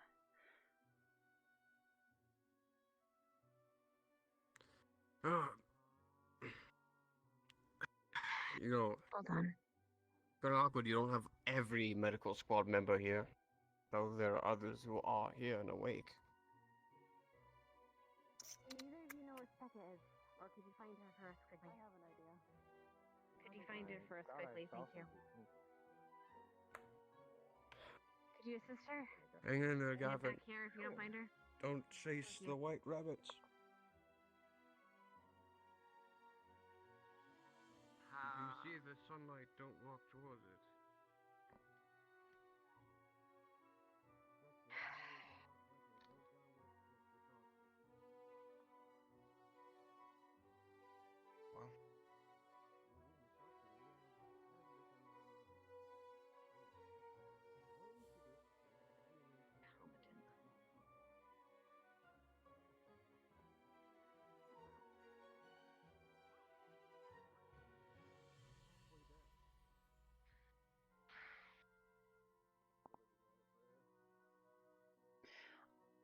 You know, hold on. Kind of awkward. You don't have every medical squad member here, though there are others who are here and awake. Do either of you know where Becca is, or could you find her for us quickly? I have an idea. Could you find her for us quickly? Thank you. Could you assist her? Hang in there, Get Gavin. back here if you don't find her. Don't chase the white rabbits. If you see the sunlight, don't walk towards it.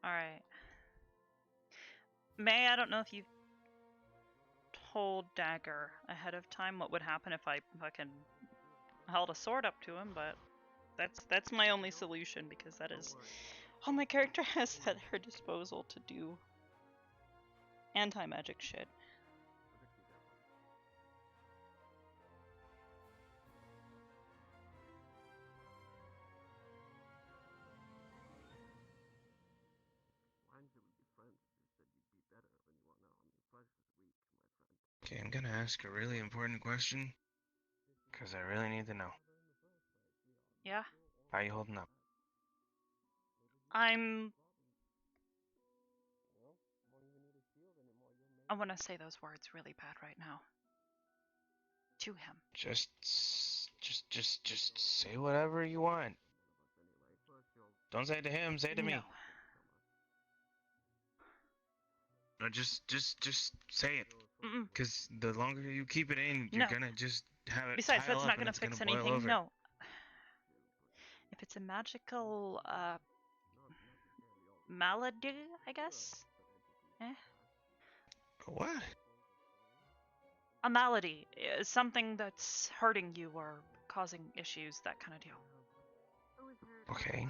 Alright. May, I don't know if you told Dagger ahead of time what would happen if I fucking held a sword up to him, but that's my only solution, because that is all my character has at her disposal to do anti-magic shit. Okay, I'm gonna ask a really important question, because I really need to know. Yeah? How are you holding up? I want to say those words really bad right now. To him. Just say whatever you want. Don't say it to him, say it to me. No, just say it. Mm-mm. Because the longer you keep it in, you're gonna just have it Besides, pile that's up not and gonna it's fix gonna boil anything. over. No. If it's a magical malady, I guess. What? A malady is something that's hurting you or causing issues, that kind of deal. Okay.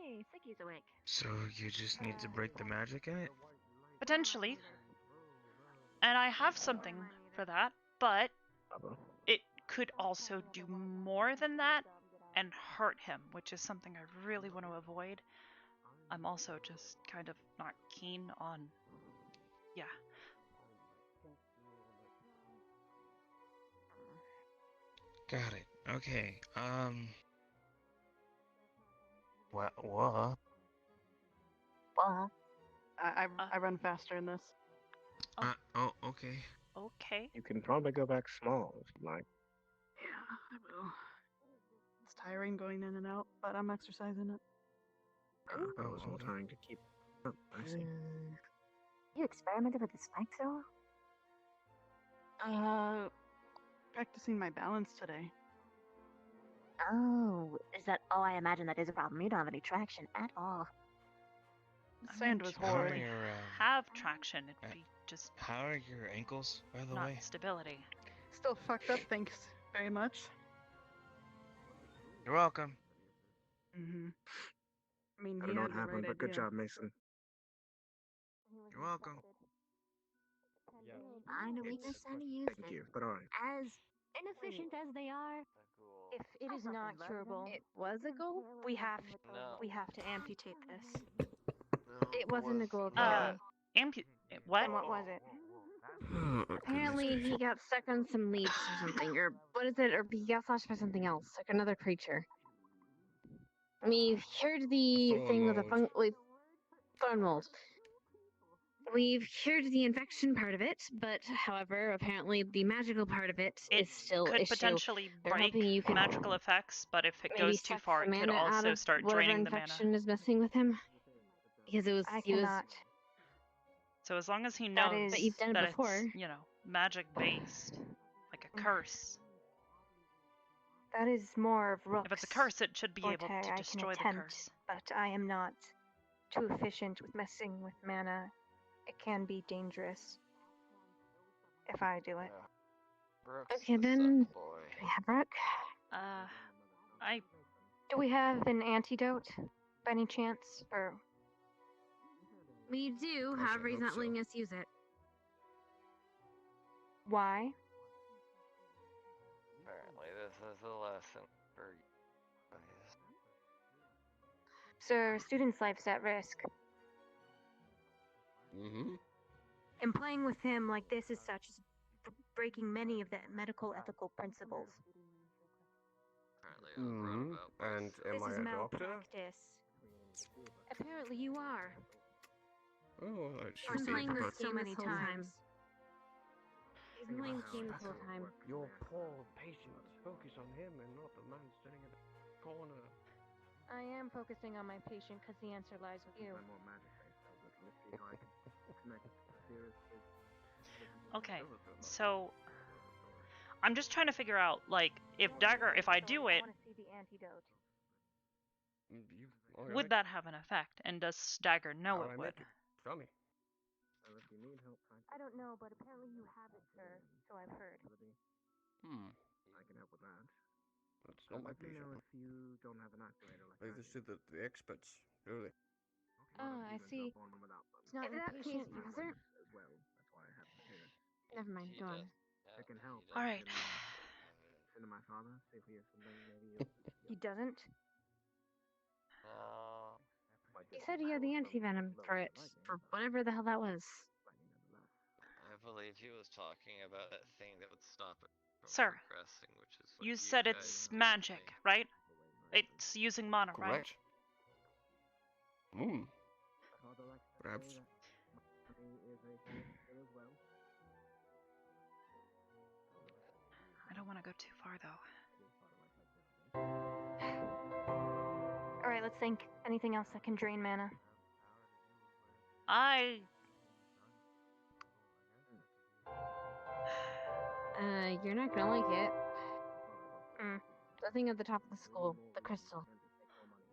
Hey, Sicky's awake. So you just need to break the magic in it? Potentially. And I have something for that, but it could also do more than that and hurt him, which is something I really want to avoid. I'm also just kind of not keen on... Yeah. Got it. Okay. What? Well, I run faster in this. Oh, okay. Okay. You can probably go back small if you like. Yeah, I will. It's tiring going in and out, but I'm exercising it. I wasn't trying to keep up. I see. You experimented with the spikes at all? Practicing my balance today. Oh, is that? Oh, I imagine that is a problem. You don't have any traction at all. The sand was horrible. Have traction. It'd be just How are your ankles, by the not way? stability. Still fucked up, thanks very much. You're welcome. Mm-hmm. I mean, I he don't know had what the happened, right but good idea. job, Mason. You're welcome. Find a weakness and use Thank it. you, but alright. As inefficient as they are, If it is not curable, it was a goal. we have No. to amputate this. It wasn't a goal. What? And what was it? Apparently, he got stuck on some leaves or something, or what is it? Or he got slashed by something else, like another creature. We've cured the Thorn thing with mold. thorn mold. We've cured the infection part of it, but however, apparently the magical part of it is still Could issue. potentially They're break hoping you can magical effects, but if it maybe goes too suck far, the it could mana out also of start whatever draining the mana. infection is messing with him. Because it was I he was. cannot. So as long as he That knows is- But you've done it that before. it's, magic based, like a curse. That is more of Rook's If it's a curse, it should be able forte. to I can destroy the attempt, curse. but I am not too efficient with messing with mana. It can be dangerous if I do it. Okay, then. Yeah, Brooke. Do we have an antidote, by any chance? Or We do, Gosh, I however, he's hope not so. letting us use it. why? Apparently, this is a lesson for you guys. Sir, student's life's at risk. Mm-hmm. And playing with him like this is such as breaking many of the medical ethical principles. Apparently, I was right about And am This I is a doctor? malpractice. Apparently you are. Oh, I For should be. saying this But so many times. He's been playing this game this whole time. your poor patient. Focus on him and not the man standing in the corner. I am focusing on my patient because the answer lies with you. Okay, so I'm just trying to figure out, if I do it, I want to see the antidote. would that have an effect? And does Dagger know it would? Tell me. I don't know, but apparently you have it, sir. So I've heard. I can help with that. That's not my Let me know patient. if you don't have an activator like Leave I this to do. the experts, really. I see. It's not In your that case, patient. Professor. As well. That's why I have it here. Never mind, go on. It can help. All right. Send to my father. See if he has something. Maybe. He doesn't? No. He said he had the anti-venom for it, for whatever the hell that was. I believe he was talking about that thing that would stop it from Sir, progressing, which is what you said guys it's told magic, me. right? It's using mana, right? Correct. Perhaps. I don't want to go too far, though. Alright, let's think. Anything else that can drain mana? You're not gonna like it. The thing at the top of the school, the crystal.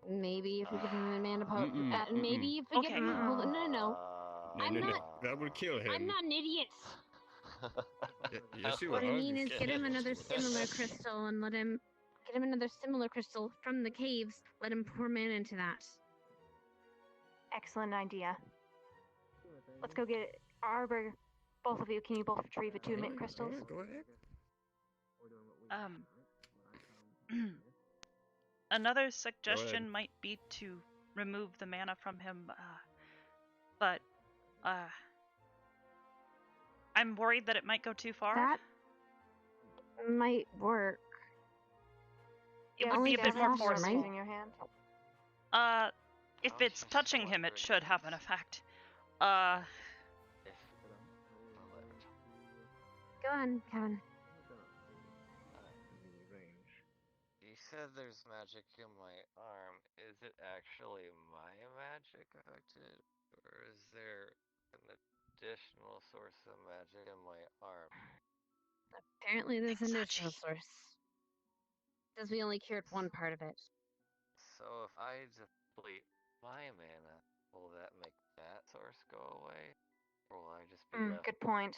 Maybe if we give him a mana potion. Maybe if we get him. Hold on, no. I'm not. That would kill him. I'm not an idiot. Yes, you What are. I mean is, You get him can't another do that. similar crystal and let him. Get him another similar crystal from the caves. Let him pour mana into that. Excellent idea. Let's go get Arbor. Both of you, can you both retrieve attunement crystals? Go ahead. Another suggestion might be to remove the mana from him, but I'm worried that it might go too far. That might work. It would be a bit more forceful. Using your hand. If it's touching him, it should have an effect. Go on, Kevin. You said there's magic in my arm. Is it actually my magic affected? Or is there an additional source of magic in my arm? Apparently there's an additional source. Because we only cured one part of it. So if I deplete my mana, will that make that source go away? Or will I just be left Good point.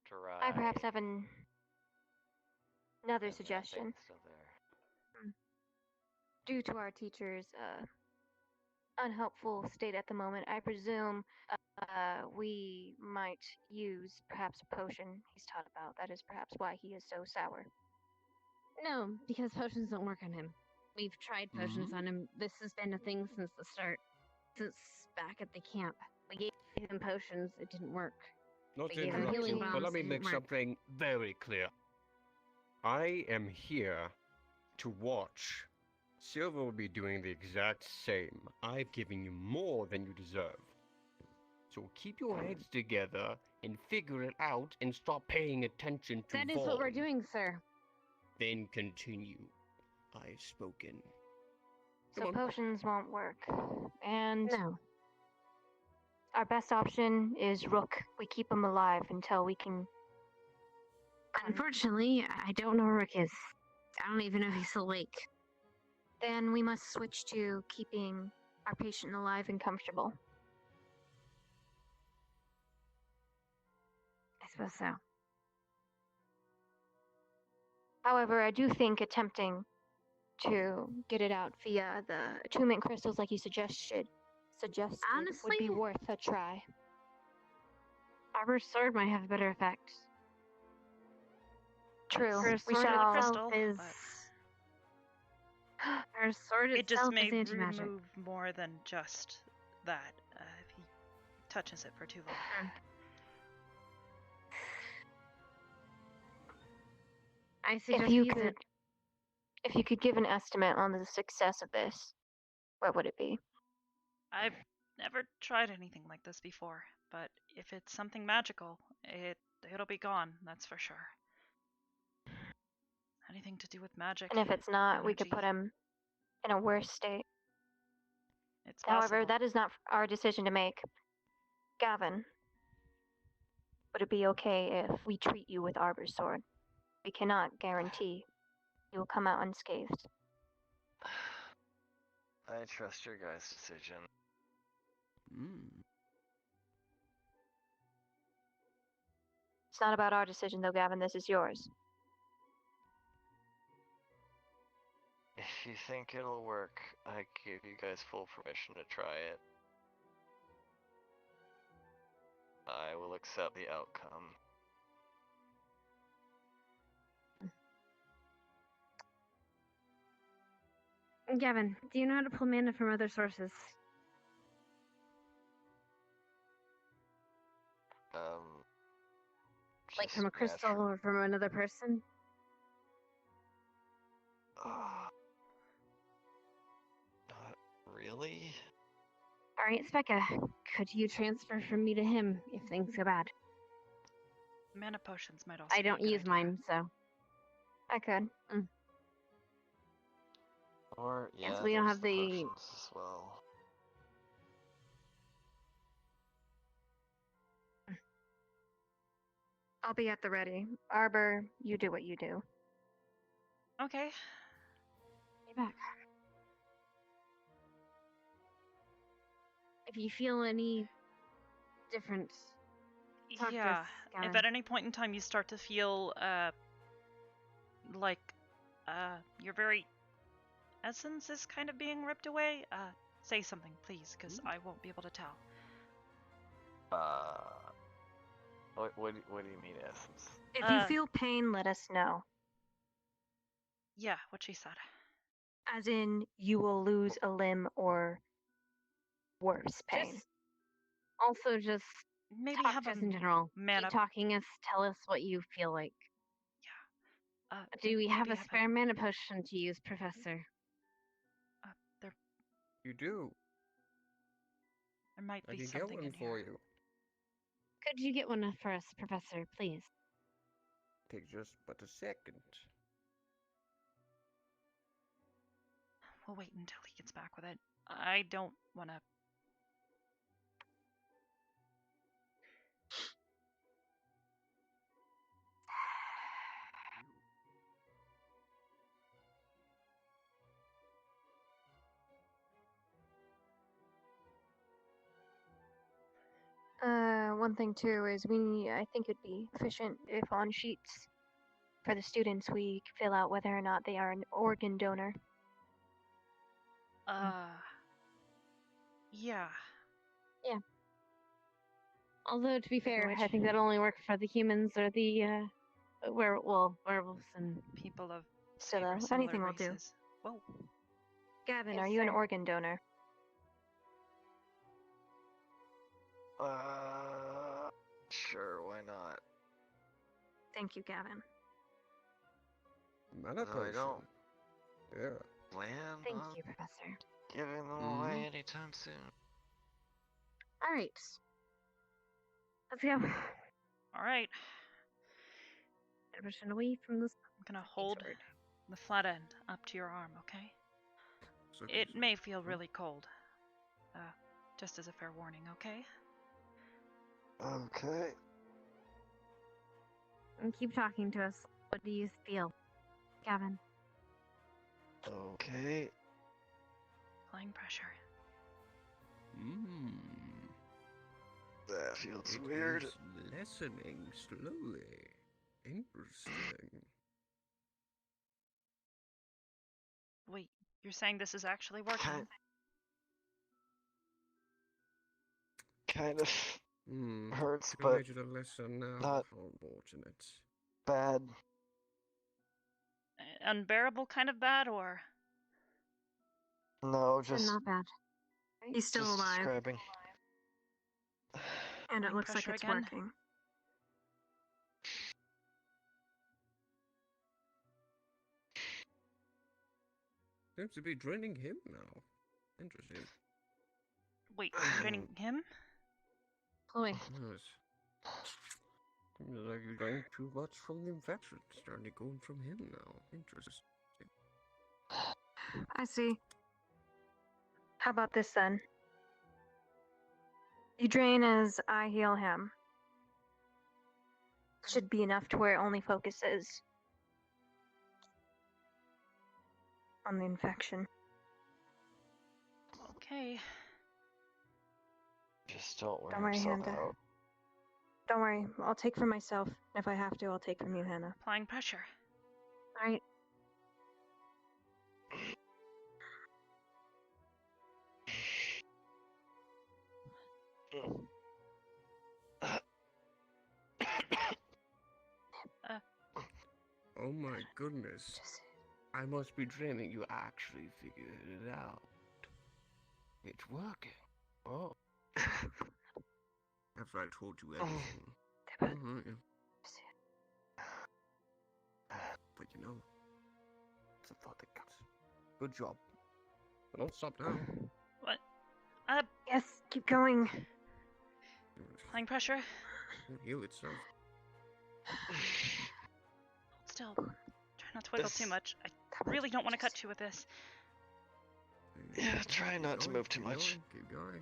dry? I perhaps have another suggestion. Still there. Due to our teacher's unhelpful state at the moment, I presume we might use perhaps a potion he's taught about. That is perhaps why he is so sour. No, because potions don't work on him. We've tried potions on him. This has been a thing since the start. Since back at the camp. We gave him potions, it didn't work. Not We to gave him interrupt healing you, bombs, but let me it make didn't work. something very clear. I am here to watch. Silver will be doing the exact same. I've given you more than you deserve. So keep your heads together and figure it out and stop paying attention to That is what we're doing, sir. Then continue. I've spoken. So potions won't work. And no. Our best option is Rook. We keep him alive until we can... Unfortunately, I don't know where Rook is. I don't even know if he's still awake. Then we must switch to keeping our patient alive and comfortable. I suppose so. However, I do think attempting to get it out via the attunement crystals like you suggested Honestly, would be worth a try. Arbor's sword might have a better effect. True. Her We sword shall... itself is... Her sword It just itself may is anti-magic. remove more than just that if he touches it for too long. I suggest if you could give an estimate on the success of this, what would it be? I've never tried anything like this before, but if it's something magical, it'll be gone, that's for sure. Anything to do with magic. And if it's not, we could energy. put him in a worse state. It's However, possible. that is not our decision to make. Gavin, would it be okay if we treat you with Arbor's sword? We cannot guarantee you will come out unscathed. I trust your guys' decision. It's not about our decision though, Gavin, this is yours. If you think it'll work, I give you guys full permission to try it. I will accept the outcome. Gavin, do you know how to pull mana from other sources? Like from a crystal or from another person? Not really. Alright, Specca, could you transfer from me to him if things go bad? Mana potions might also I don't be a good use idea. mine, so. I could. Or, yeah, Yes, we don't there's have the... potions as well. I'll be at the ready. Arbor, you do what you do. Okay. Be back. If you feel any different, talk to Yeah. us, If Gavin. at any point in time you start to feel like your very essence is kind of being ripped away, say something, please, because I won't be able to tell. What do you mean essence? If you feel pain, let us know. Yeah, what she said. As in, you will lose a limb or worse pain. Also, just maybe talk have to us a in general. man Keep up. talking us. Tell us what you feel like. Yeah. Do we have maybe a spare mana potion to use, Professor? There You do. might I be can something get one in for here. you. Could you get one for us, Professor, please? Take just but a second. We'll wait until he gets back with it. I don't want to. One thing too is I think it'd be efficient if on sheets for the students we fill out whether or not they are an organ donor. Yeah. Yeah. Although, to be fair, which- I think that'll only work for the humans or the, werewolves and... People of Still, similar anything will do. races. Whoa. Gavin, Yes, are you an sir. organ donor? Sure, why not? Thank you, Gavin. Mana Although I potion. don't Yeah. plan Thank on you, Professor. giving them away anytime soon. Alright. Let's go. Alright. Pushing away from this. I'm gonna hold the flat end up to your arm, okay? It may feel really cold. Just as a fair warning, okay? Okay. And keep talking to us. What do you feel, Gavin? Okay. Applying pressure. That feels It weird. is lessening slowly. Interesting. Wait, you're saying this is actually working? Kind of hurts, Can I but make it a lesson now? not How unfortunate. bad. Unbearable kind of bad, or? No, just not bad. He's still just alive. describing. And it Applying looks like pressure it's again? working. Seems to be draining him now. Interesting. Wait, draining him? Chloe. Yes. Seems like you're going too much from the infection. Starting going from him now. Interesting. I see. How about this then? You drain as I heal him. Should be enough to where it only focuses on the infection. Okay. Just don't wear Don't worry, himself Hannah. out. Don't worry, I'll take from myself. If I have to, I'll take from you, Hannah. Applying pressure. Alright. Oh my goodness. I must be dreaming you actually figured it out. It's working. Oh. After I told you everything. Yeah. But you know, it's a thought that counts. Good job. But don't stop now. What? Yes, keep going. Applying pressure. It'll heal itself. Still, try not to wiggle too much. I really don't want to cut you with this. Yeah, try not to move too much. Keep going.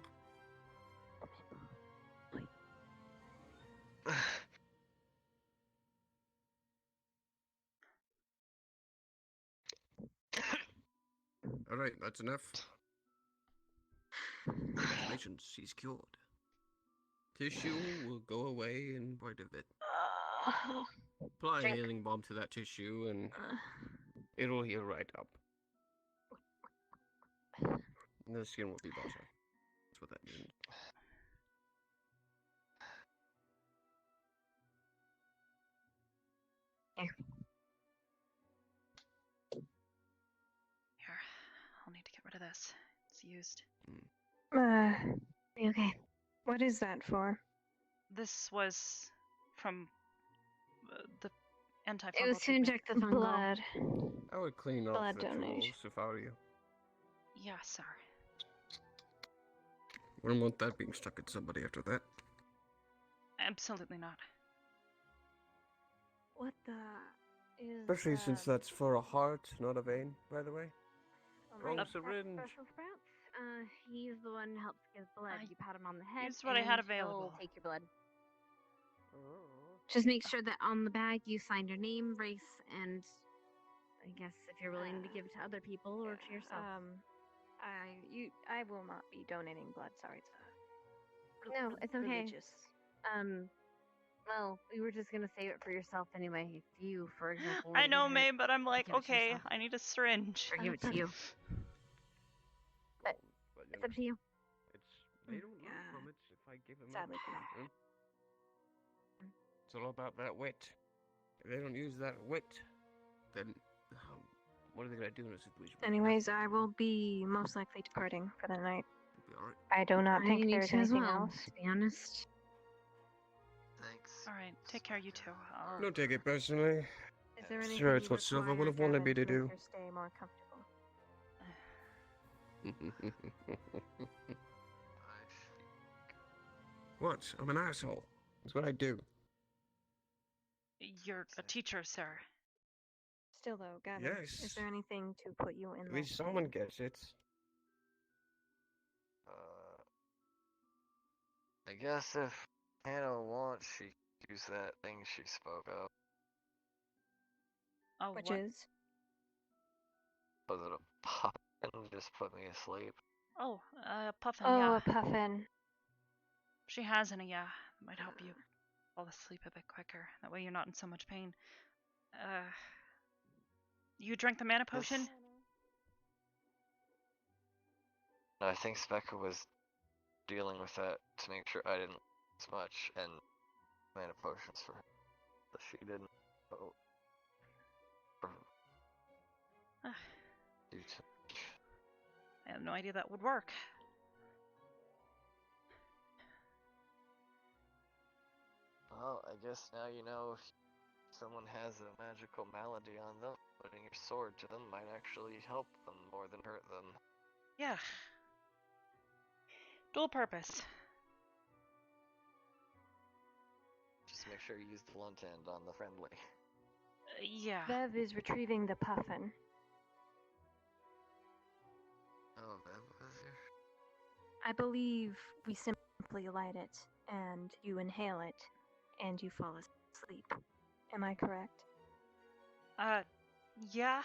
Alright, that's enough. Congratulations, he's cured. Tissue will go away in quite a bit. Apply a Drink. healing balm to that tissue and it'll heal right up. And the skin will be better. That's what that means. Here, I'll need to get rid of this. It's used. Okay. What is that for? This was from the antifungal It was to treatment. inject the fungal. Blood. I would clean off Blood the donation. tools if I were you. Yeah, sir. Wouldn't want that being stuck at somebody after that. Absolutely not. What the is? Especially since that's for a heart, not a vein, by the way. Wrong That's syringe. Special Sprouts. He's the one who helps give blood. You pat him on the head. used what I had and he'll available. Take your blood. Oh. Just make sure that on the bag you signed your name, race, and I guess if you're willing to give it to other people or to yourself. I will not be donating blood. Sorry. No, it's okay. Religious. Well, we were just gonna save it for yourself anyway. If you, for example, I were to know, get May, hurt, but I'm like, give it to okay, yourself. I need a syringe. Or give it to you. But it's up to you. They don't learn from it if I give them Sadly that cannot. treatment. It's all about that wit. If they don't use that wit, then what are they gonna do in a situation? Anyways, I will be most likely departing for the night. It'll be alright. I do not think need there's to as anything well, else. to be honest. Thanks. Alright, take care, you two. Don't take it personally. Is there anything Sure, it's you what Silva require, would have wanted Gavin, me to make do. your stay more comfortable? What? I'm an asshole. That's what I do. You're a teacher, sir. Still though, Gavin, Yes. is there anything to put you in At less least someone pain? gets it. I guess if Hannah wants, she could use that thing she spoke of. Oh, Which what? is? Was it a pop and just put me asleep? Oh, Puffin, Oh, yeah. a puffin. She has any, yeah. That might help you fall asleep a bit quicker. That way you're not in so much pain. You drank the mana potion? No, I think Specca was dealing with that to make sure I didn't as much, and mana potions for her, but she didn't. Oh. Due to I have no idea that would work. Well, I guess now you know if someone has a magical malady on them, putting your sword to them might actually help them more than hurt them. Yeah. Dual purpose. Just make sure you use the blunt end on the friendly. Yeah. Bev is retrieving the puffin. Oh, that was your... I believe we simply light it, and you inhale it, and you fall asleep. Am I correct? Yeah.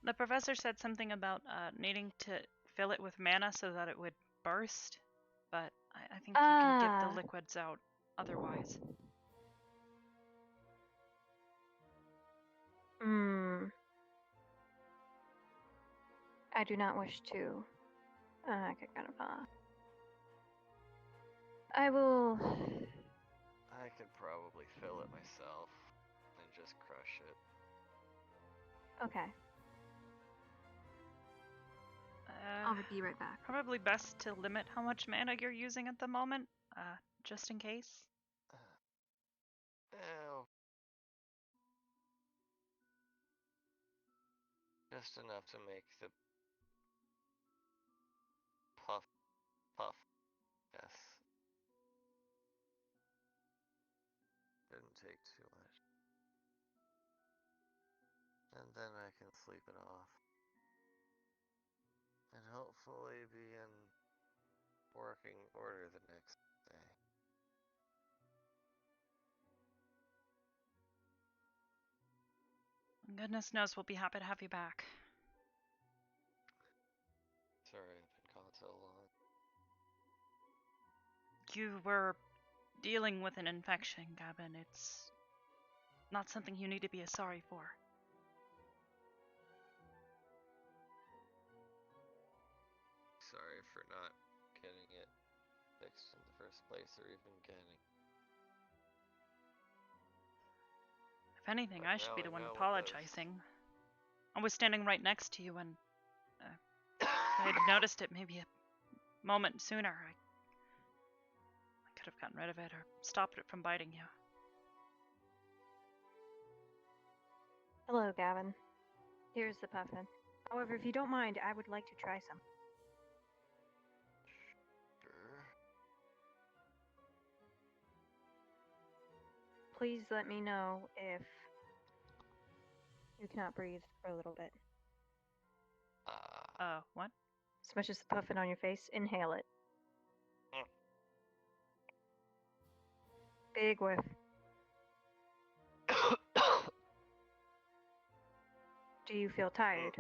The professor said something about needing to fill it with mana so that it would burst, but I think you can get the liquids out otherwise. I do not wish to. I could kind of. I will. I could probably fill it myself and just crush it. Okay. I'll be right back. Probably best to limit how much mana you're using at the moment, just in case. Oh. Just enough to make the puff. Yes. Didn't take too much. And then I can sleep it off. And hopefully be in working order the next day. Goodness knows we'll be happy to have you back. so long. You were dealing with an infection, Gavin. It's not something you need to be sorry for. Sorry for not getting it fixed in the first place, or even getting. If anything, But I should now be I the one know what apologizing. I was standing right next to you, and if I had noticed it maybe a moment sooner, I could have gotten rid of it or stopped it from biting you. Hello, Gavin. Here's the puffin. However, if you don't mind, I would like to try some. Sure. Please let me know if you cannot breathe for a little bit. What? Smushes the puffin on your face. Inhale it. Big whiff. Do you feel tired?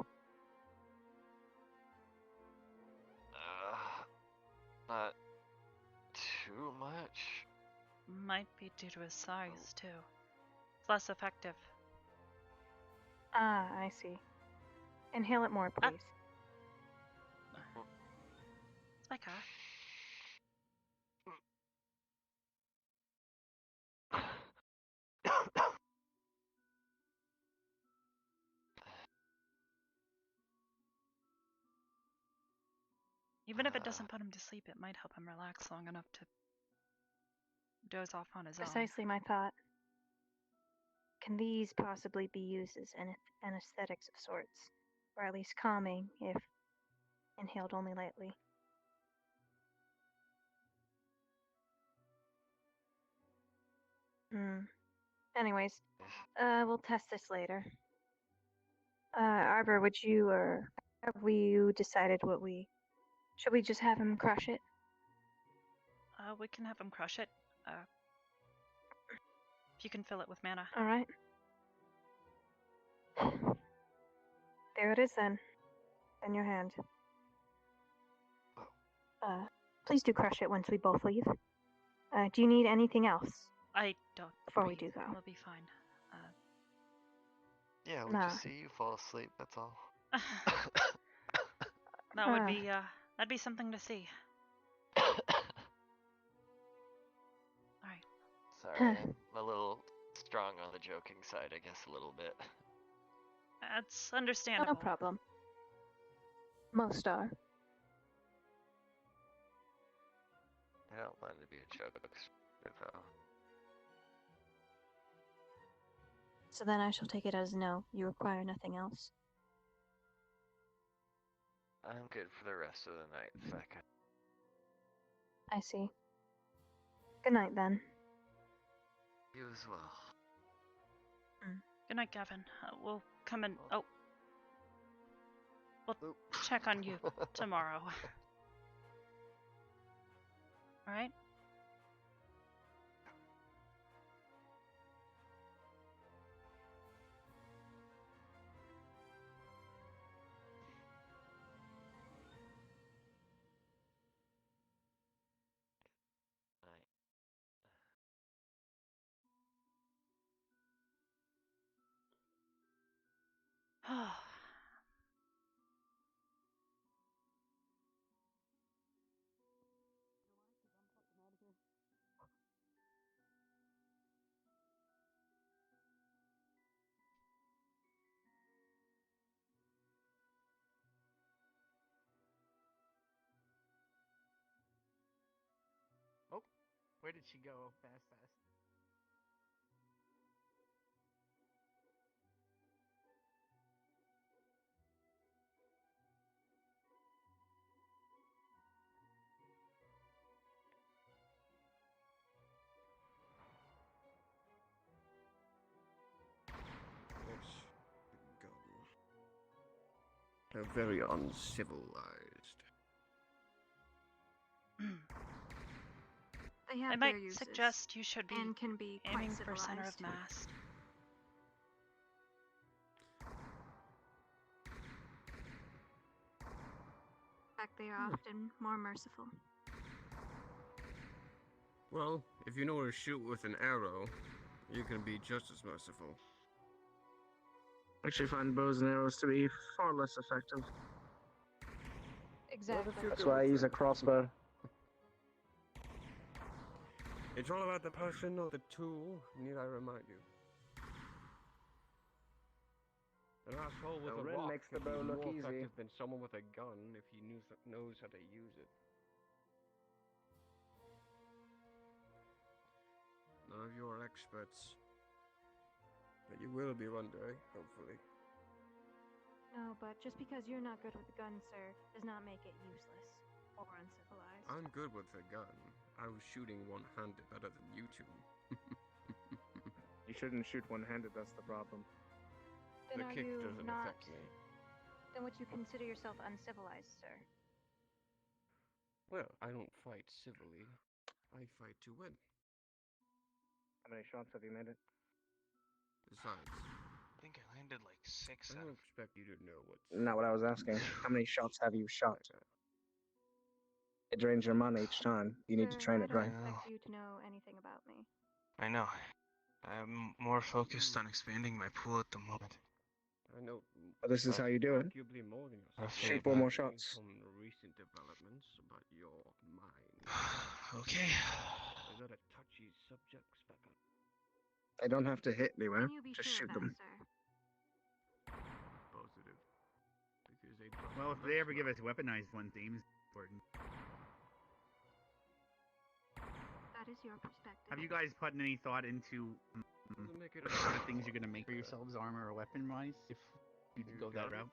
Not too much. Might be due to his size, too. It's less effective. Ah, I see. Inhale it more, please. It's my car. Even if it doesn't put him to sleep, it might help him relax long enough to doze off on his own. Precisely my thought. Can these possibly be used as anesthetics of sorts? Or at least calming, if inhaled only lightly? Anyways, we'll test this later. Arbor, would you, or have we decided what we... Should we just have him crush it? We can have him crush it. If you can fill it with mana. Alright. There it is then. In your hand. Please do crush it once we both leave. Do you need anything else? I don't. Before we do go. We'll be fine. Yeah, we just see you fall asleep, that's all. That would be, that'd be something to see. Alright. Sorry, I'm a little strong on the joking side, I guess, a little bit. That's understandable. No problem. Most are. I don't want to be a joke, though. So then I shall take it as no. You require nothing else. I'm good for the rest of the night, Feka. I see. Good night, then. You as well. Good night, Gavin. We'll come and... Oh. We'll check on you tomorrow. Alright? Oh, where did she go? Fast. They're very uncivilized. They have I their might uses, suggest you should be and can be quite aiming for center of civilized. mass. Back they are often more merciful. Well, if you know where to shoot with an arrow, you can be just as merciful. I actually find bows and arrows to be far less effective. Exactly. That's why I use a crossbow. It's all about the person, not the tool, need I remind you. An asshole with A a Rin rock makes the can be bow look more easy. effective than someone with a gun if he knows how to use it. None of you are experts, but you will be one day, hopefully. No, but just because you're not good with a gun, sir, does not make it useless or uncivilized. I'm good with a gun. I was shooting one-handed better than you two. You shouldn't shoot one-handed, that's the problem. Then The are kick you doesn't not... affect me. Then would you consider yourself uncivilized, sir? Well, I don't fight civilly. I fight to win. How many shots have you made it? Besides, I think I landed like 6 I out don't of... expect you to know what's... Not what I was asking. How many shots have you shot? It drains your money each time. You need to train it I right. don't expect you to know anything about me. I know. I'm more focused on expanding my pool at the moment. I know. But this is how you do it. Arguably more than I yourself. feel 4 more bad. shots. From recent developments about your mind. Okay. Is that a touchy subject, Specker? They don't have to hit anywhere. Can you be Just sure shoot of that, them. sir? Positive. Because they trust Well, if me they most ever give now. us weaponized ones, the aim is important. That is your perspective. Have you guys put any thought into Doesn't make it what a sort of bad things you're one, gonna make for Specker. yourselves, armor or weapon-wise, if you You go that got route?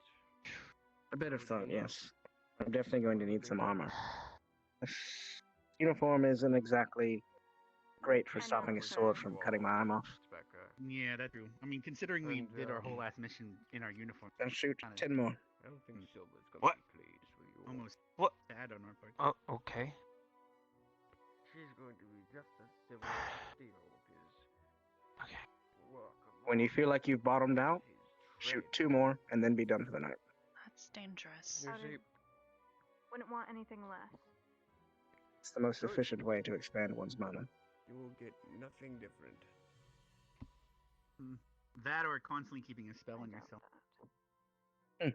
it? A bit of Would thought, you know? yes. I'm definitely going to What do you need some think? armor. This uniform isn't exactly great for I know, stopping a sir. sword from cutting my arm off. Specker. Yeah, that's true. I mean, considering we And, did our whole last mission in our uniform, Then shoot kinda 10 more. I don't think Silver's gonna What? be pleased with you. almost What? sad on our part. Oh, okay. She's going to be just as civil as Steel is. Okay. Work When you feel like you've bottomed out, his shoot trade. 2 more and then be done for the night. That's dangerous. You How see, did- Wouldn't want anything less. It's the most efficient way to expand one's mana. you will get nothing different. That or constantly keeping a spell I on doubt yourself. that.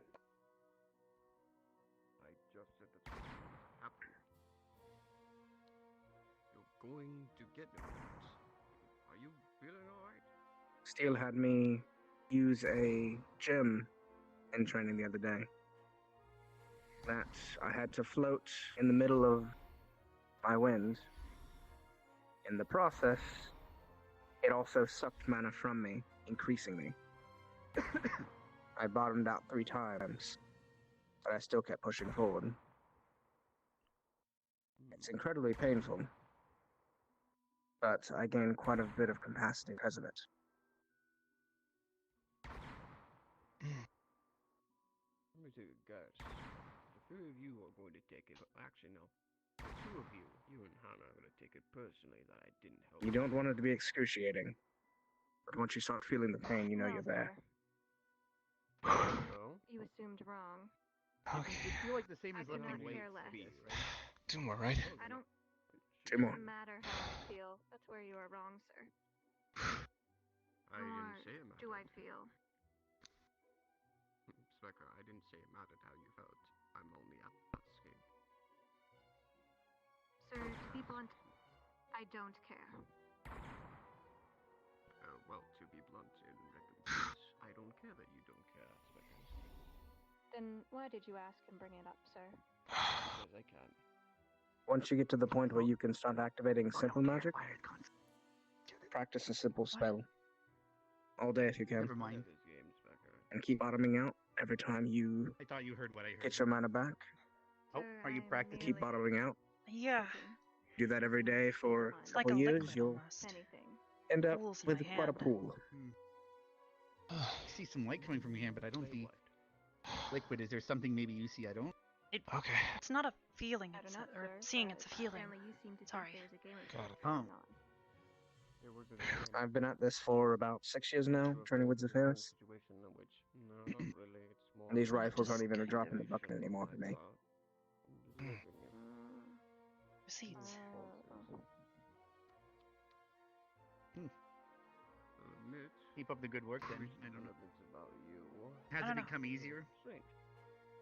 I just said that's what will happen. You're going to get different. Are you feeling alright? Steel had me use a gem in training the other day. That I had to float in the middle of my wind. In the process, it also sucked mana from me, increasing me. I bottomed out 3 times, but I still kept pushing forward. It's incredibly painful, but I gained quite a bit of capacity because of it. Let me take a guess. The 3 of you are going to take it. Actually, no. The 2 of you, you and Hannah, are going to take it personally that I didn't help. You don't want it to be excruciating, but once you start feeling the pain, you know No, you're there. sir. No? You assumed wrong. Okay. It'd feel like the same I as could lifting not weights, care less. I guess, right? 2 more, right? I don't... 2 more. Doesn't matter how I feel. That's where you are wrong, sir. I didn't say it mattered. Do I feel? Specker, I didn't say it mattered how you felt. I'm only asking. Sir, to be blunt, I don't care. Well, to be blunt, in recompense, I don't care that you don't care, Specker. Then why did you ask and bring it up, sir? Because I can. Once you get to the point where you can start activating simple magic, practice a simple spell. All day if you can. Never mind. This game, Specker. And keep bottoming out every time you I thought you heard what I heard. get your mana back. Oh, are you Sir, I'm practicing? Keep bottoming out. Yeah. Do that every day for It's a like couple a years, liquid you'll almost. Anything. end up Pools in with my quite a hand. pool. I see some light coming from your hand, but I don't see liquid. Is there something maybe you see I don't? Okay. It's not a feeling, I it's don't know, or sir, seeing, but it's a feeling. apparently you seem to Sorry. think there's a game of Got chess it. going on. There was a I've been at this for about 6 years now, training with Zephyrus. situation in which, no, not really. It's more And these of a rifles aren't even a Just drop in the kind of bucket anymore for me. Receipts. Keep up the good work then. I don't know. Has don't it know. become easier?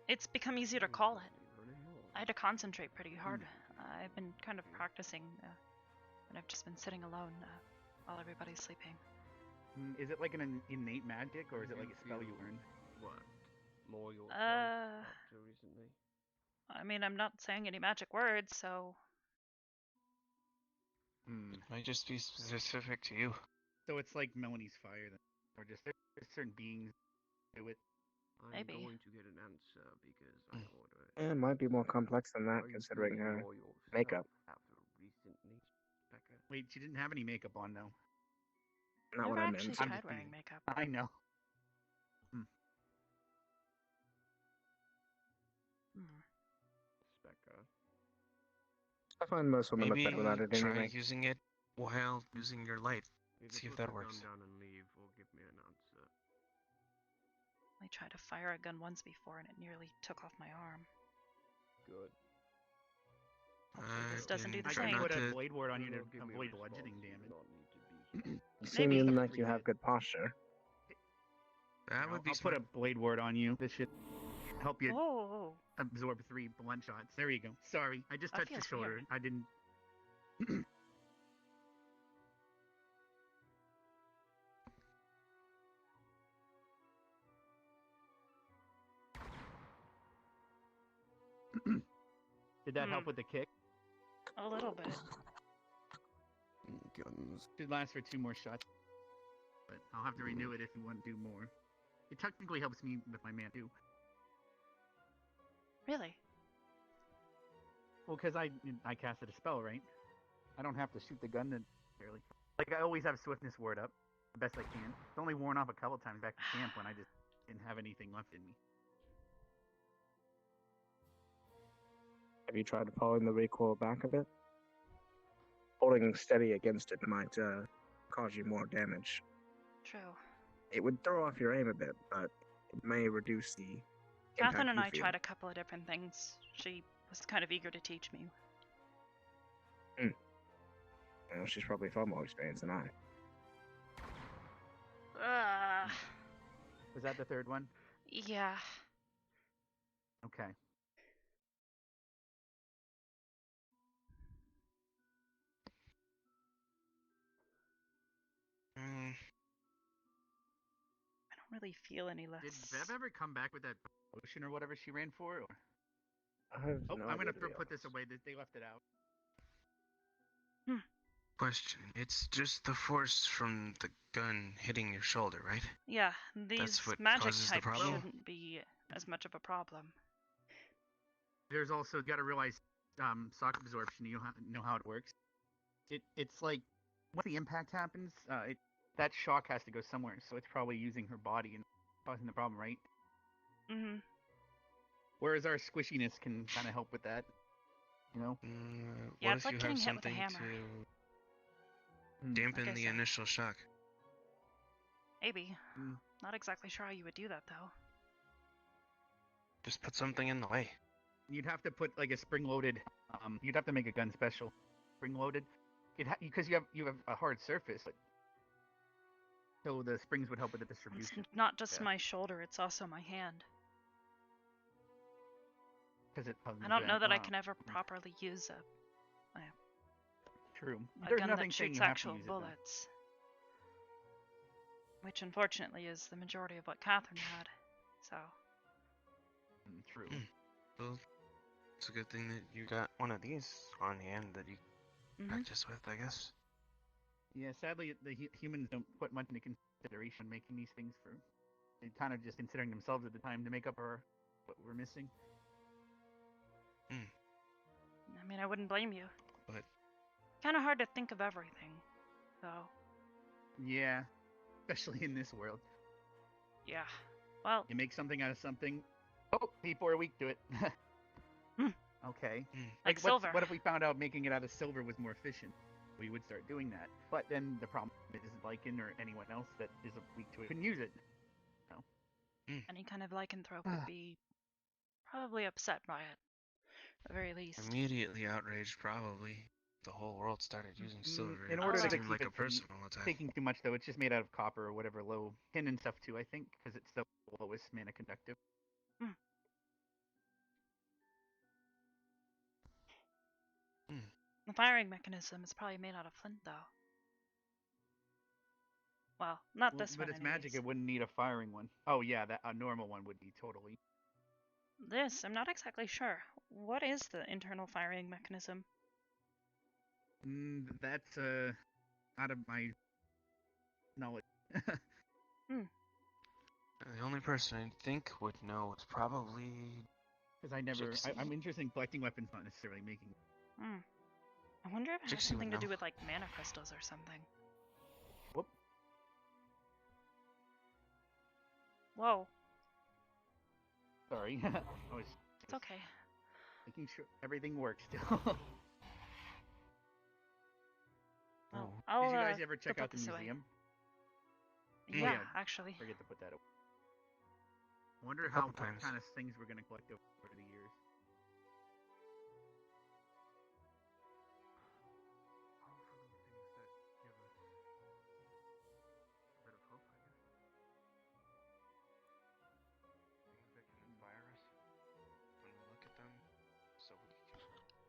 It's become easier to call it. I had to concentrate pretty hard. I've been kind of practicing, and I've just been sitting alone while everybody's sleeping. Is it like an innate magic, or is it like a spell you learned? What? More yourself after recently? I mean, I'm not saying any magic words, so... It might just be specific to you. So it's like Melanie's fire, then, or just there's certain beings do it. Maybe. I'm going to get an answer because I order it. It might be more complex than that, Are you considering feeling her more yourself makeup. after recently, Becca? Wait, she didn't have any makeup on though. Not what Never I actually meant. tried wearing makeup. I know. Becca. I find most women look Maybe better without it try anyway. using it while using your light. See if put that the works. gun down and leave, or give me an answer. I tried to fire a gun once before, and it nearly took off my arm. Good. Hopefully this doesn't do the I same. put a blade ward on you to avoid bludgeoning damage. You seem like you have good posture. That would be I'll smart. put a blade ward on you. This should help you Oh. absorb 3 blunt shots. There you go. Sorry, I just That touched your feels shoulder. weird. I didn't. Did that help with the kick? A little bit. Guns. Should last for 2 more shots. But I'll have to renew it if you want to do more. It technically helps me with my man too. Really? Well, because I casted a spell, right? I don't have to shoot the gun necessarily. Like, I always have swiftness ward up the best I can. It's only worn off a couple times back to camp when I just didn't have anything left in me. Have you tried pulling the recoil back a bit? Holding steady against it might cause you more damage. True. It would throw off your aim a bit, but it may reduce the Catherine impact and you I feel. tried a couple of different things. She was kind of eager to teach me. Well, she's probably far more experienced than I. Was that the 3rd one? Yeah. Okay. I don't really feel any less. Did Bev ever come back with that potion or whatever she ran for? Or... I'm gonna put this away. They left it out. Question. It's just the force from the gun hitting your shoulder, right? Yeah, these That's what magic causes the types problem? shouldn't be as much of a problem. There's also, you gotta realize, shock absorption, you know how it works. It's like, when the impact happens, that shock has to go somewhere, so it's probably using her body and causing the problem, right? Mm-hmm. Whereas our squishiness can kind of help with that, you know? Yeah, What it's if like you getting have hit with a something hammer. to dampen Like I the said. initial shock? Maybe. Not exactly sure how you would do that, though. Just put something in the way. You'd have to put like a spring-loaded, you'd have to make a gun special, spring-loaded, because you have a hard surface, so the springs would help with the It's distribution. not just my shoulder, it's also my hand. Because it I don't know that I can ever properly use a True. a There's gun nothing that saying shoots you have to actual use it, though. bullets. Which unfortunately is the majority of what Catherine had. So. True. Well, it's a good thing that you got one of these on hand that you practice with, I guess. Yeah, sadly, the humans don't put much into consideration making these things for. They kind of just considering themselves at the time to make up what we're missing. I mean, I wouldn't blame you. But kind of hard to think of everything, though. Yeah, especially in this world. Yeah. Well. You make something out of something. Oh, people are weak to it. Okay. Like silver. What if we found out making it out of silver was more efficient? We would start doing that. But then the problem is Lycan or anyone else that is weak to it couldn't use it. No. Any kind of lycanthrope would be probably upset by it. at the very least. Immediately outraged, probably. The whole world started using silver. In order to seemed keep like it a from personal attack. taking too much, though, it's just made out of copper or whatever, low tin and stuff too. I think because it's the lowest mana conductive. The firing mechanism is probably made out of flint, though. Well, not this but one, it's anyways. magic. It wouldn't need a firing one. Oh yeah, that a normal one would be totally. This, I'm not exactly sure. What is the internal firing mechanism? That's out of my knowledge. The only person I think would know is probably. Because I'm interested in collecting weapons, not necessarily making. I wonder if it has something to do with like mana crystals or something. Whoop. Whoa. Sorry. It's okay. Making sure everything works still. I'll, did you guys ever check put out the this away. museum? Yeah, actually. Forget to put that away. I wonder what kind of things we're gonna collect over the years. So we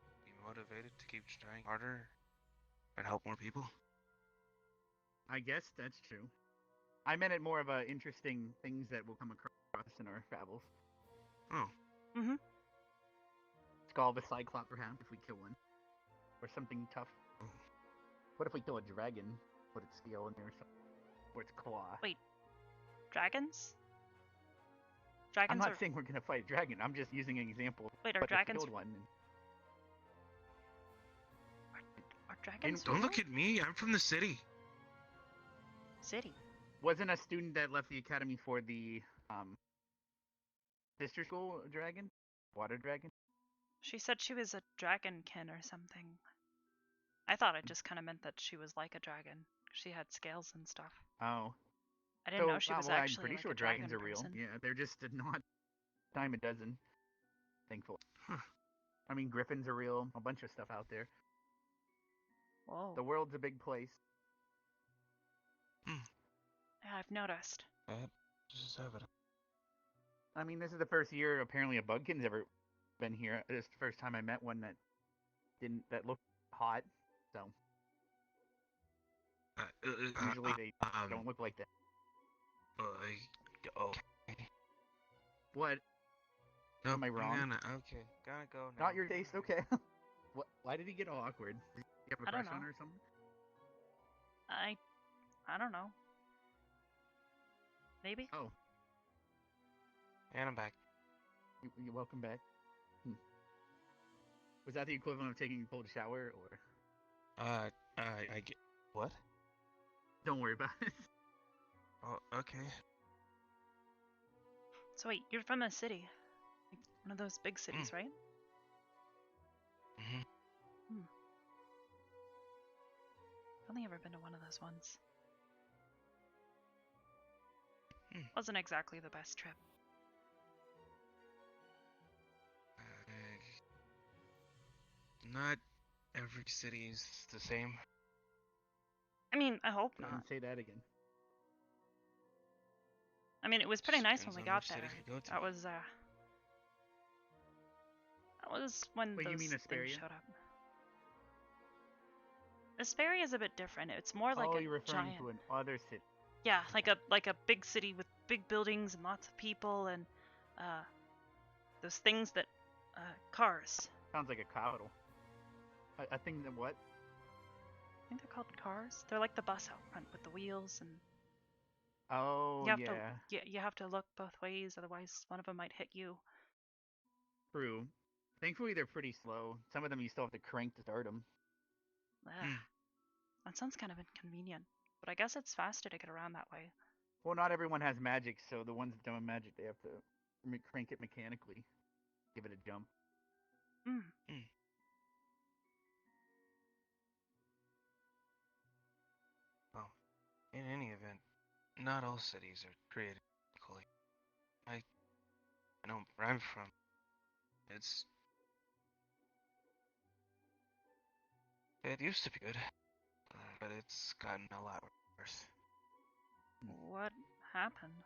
can be motivated to keep trying harder and help more people. I guess that's true. I meant it more of a interesting things that will come across in our travels. Oh. Skull of a Cyclops, perhaps, if we kill one. Or something tough. What if we kill a dragon? Put its scale in there or something? Or its claw? Wait. Dragons? Dragons I'm not saying we're gonna fight a dragon. I'm just using an example. Wait, are dragons... One and... Are dragons Don't look at me. I'm from the city. City? Wasn't a student that left the academy for the sister school dragon? Water dragon? She said she was a dragonkin or something. I thought it just kind of meant that she was like a dragon. She had scales and stuff. Oh. I didn't know she was actually I'm pretty like sure a dragons dragon are real. person. Yeah, they're just not dime a dozen. Thankfully. I mean, griffins are real. A bunch of stuff out there. Whoa. The world's a big place. Yeah, I've noticed. That is evident. I mean, this is the first year apparently a bugkin's ever been here. This is the first time I met one that looked hot. So usually they don't look like that. What? Nope, Am I wrong? Gotta go now. Not your taste. Okay. What? Why did he get all awkward? Did you have a crush on her or something? I don't know. Maybe. Oh. And I'm back. You're welcome back. Was that the equivalent of taking a cold shower, or? I get what? Don't worry about it. Oh, okay. So wait, you're from a city, like one of those big cities, right? I've only ever been to one of those ones. Wasn't exactly the best trip. Not every city is the same. I mean, I hope not. Don't say that again. I mean, it was pretty nice when we got which there. city you go to. That was when Wait, those you mean things Asperia? showed up. Asperia is a bit different. It's more like a you're referring giant... to an other city. Yeah, like a big city with big buildings and lots of people and those things that cars. Sounds like a capital. I think that what? I think they're called cars. They're like the bus out front with the wheels and. Oh, You have to look both ways, otherwise one of them might hit you. True. Thankfully, they're pretty slow. Some of them you still have to crank to start them. That sounds kind of inconvenient, but I guess it's faster to get around that way. Well, not everyone has magic, so the ones that don't have magic, they have to crank it mechanically. Give it a jump. Well, in any event, not all cities are created equally. I know where I'm from. It's It used to be good, but it's gotten a lot worse. What happened?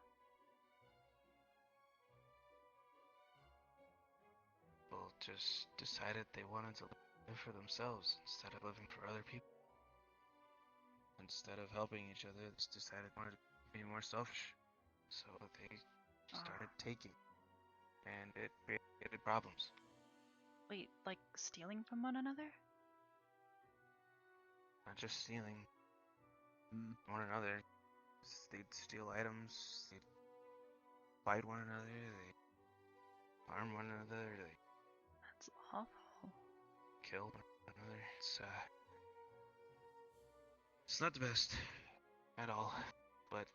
People just decided they wanted to live for themselves instead of living for other people. Instead of helping each other, they just decided they wanted to be more selfish. So they started taking, and it created problems. Wait, like stealing from one another? Not just stealing one another. They'd steal items, they'd fight one another, they'd harm one another, they That's awful. kill one another. It's not the best at all, but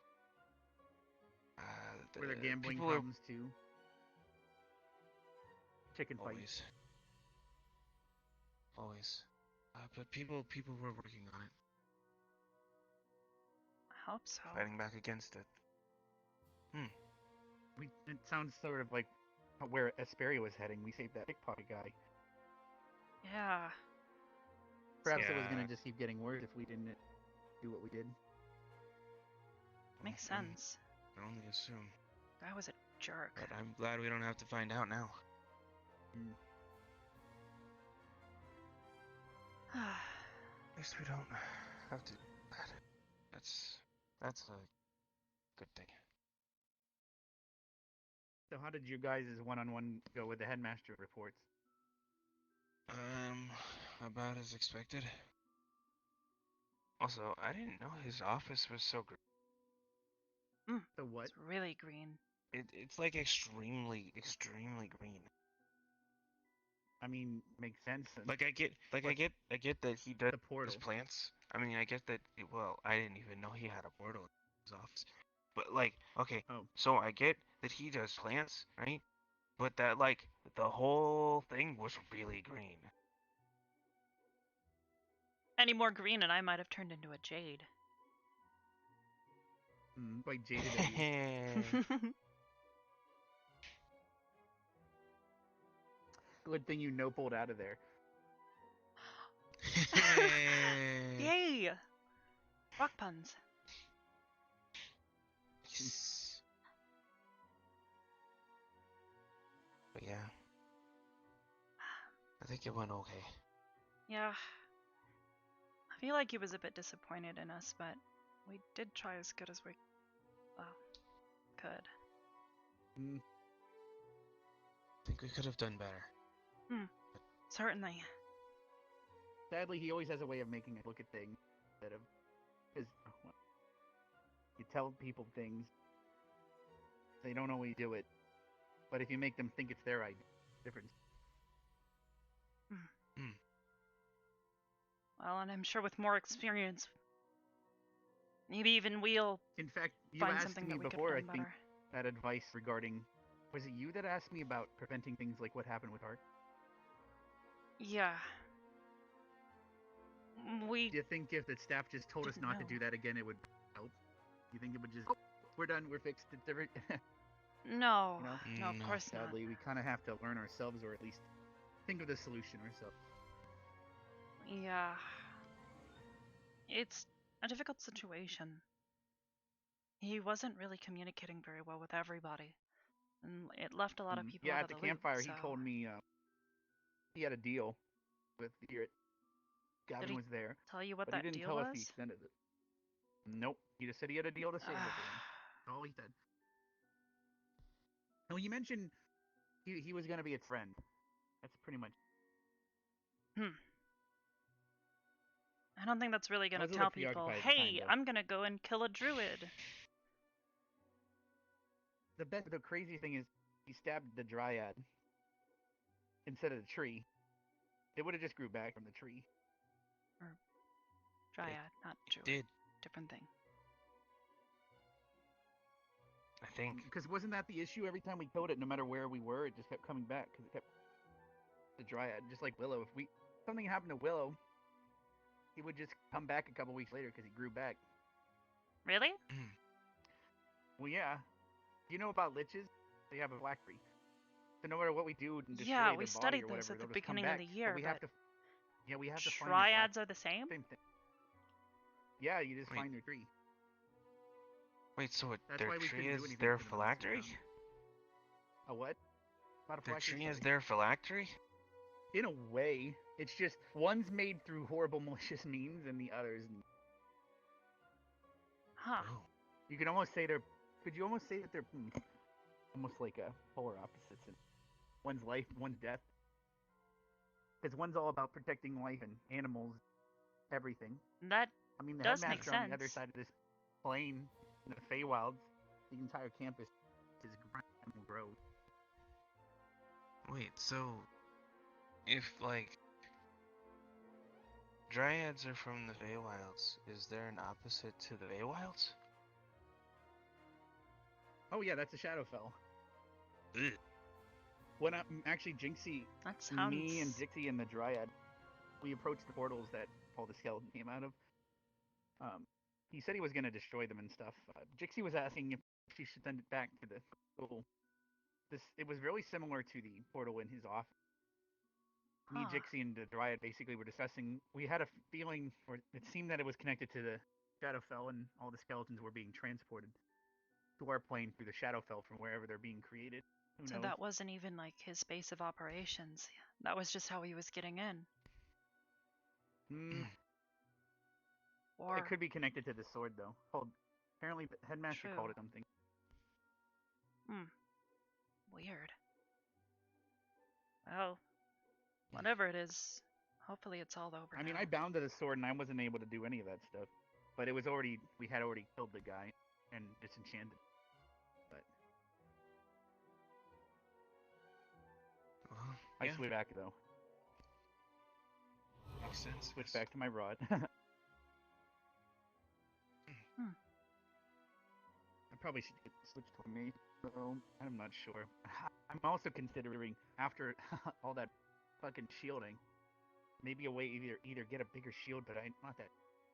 Were there gambling people problems too? Chicken fight. Always. But people were working on it, I hope so. fighting back against it. It sounds sort of like where Asperia was heading. We saved that pickpocket guy. Yeah. Perhaps it was going to just keep getting worse if we didn't do what we did. Makes sense. I can only assume. That was a jerk. But I'm glad we don't have to find out now. At least we don't have to do that. That's a good thing. So how did you guys' one-on-one go with the headmaster reports? About as expected. Also, I didn't know his office was so great. The what? It's really green. It's like extremely green. I mean, makes sense. Like I get that he does the portal. plants. I mean, I get that. Well, I didn't even know he had a portal in his office. But like, okay, so I get that he does plants, right? But that like the whole thing was really green. Any more green and I might have turned into a jade. Quite jaded of you. Good thing you no-pulled out of there. Yay! Rock puns. But yeah, I think it went okay. Yeah. I feel like he was a bit disappointed in us, but we did try as good as we could. I think we could have done better. Certainly. Sadly, he always has a way of making us look at things instead of... Because you tell people things, they don't always do it. But if you make them think it's their idea, different. Well, and I'm sure with more experience, maybe even we'll In fact, you find asked something me that we before, could I have think, better. that advice regarding... Was it you that asked me about preventing things like what happened with Art? Yeah. Do you think if the staff just told us not to do that again, it would help? You think it would just... Oh, we're done, we're fixed, it's different... No, you know? no, of course not. Sadly, we kind of have to learn ourselves, or at least think of the solution ourselves. Yeah. It's a difficult situation. He wasn't really communicating very well with everybody, and it left a lot of people Yeah, out at of the the campfire, loop, he so... told me he had a deal with Spirit. Gavin Did he was there. tell you what but he that didn't deal tell us he was? extended it. Nope. He just said he had a deal to save everyone. That's all he said. No, he mentioned he was going to be a friend. That's pretty much... I don't think that's really I gonna was a little tell people, preoccupied at the hey, time, though. I'm gonna go and kill a druid. The crazy thing is, he stabbed the dryad instead of the tree. It would have just grew back from the tree. Or dryad, not druid. Did. Different thing. I think. Because wasn't that the issue? Every time we killed it, no matter where we were, it just kept coming back. Because it kept... The dryad, just like Willow. If something happened to Willow, he would just come back a couple weeks later because he grew back. Really? Well, yeah. You know about liches? They have a blackberry. So no matter what we do and destroy Yeah, their we body studied or those whatever, at the they'll just come beginning of back. the year, But we have to Yeah, we have to find Triads are the same? Same thing. Yeah, you just Wait. find your tree. Wait, so That's their why we tree couldn't do is anything their for the months to phylactery? come. A what? Not a Their phylactery, tree is sorry. their phylactery? In a way, it's just one's made through horrible malicious means, and the other's. Huh. Oh. You can almost say they're. Could you almost say that they're almost like polar opposites? And one's life, one's death. Because one's all about protecting life and animals, everything. That I mean, the does make headmaster on the other sense. side of this plain, in the Feywilds, the entire campus is Primal Grove. Wait, so if like Dryads are from the Feywilds, is there an opposite to the Feywilds? Oh yeah, that's a Shadowfell. Ugh. When actually Jinxie, That sounds... me and Jinxie and the Dryad, we approached the portals that all the skeleton came out of. He said he was gonna destroy them and stuff. Jinxie was asking if she should send it back to the school. It was really similar to the portal in his office. Me, Jinxie, and the Dryad basically were discussing. We had a feeling, or it seemed that it was connected to the Shadowfell, and all the skeletons were being transported to our plane through the Shadowfell from wherever they're being created. Who So knows? that wasn't even like his base of operations. That was just how he was getting in. It could be connected to the sword, though. Apparently, the headmaster called it something. Weird. Well, whatever it is, hopefully it's all over. I mean, I bounded the sword and I wasn't able to do any of that stuff. But it was already, we had already killed the guy and disenchanted. But I switched back, though. Makes sense. Switch back to my rod. I probably should switch to me, so I'm not sure. I'm also considering, after all that fucking shielding, maybe a way either get a bigger shield, but I'm not that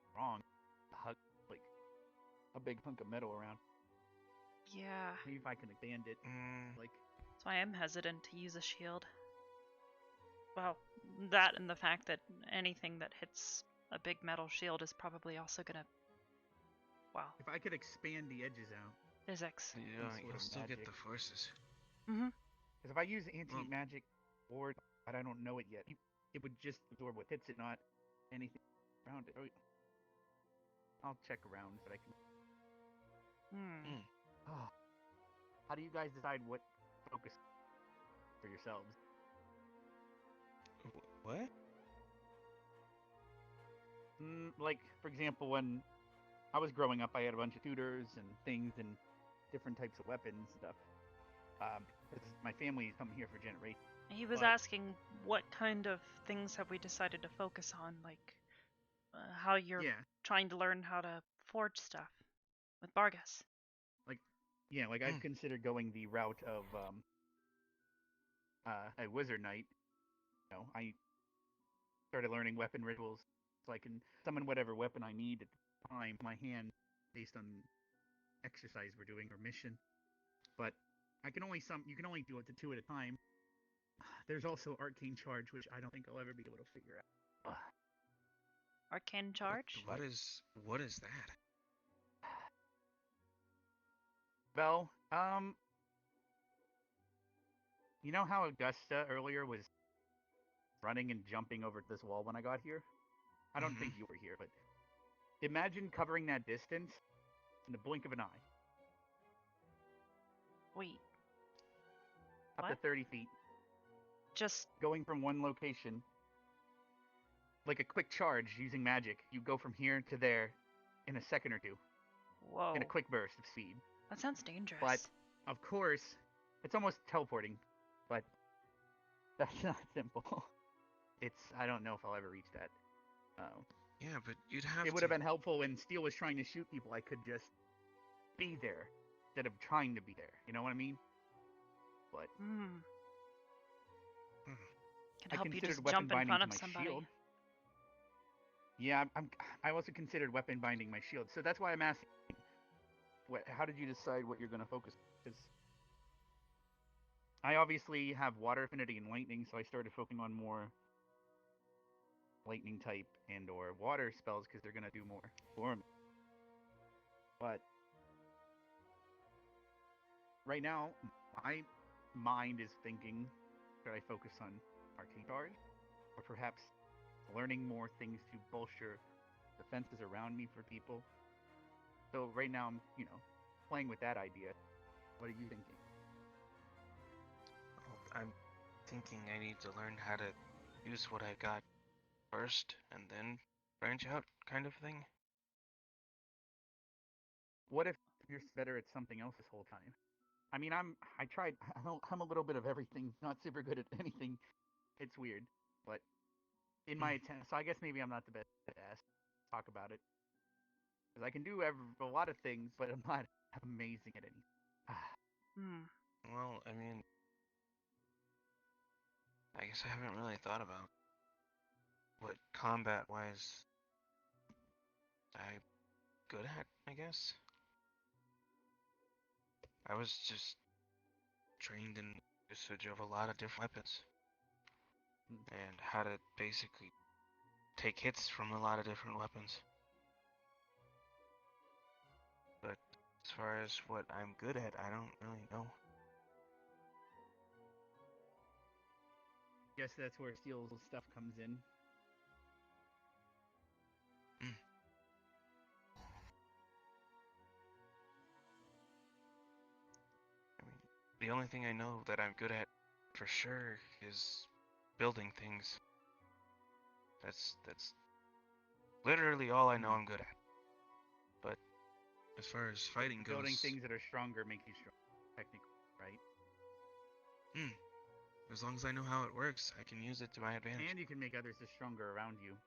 strong. Like a big hunk of metal around. Yeah. Maybe if I can expand it, like. So I am hesitant to use a shield. Well, that and the fact that anything that hits a big metal shield is probably also gonna. Well. If I could expand the edges out. Physics. Yeah, you'll still get the forces. Because if I use anti-magic ward, but I don't know it yet, it would just absorb what hits it, not anything around it. I'll check around, but I can. How do you guys decide what focus for yourselves? What? Like, for example, when I was growing up, I had a bunch of tutors and things and different types of weapons and stuff. Because my family's come here for generations. He was asking what kind of things have we decided to focus on, like how you're trying to learn how to forge stuff with Bargus. Like I've considered going the route of a wizard knight. You know, I started learning weapon rituals so I can summon whatever weapon I need at the time, my hand, based on exercise we're doing or mission. But I can only you can only do it to 2 at a time. There's also arcane charge, which I don't think I'll ever be able to figure out. Arcane charge? What is that? Well, you know how Augusta earlier was running and jumping over this wall when I got here? I don't think you were here, but imagine covering that distance in the blink of an eye. Wait. Up to 30 feet. Just going from one location, like a quick charge using magic. You go from here to there in a second or two. Whoa. In a quick burst of speed. That sounds dangerous. But, of course, it's almost teleporting. But that's not simple. I don't know if I'll ever reach that. Yeah, but you'd have It would have been helpful when Steel was trying to shoot people. I could just be there instead of trying to be there. You know what I mean? But Can help you just jump in front of somebody. Shield. Yeah, I also considered weapon binding my shield. So that's why I'm asking, how did you decide what you're going to focus on? Because I obviously have water affinity and lightning, so I started focusing on more lightning type and or water spells because they're gonna do more for me. But right now, my mind is thinking, should I focus on arcane charge, or perhaps learning more things to bolster defenses around me for people? So right now, I'm playing with that idea. What are you thinking? Well, I'm thinking I need to learn how to use what I got first and then branch out, kind of thing. What if you're better at something else this whole time? I mean, I'm a little bit of everything, not super good at anything. It's weird, but in my attempt, so I guess maybe I'm not the best to talk about it, because I can do a lot of things, but I'm not amazing at anything. Well, I mean, I guess I haven't really thought about what combat-wise I'm good at, I guess. I was just trained in usage of a lot of different weapons and how to basically take hits from a lot of different weapons. But as far as what I'm good at, I don't really know. Guess that's where Steel's stuff comes in. I mean, the only thing I know that I'm good at for sure is building things. That's literally all I know I'm good at. But as far as fighting goes, building things that are stronger make you strong, technically, right? As long as I know how it works, I can use it to my advantage. And you can make others stronger around you.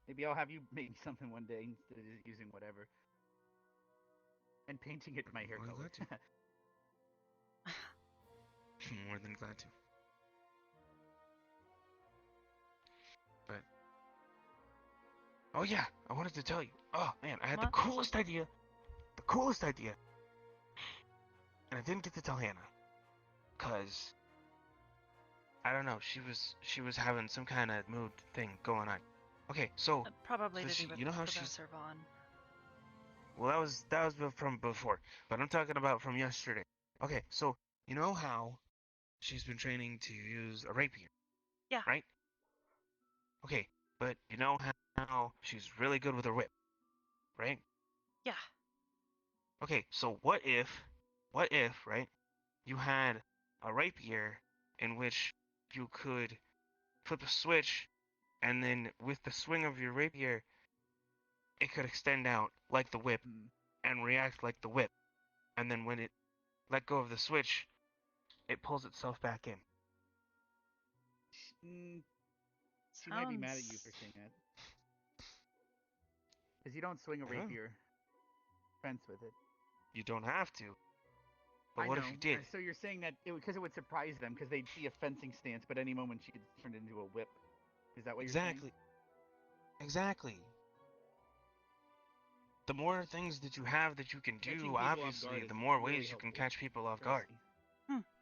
Maybe I'll have you make something one day instead of just using whatever. And painting it my hair color. More than glad to. But oh yeah, I wanted to tell you. Oh man, I had the coolest idea. The coolest idea. And I didn't get to tell Hannah. 'Cause I don't know, she was having some kind of mood thing going on. Okay, so probably so to she, do with you know how Professor Vaughn. Well, that was from before, but I'm talking about from yesterday. Okay, so you know how she's been training to use a rapier? Yeah. Right? Okay, but you know how she's really good with her whip, right? Yeah. Okay, so what if, right, you had a rapier in which you could flip a switch, and then with the swing of your rapier, it could extend out like the whip and react like the whip, and then when it let go of the switch, it pulls itself back in. She might be mad at you for saying that. Because you don't swing a rapier fence with it. You don't have to. But what if you did? So you're saying that because it would surprise them because they'd see a fencing stance, but any moment she could turn it into a whip. Is that what you're saying? Exactly. The more things that you have that you can do, obviously, the more ways you can catch people off guard.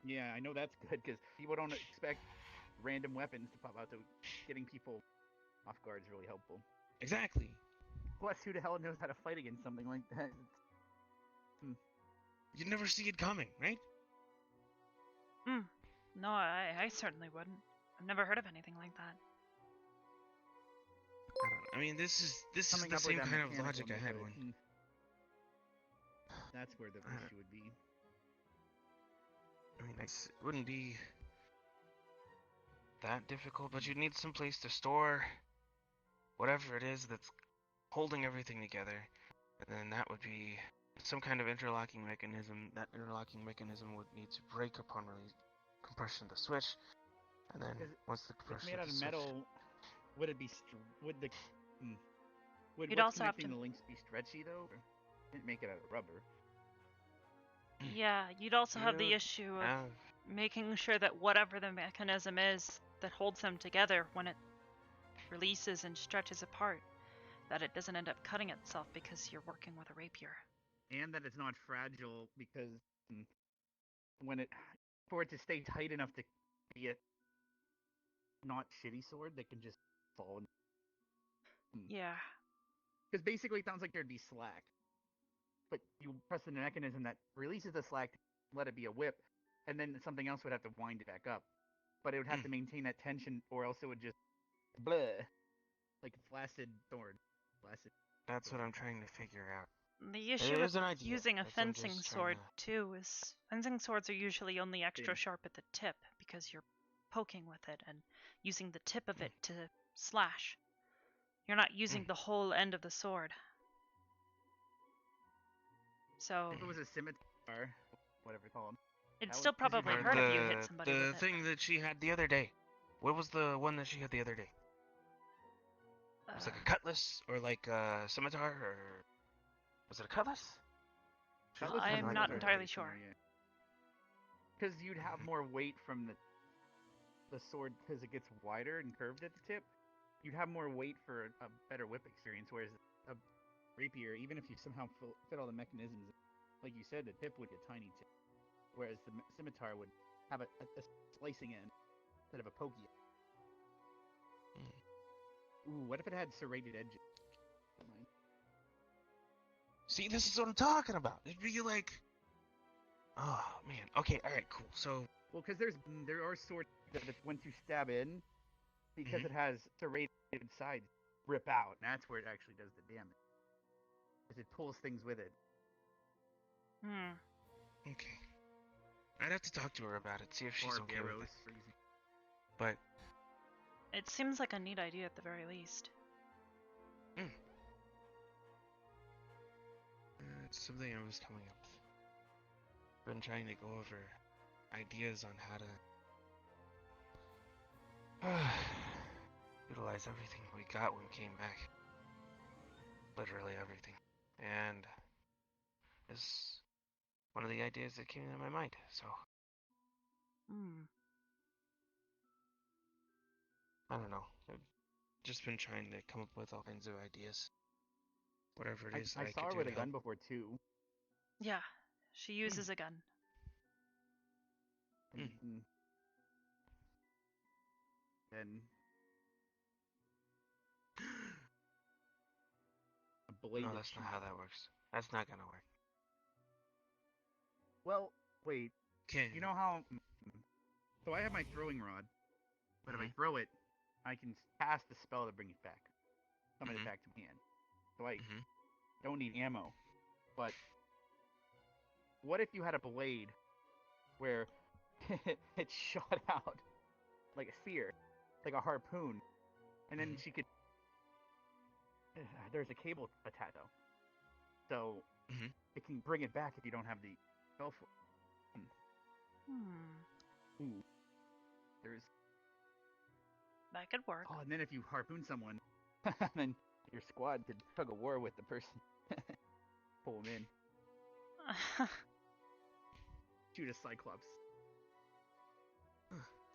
Yeah, I know that's good because people don't expect random weapons to pop out. So getting people off guard is really helpful. Exactly. Plus, who the hell knows how to fight against something like that? You'd never see it coming, right? No, I certainly wouldn't. I've never heard of anything like that. I mean, this is the same kind of logic I had when. That's where the issue would be. I mean, it wouldn't be that difficult, but you'd need some place to store whatever it is that's holding everything together, and then that would be some kind of interlocking mechanism. That interlocking mechanism would need to break upon compression of the switch, and then once the compression it's made out of metal, would it be would You'd what's also have connecting to... the links be stretchy though? Or didn't make it out of rubber. Yeah, you'd also have the issue of making sure that whatever the mechanism is that holds them together when it releases and stretches apart, that it doesn't end up cutting itself because you're working with a rapier. And that it's not fragile because when it for it to stay tight enough to be a not shitty sword that can just fall. Yeah. Because basically it sounds like there'd be slack, but you press the mechanism that releases the slack, let it be a whip, and then something else would have to wind it back up. But it would have to maintain that tension, or else it would just bleh, like a flaccid sword. Flaccid. That's what I'm trying to figure out. The issue with using a fencing sword too is fencing swords are usually only extra sharp at the tip because you're poking with it and using the tip of it to slash. You're not using the whole end of the sword. So if it was a scimitar, whatever it's called, it'd still probably hurt if you hit somebody with it. The thing that she had the other day. What was the one that she had the other day? It was like a cutlass or like a scimitar, or was it a cutlass? I'm not entirely sure. Because you'd have more weight from the sword because it gets wider and curved at the tip. You'd have more weight for a better whip experience, whereas a rapier, even if you somehow fit all the mechanisms, like you said, the tip would get tiny tip, whereas the scimitar would have a slicing end instead of a pokey end. Ooh, what if it had serrated edges? See, this is what I'm talking about. It'd be like, oh man. Okay, all right, cool. So, well, because there are swords that once you stab in, because it has serrated sides, rip out, and that's where it actually does the damage. Because it pulls things with it. Okay. I'd have to talk to her about it, see if she's okay with it. But it seems like a neat idea at the very least. It's something I was coming up with. Been trying to go over ideas on how to utilize everything we got when we came back. Literally everything. And it's one of the ideas that came into my mind, so. I don't know. I've just been trying to come up with all kinds of ideas. Whatever it is that I saw her with a gun before too. Yeah, she uses a gun. Then a blade. No, that's not how that works. That's not gonna work. Well, wait. Okay. You know how? So I have my throwing rod, but if I throw it, I can cast a spell to bring it back, summon it back to hand. So I don't need ammo. But what if you had a blade where it shot out like a spear, like a harpoon, and then she could. There's a cable attached though, so it can bring it back if you don't have the spell for it. Ooh, there's. That could work. Oh, and then if you harpoon someone, then your squad could tug a war with the person, pull them in. Shoot a cyclops.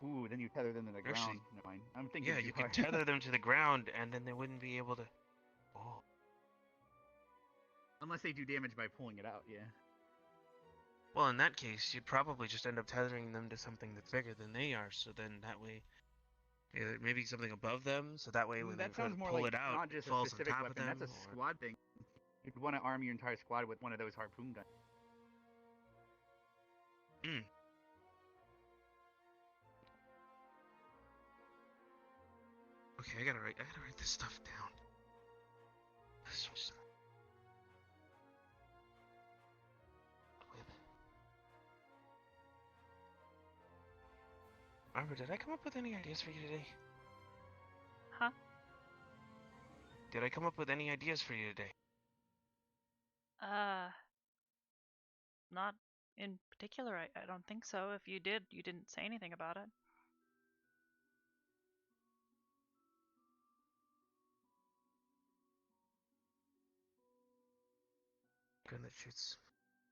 Ooh, then you tether them to the ground. Never mind. I'm thinking. Yeah, you can tether them to the ground, and then they wouldn't be able to. Oh. Unless they do damage by pulling it out, yeah. Well, in that case, you'd probably just end up tethering them to something that's bigger than they are. So then that way, maybe something above them. So that way, when they sounds more pull like it out, not just it falls a specific on top weapon. of them. That's a squad thing. You'd want to arm your entire squad with one of those harpoon guns. Okay, I gotta write this stuff down. This was... Arbor, did I come up with any ideas for you today? Huh? Did I come up with any ideas for you today? Not in particular. I don't think so. If you did, you didn't say anything about it. Gun that shoots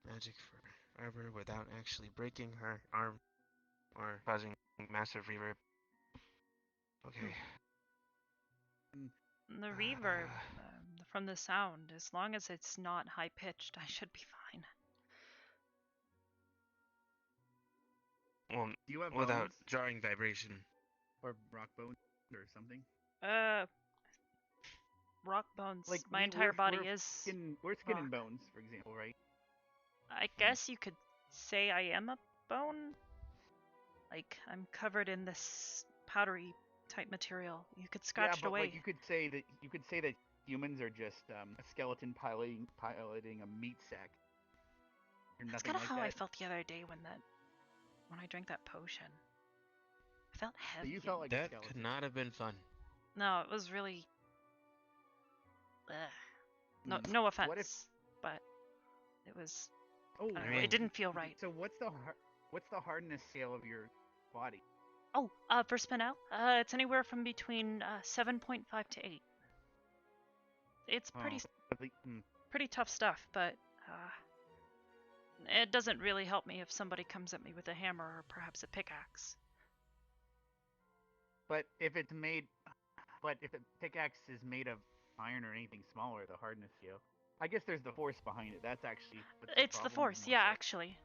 magic for Arbor without actually breaking her arm or causing massive reverb. Okay. The reverb from the sound, as long as it's not high pitched, I should be fine. Well, Do you have without bones jarring vibration. or rock bones or something? Rock bones. Like My entire body we're is we're skin rock. and bones, for example, right? I guess you could say I am a bone. Like, I'm covered in this powdery type material. You could scratch yeah, it but away. like you could say that humans are just a skeleton piloting a meat sack. That's kind of how I felt the other day when I drank that potion. I felt heavy. So you felt like that could not have been fun. No, it was really. No offense, but it was. Oh, I don't know, it didn't feel right. So what's the hardness scale of your body? Oh, for Spinel, it's anywhere from between 7.5 to 8. It's pretty tough stuff, but it doesn't really help me if somebody comes at me with a hammer or perhaps a pickaxe. But if a pickaxe is made of iron or anything smaller, the hardness scale. I guess there's the force behind it. That's actually it's the force, yeah, actually.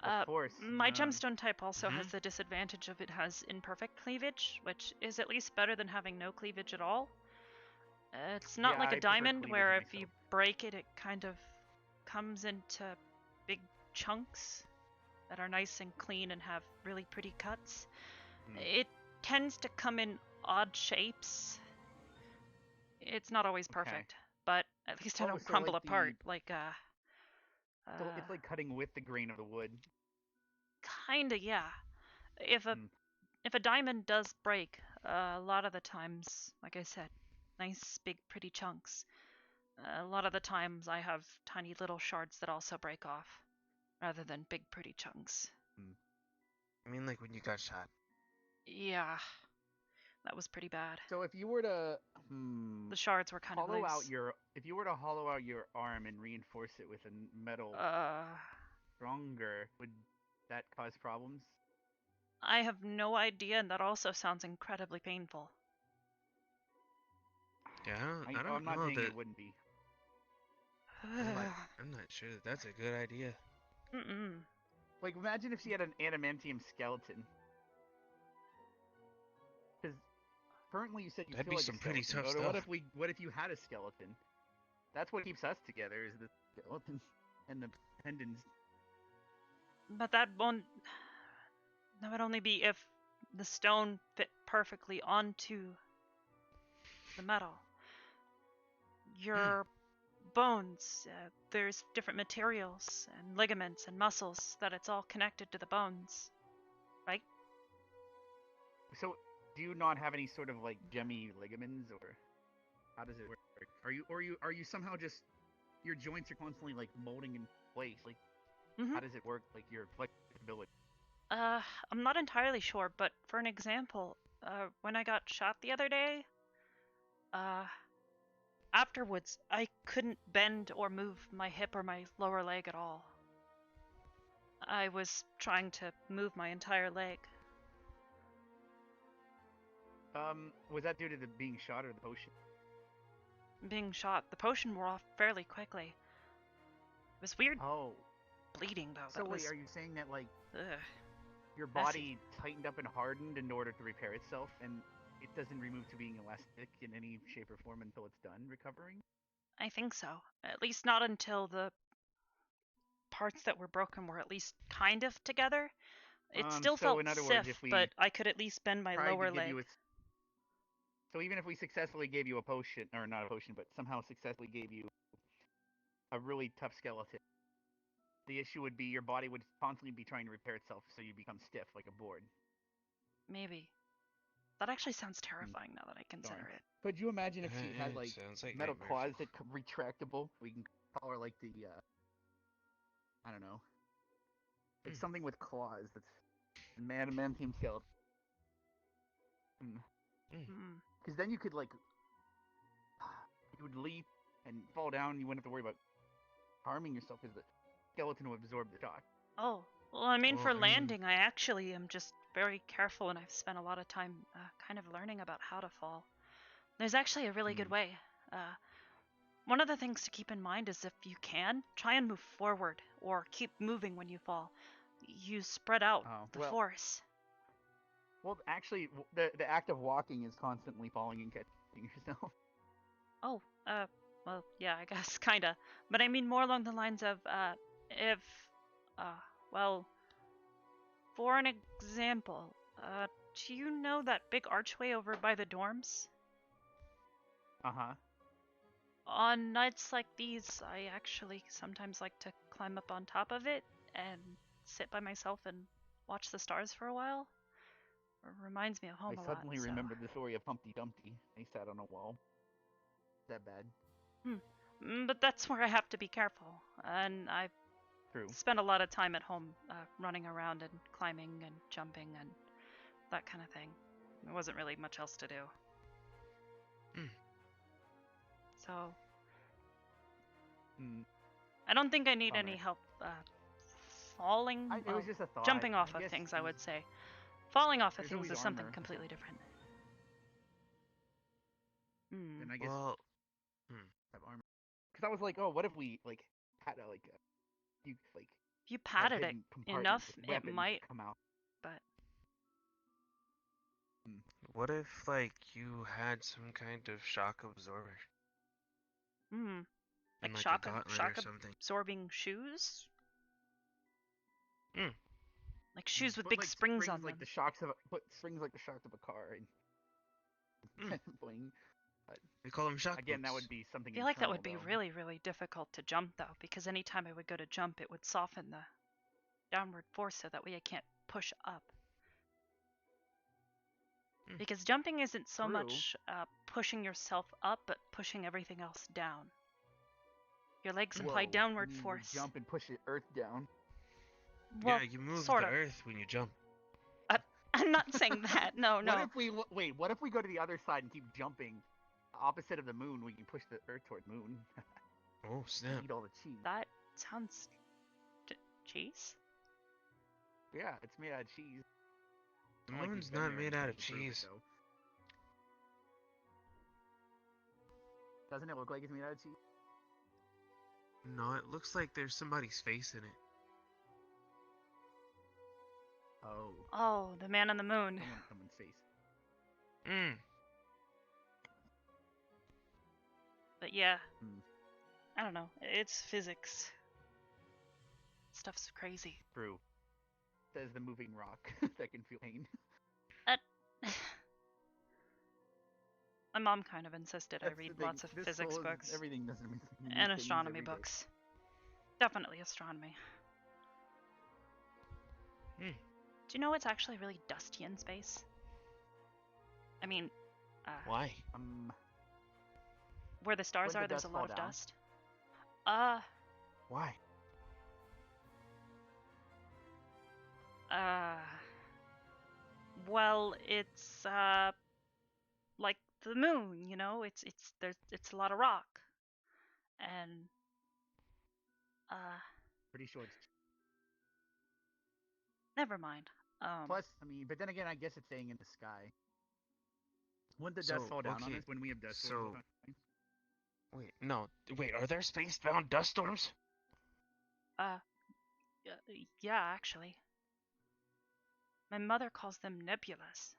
The force. My gemstone type also has the disadvantage of it has imperfect cleavage, which is at least better than having no cleavage at all. It's not like a diamond where if you break it, it kind of comes into big chunks that are nice and clean and have really pretty cuts. It tends to come in odd shapes. It's not always perfect, but at least I don't crumble apart like So it's like cutting with the grain of the wood. Kinda, yeah. If a diamond does break, a lot of the times, like I said, nice big pretty chunks. A lot of the times I have tiny little shards that also break off, rather than big pretty chunks. I mean, like when you got shot. Yeah, that was pretty bad. So if you were to the shards were kind of loose. If you were to hollow out your arm and reinforce it with a metal stronger, would that cause problems? I have no idea, and that also sounds incredibly painful. Yeah, I don't I'm not know saying that it wouldn't be. I'm not sure that that's a good idea. Like, imagine if she had an adamantium skeleton. Because currently you said you feel like some a pretty skeleton. tough But stuff. what if you had a skeleton? That's what keeps us together, is the skeleton and the tendons. But that would only be if the stone fit perfectly onto the metal. Your bones, there's different materials and ligaments and muscles that it's all connected to the bones, right? So, do you not have any sort of like gemmy ligaments, or how does it work? Are you somehow just your joints are constantly like molding in place? Like, how does it work? Like your flexibility? I'm not entirely sure, but for an example, when I got shot the other day, afterwards, I couldn't bend or move my hip or my lower leg at all. I was trying to move my entire leg. Was that due to the being shot or the potion? Being shot. The potion wore off fairly quickly. It was weird. Oh. Bleeding, though. So wait, are you saying that like your Messy. body tightened up and hardened in order to repair itself, and it doesn't remove to being elastic in any shape or form until it's done recovering? I think so. At least not until the parts that were broken were at least kind of together. It still felt stiff, but I could at least bend my lower leg. So even if we successfully gave you a potion, or not a potion, but somehow successfully gave you a really tough skeleton, the issue would be your body would constantly be trying to repair itself, so you become stiff like a board. Maybe. That actually sounds terrifying now that I consider it. Could you imagine if she had like metal claws that could retractable? We can call her like the I don't know. It's something with claws that's man team skeleton. Because then you could like you would leap and fall down and you wouldn't have to worry about harming yourself because the skeleton would absorb the shock. Oh, well, I mean, for landing, I actually am just very careful, and I've spent a lot of time kind of learning about how to fall. There's actually a really good way. One of the things to keep in mind is if you can, try and move forward or keep moving when you fall. you spread out the well- force. Well, actually, the act of walking is constantly falling and catching yourself. Oh, well, yeah, I guess, kinda. But I mean more along the lines of, if, well, for an example, do you know that big archway over by the dorms? Uh-huh. On nights like these, I actually sometimes like to climb up on top of it and sit by myself and watch the stars for a while. It reminds me of home a I lot. suddenly remembered the story of Humpty Dumpty. They sat on a wall. Is that bad? But that's where I have to be careful, and I've True. spent a lot of time at home running around and climbing and jumping and that kind of thing. There wasn't really much else to do. So, I don't think I need any help falling. It was just a thought. Jumping off I of guess things, I would say. Falling off of there's things always is something armor. completely different. And I guess Well, have armor. Because I was like, oh, what if we like had a you like If you had padded it hidden compartments enough, with it weapons might. come out. But what if, like, you had some kind of shock absorber? like And, like, shock a gauntlet shock or something. absorbing shoes, Mm. like shoes with Put, big like, springs on like them. the shocks of put springs like the shocks of a car and boing. But We call them shock again, that boots. would be something. I feel like that internal, would be though. really, really difficult to jump though, because anytime I would go to jump, it would soften the downward force so that way I can't push up. Because jumping isn't so True. much pushing yourself up, but pushing everything else down. Your legs apply Whoa, downward you mean force. You jump and push the earth down. Well, yeah, you move sort the of. earth when you jump. I'm not saying that. No, no. What if we wait? What if we go to the other side and keep jumping, opposite of the moon? We can push the earth toward moon. Oh snap! Eat all the cheese. That sounds cheese. Yeah, it's made out of cheese. The Not like moon's we've been not there made and out of can prove it, cheese. though. Doesn't it look like it's made out of cheese? No, it looks like there's somebody's face in it. Oh. Oh, the man on the moon. Someone's face. But yeah, I don't know. It's physics. Stuff's crazy. True. Says the moving rock that can feel pain. My mom kind of insisted I That's read the thing. lots of This physics whole- books Everything doesn't mean and astronomy books. Definitely astronomy. Do you know it's actually really dusty in space? I mean, why? Where the stars Wouldn't are, the there's a dust lot fall of down? dust. Why? Well, it's like the moon, you know. It's a lot of rock, and Pretty sure it's. never mind. Plus, I mean, but then again, I guess it's staying in the sky. Wouldn't the dust So, fall down on okay, us when we have dust so- storms? Wait, no. Wait, are there space-bound dust storms? Yeah, actually. My mother calls them nebulas.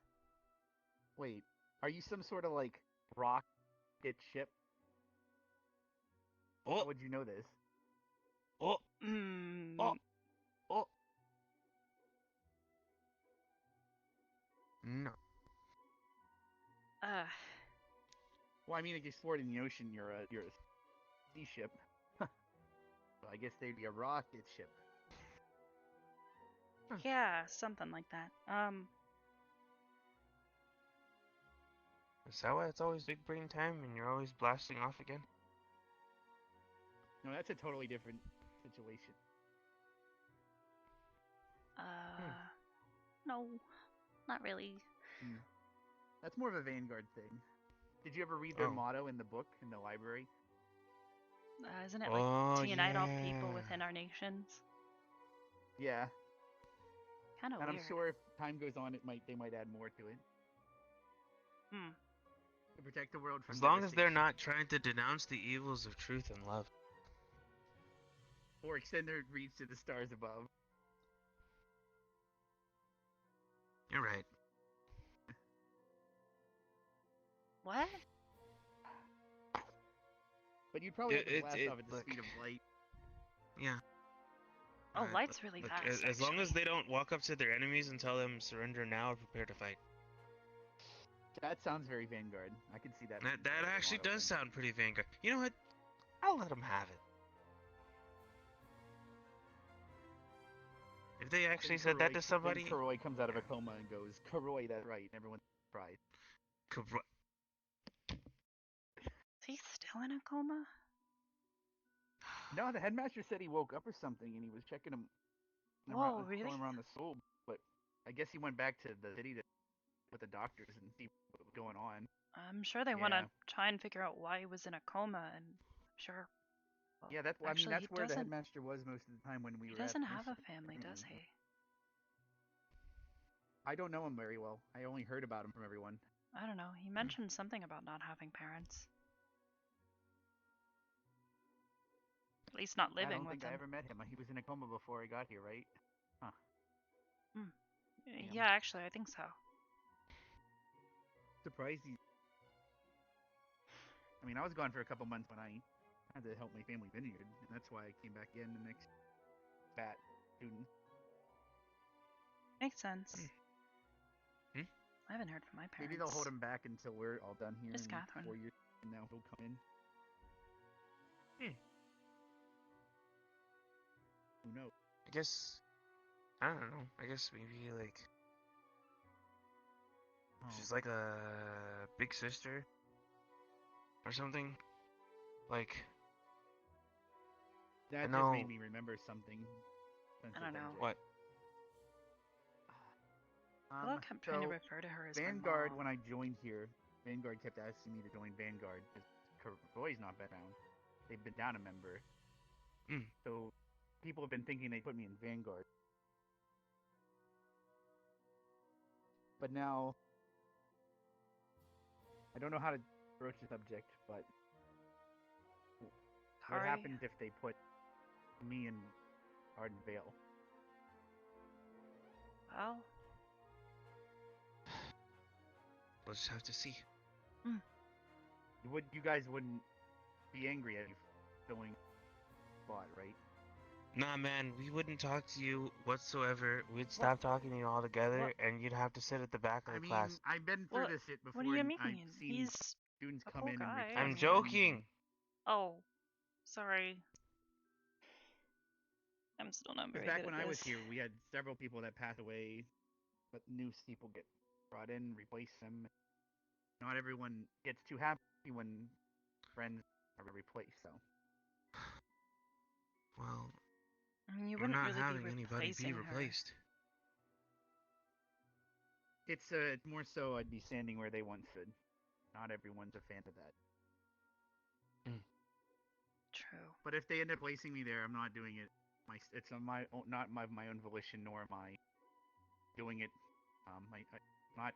Wait, are you some sort of like rocket ship? Oh. How would you know this? Oh. Oh. Oh. No. Well, I mean, if you explored in the ocean, you're a sea ship. Well, I guess they'd be a rocket ship. Yeah, something like that. Is that why it's always big brain time and you're always blasting off again? No, that's a totally different situation. No, not really. That's more of a Vanguard thing. Did you ever read their Oh. motto in the book in the library? Isn't it like Oh, to unite all yeah. people within our nations? Yeah. Kind of And weird. I'm sure if time goes on, they might add more to it. To protect the world from As long as they're devastation. not trying to denounce the evils of truth and love. Or extend their reach to the stars above. You're right. What? But you'd probably have to It- blast it- off at the look. speed of light. Yeah. Oh, light's really Look, fast. as long as actually. they don't walk up to their enemies and tell them surrender now or prepare to fight. That sounds very Vanguard. I can see that. That actually does sound pretty Vanguard. You know what? I'll let them have it. If they actually said that to somebody, Then Karoi comes out of a coma and goes, "Karoi, that's right," and everyone's surprised. Is he still in a coma? No, the headmaster said he woke up or something, and he was checking him. Whoa, really? Going around the school, but I guess he went back to the city with the doctors and see what was going on. I'm sure they want to try and figure out why he was in a coma, and I'm sure. Well, Yeah, that's. actually, that's where the doesn't. headmaster was most of the time when we He were. doesn't at have a nursery. family, does he? I don't know him very well. I only heard about him from everyone. I don't know. He mentioned something about not having parents. At least not living I don't with think them. I ever met him. He was in a coma before I got here, right? Huh. Yeah, actually, I think so. Surprised he. I mean, I was gone for a couple months when I had to help my family vineyard, and that's why I came back in the next bat student. Makes sense. Hmm? I haven't heard from my parents. Maybe they'll hold him back until we're all done here. Just in Catherine. 4 years from now, he'll come in. Who knows? I guess. I don't know. I guess maybe like. She's like a big sister. Or something. Like. That I just know. made me remember something. I don't know. What? I kept trying to So, refer to her as Vanguard, my mom. when I joined here, Vanguard kept asking me to join Vanguard because Roy's not been down. They've been down a member. So people have been thinking they put me in Vanguard. But now, I don't know how to broach the subject, but what happens if they put me in Arden Vale? Well, We'll just have to see. You guys wouldn't be angry at me filling spot, right? Nah, man, we wouldn't talk to you whatsoever. We'd stop talking to you altogether, and you'd have to sit at the back of the class. I've been through this shit before. What do you mean? I've seen He's students a come cool in guy. and I'm joking. Oh, sorry. I'm still not very Because back good when at I was this. here, we had several people that passed away, but new people get brought in, replace them. Not everyone gets too happy when friends are replaced, so. Well, I mean, you we're wouldn't not really having be anybody be replacing her. replaced. It's more so I'd be standing where they once stood. Not everyone's a fan of that. True. But if they end up placing me there, I'm not doing it. It's on my own, not my own volition, nor am I doing it. I'm not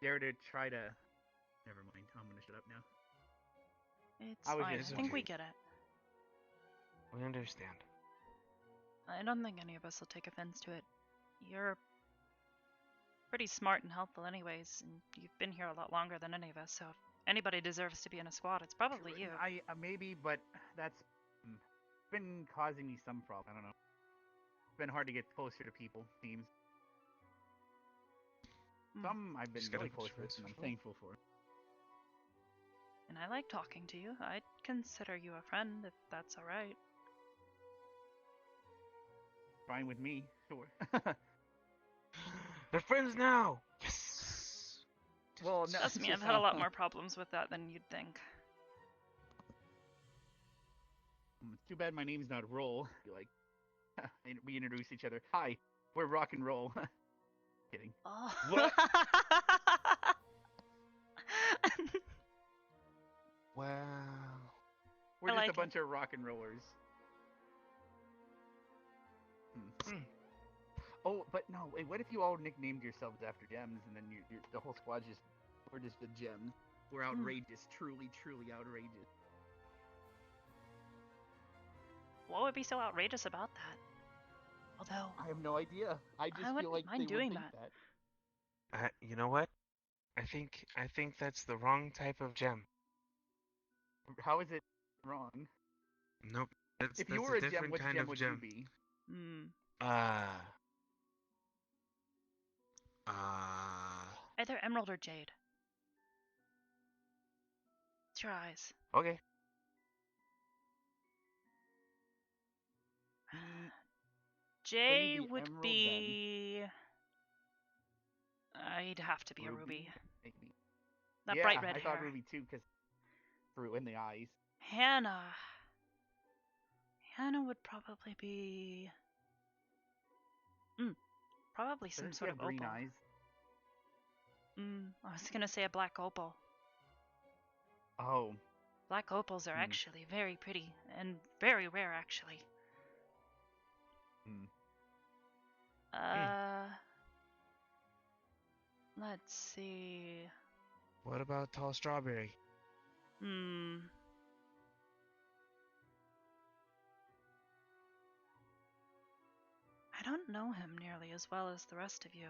there to try to. Never mind. I'm gonna shut up now. It's fine. I think we get it. We understand. I don't think any of us will take offense to it. You're pretty smart and helpful anyways, and you've been here a lot longer than any of us, so if anybody deserves to be in a squad, it's probably you. I maybe, but that's been causing me some problem. I don't know. It's been hard to get closer to people, seems. Some I've been really close with, and I'm thankful for. And I like talking to you. I'd consider you a friend, if that's alright. Fine with me, sure. They're friends now! Yes! Well, no. Trust me, I've had a lot more problems with that than you'd think. Too bad my name's not Roll. You're like, we introduce each other. Hi, we're Rock and Roll. Kidding. Oh. What? Wow. We're just a bunch of rock and rollers. Oh, but no, wait, what if you all nicknamed yourselves after gems, and then the whole squad's we're just the gems. We're outrageous, truly, truly outrageous. What would be so outrageous about that? Although I have no idea. I just feel like they would think that. You know what? I think that's the wrong type of gem. How is it wrong? Nope. If That's you were a a gem, different which kind gem of would you gem. be? Hmm. Either emerald or jade. It's your eyes. Okay. Jay be would emerald, be. I'd have to be a ruby. Maybe. That Yeah, bright red I hair. thought ruby too, because through in the eyes. Hannah. Hannah would probably be. Probably some Doesn't she sort have of green opal. eyes? I was gonna say a black opal. Oh. Black opals are actually very pretty and very rare, actually. Let's see. What about tall strawberry? I don't know him nearly as well as the rest of you.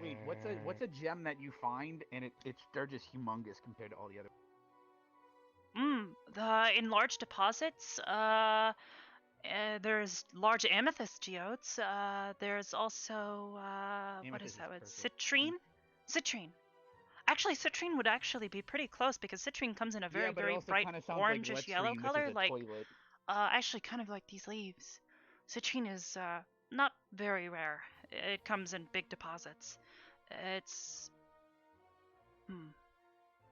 Wait, what's a gem that you find and they're just humongous compared to all the other? The enlarged deposits. There's large amethyst geodes. There's also what is that? It's citrine. Citrine. Actually, citrine would actually be pretty close because citrine comes in a very, very bright orangish yellow color, like actually kind of like these leaves. Citrine is not very rare. It comes in big deposits. It's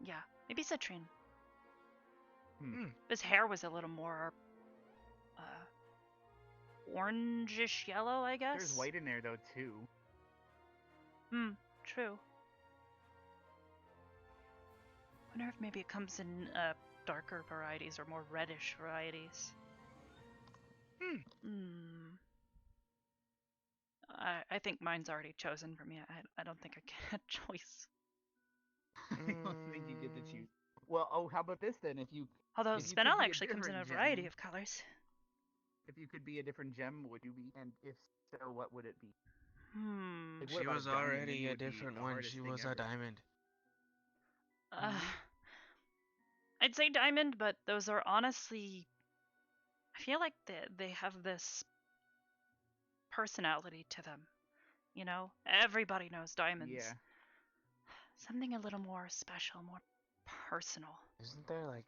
yeah, maybe citrine. His hair was a little more orangish yellow, I guess. There's white in there though too. True. Wonder if maybe it comes in darker varieties or more reddish varieties. I think mine's already chosen for me. I don't think I get a choice. I don't think you get to choose. Well, how about this then? Although if you Spinel could be actually comes in a variety of colors. If you could be a different gem, would you be? And if so, what would it be? Like, She was already a different one. She was a diamond. I'd say diamond, but those are honestly. I feel like they have this personality to them. You know, everybody knows diamonds. Yeah. Something a little more special, more personal. Isn't there like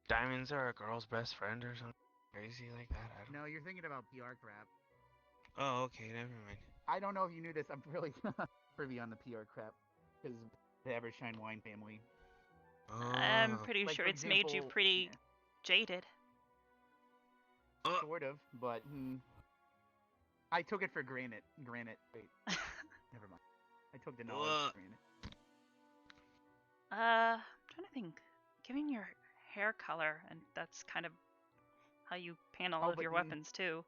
diamonds are a girl's best friend or something crazy like that? No, you're thinking about PR crap. Oh, okay, never mind. I don't know if you knew this. I'm really privy on the PR crap because the Evershine wine family. I'm pretty sure it's made you pretty jaded. Sort of, but I took it for granted. Wait, never mind. I took the knowledge for granted. I'm trying to think. Given your hair color, and that's kind of how you pan all of your weapons too.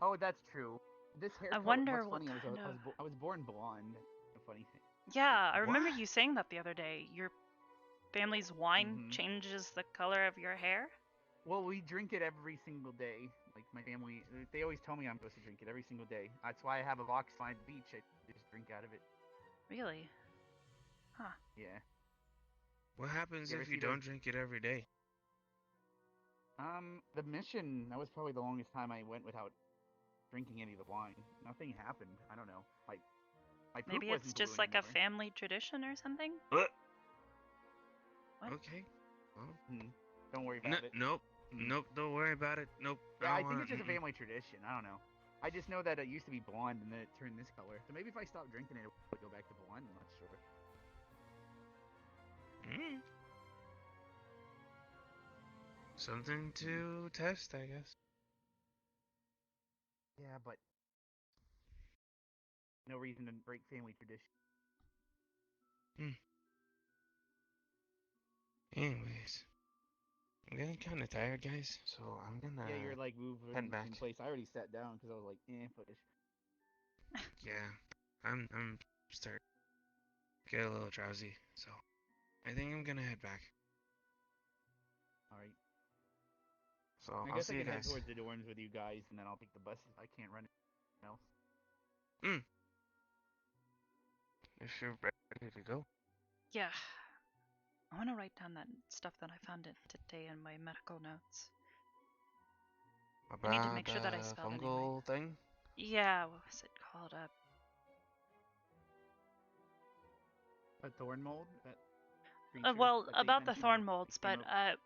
Oh, that's true. This hair color. Wonder what's funny, what kind of. I was born blonde. A funny thing. Yeah, I remember you saying that the other day. Your family's wine changes the color of your hair? Well, we drink it every single day. Like, my family, they always tell me I'm supposed to drink it every single day. That's why I have a box line at the beach. I just drink out of it. Really? Huh. Yeah. What happens if you don't drink it every day? The mission, that was probably the longest time I went without drinking any of the wine. Nothing happened. I don't know. Like, my poop maybe it's just like a family tradition or something? What? Okay. Well, don't worry about it. Nope. Nope, don't worry about it. Nope. Yeah, I think it's just a family tradition. I don't know. I just know that it used to be blonde and then it turned this color. So maybe if I stop drinking it, it would go back to blonde. I'm not sure. Something to test, I guess. Yeah, but no reason to break family tradition. Anyways, I'm getting kind of tired, guys. So I'm gonna. Yeah, you're like moving head back in place. I already sat down because I was like, footish. Yeah, I'm starting to get a little drowsy. So I think I'm gonna head back. All right. So I I'll guess see I you can head guys. towards the dorms with you guys, and then I'll take the bus if I can't run anything else. Hmm. If you're ready to go. Yeah. I want to write down that stuff that I found today in my medical notes. I need to make sure that I About spelled fungal anyway. thing? Yeah, what was it called? A thorn mold? That creature Well, that they about the mentioned? thorn molds, Came but up-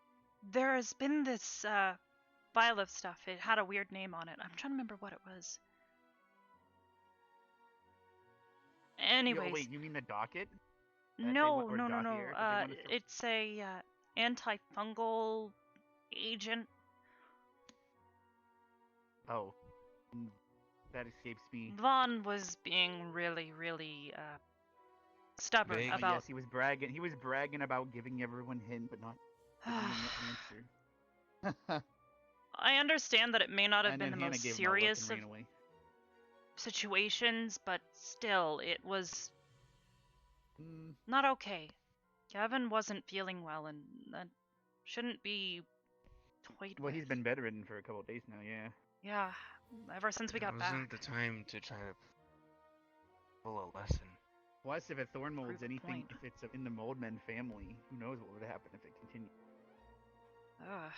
there has been this vial of stuff. It had a weird name on it. I'm trying to remember what it was. Anyways. Wait, you mean the docket? No. Dossier that they want to It's a antifungal agent. Oh, that escapes me. Vaughn was being really, really stubborn Vague. about. Yes, he was bragging. He was bragging about giving everyone hint, but not giving them an answer. I understand that it may not have And been then the Hannah most gave him a look serious and of ran away. situations, but still, it was not okay. Gavin wasn't feeling well, and that shouldn't be toyed Well, with. he's been bedridden for a couple of days now, yeah. Yeah, ever since we got Wasn't back. the time to try to pull a lesson. Plus, if a thorn mold's Prove a anything, point. if it's in the Moldmen family, who knows what would happen if it continued. Ugh,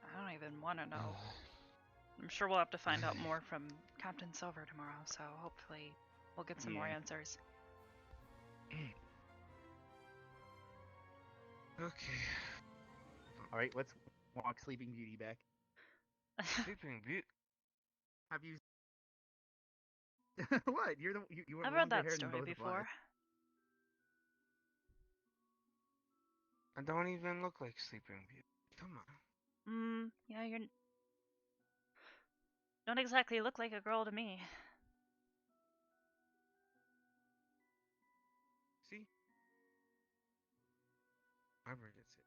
I don't even want to know. I'm sure we'll have to find out more from Captain Silver tomorrow, so hopefully we'll get some more Yeah. answers. Okay. Alright, let's walk Sleeping Beauty back. Sleeping Beauty? Have you... What? You're the you were I've the read longer that hair than story both of before. us. I don't even look like Sleeping Beauty. Come on. Yeah, you don't exactly look like a girl to me. See? Arbor gets it.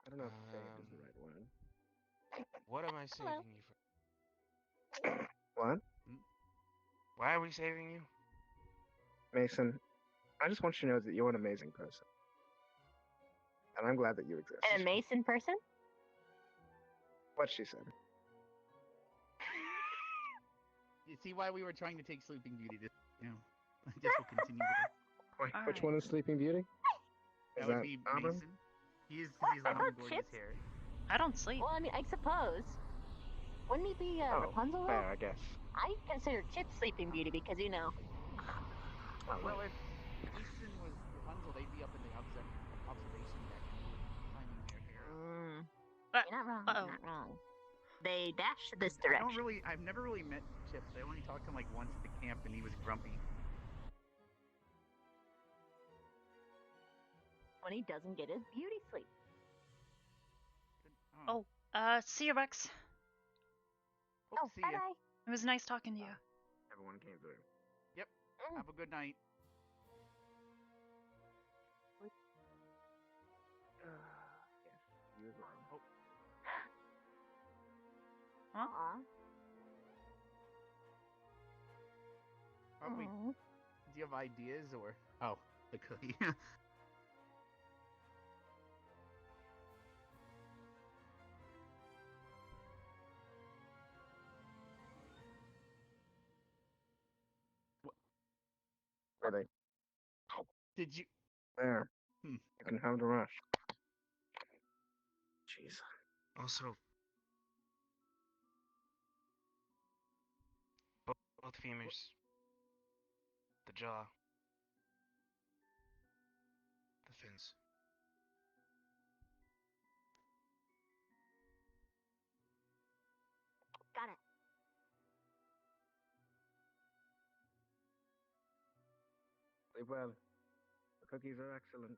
I don't know if saved is the right word. What am I saving you for? What? Why are we saving you? Mason, I just want you to know that you're an amazing person. And I'm glad that you exist. An Mason person? What she said. You see why we were trying to take Sleeping Beauty this, you know, I guess we'll continue with Wait, which one is Sleeping Beauty? That would be Arbor? Mason. He's the long gorgeous Chips? hair. I don't sleep. Well, I mean, I suppose. Wouldn't he be Rapunzel? Fair, though? I guess. I consider Chip Sleeping Beauty because, you know. Well, if Mason was Rapunzel, they'd be up in the observation deck and climbing their hair. You're not wrong. You're not wrong. They dash this direction. I've never really met Chips. I only talked to him like once at the camp, and he was grumpy. When he doesn't get his beauty sleep. Oh, see you, Rex. Oh, see bye ya. bye. It was nice talking to you. Everyone came through. Yep. Have a good night. Yes, you as well. Huh? Wait, do you have ideas or? Oh, the cookie. Are they? Did you? There. You can have the rush. Jeez. Also, both femurs, the jaw, the fins. Got it. Sleep well. The cookies are excellent.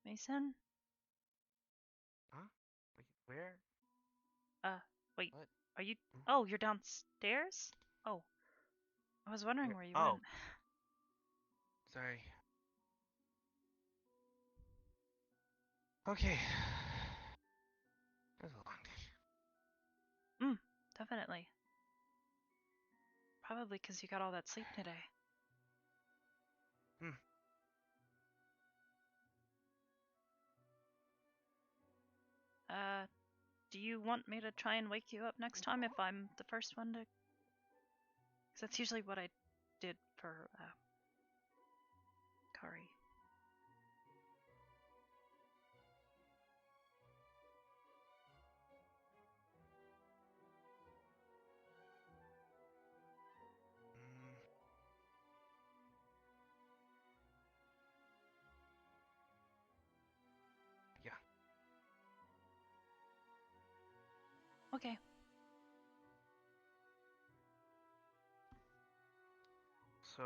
Mason? Huh? Wait, where? Wait. What? Are you? Oh, you're downstairs? Oh. I was wondering where you Oh. went. Sorry. Okay. That was a long day. Definitely. Probably because you got all that sleep today. Do you want me to try and wake you up next time if I'm the first one to? Because that's usually what I did for, Kari. Yeah. Okay. So.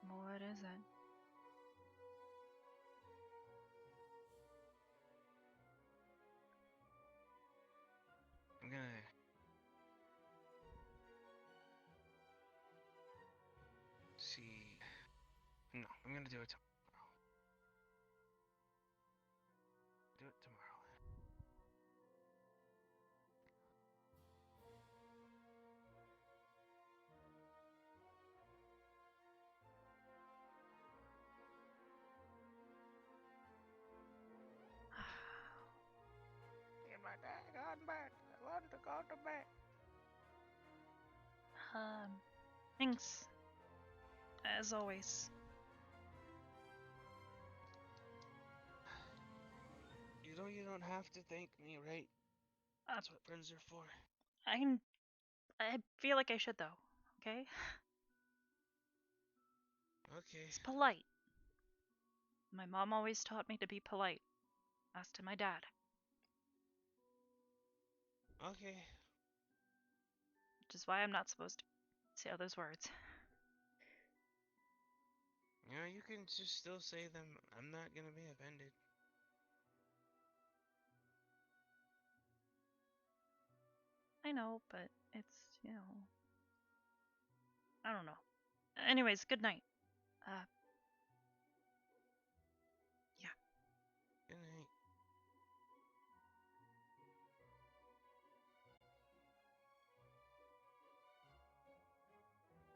What is it? I'm gonna. See. No, I'm gonna do it tomorrow. Do it tomorrow. Get my daggone back. I want to go to bed. Thanks. As always. You don't have to thank me, right? That's what friends are for. I feel like I should though. Okay. Okay. It's polite. My mom always taught me to be polite. As to my dad. Okay. Which is why I'm not supposed to say all those words. You know, you can just still say them. I'm not gonna be offended. I know, but it's, I don't know. Anyways, good night.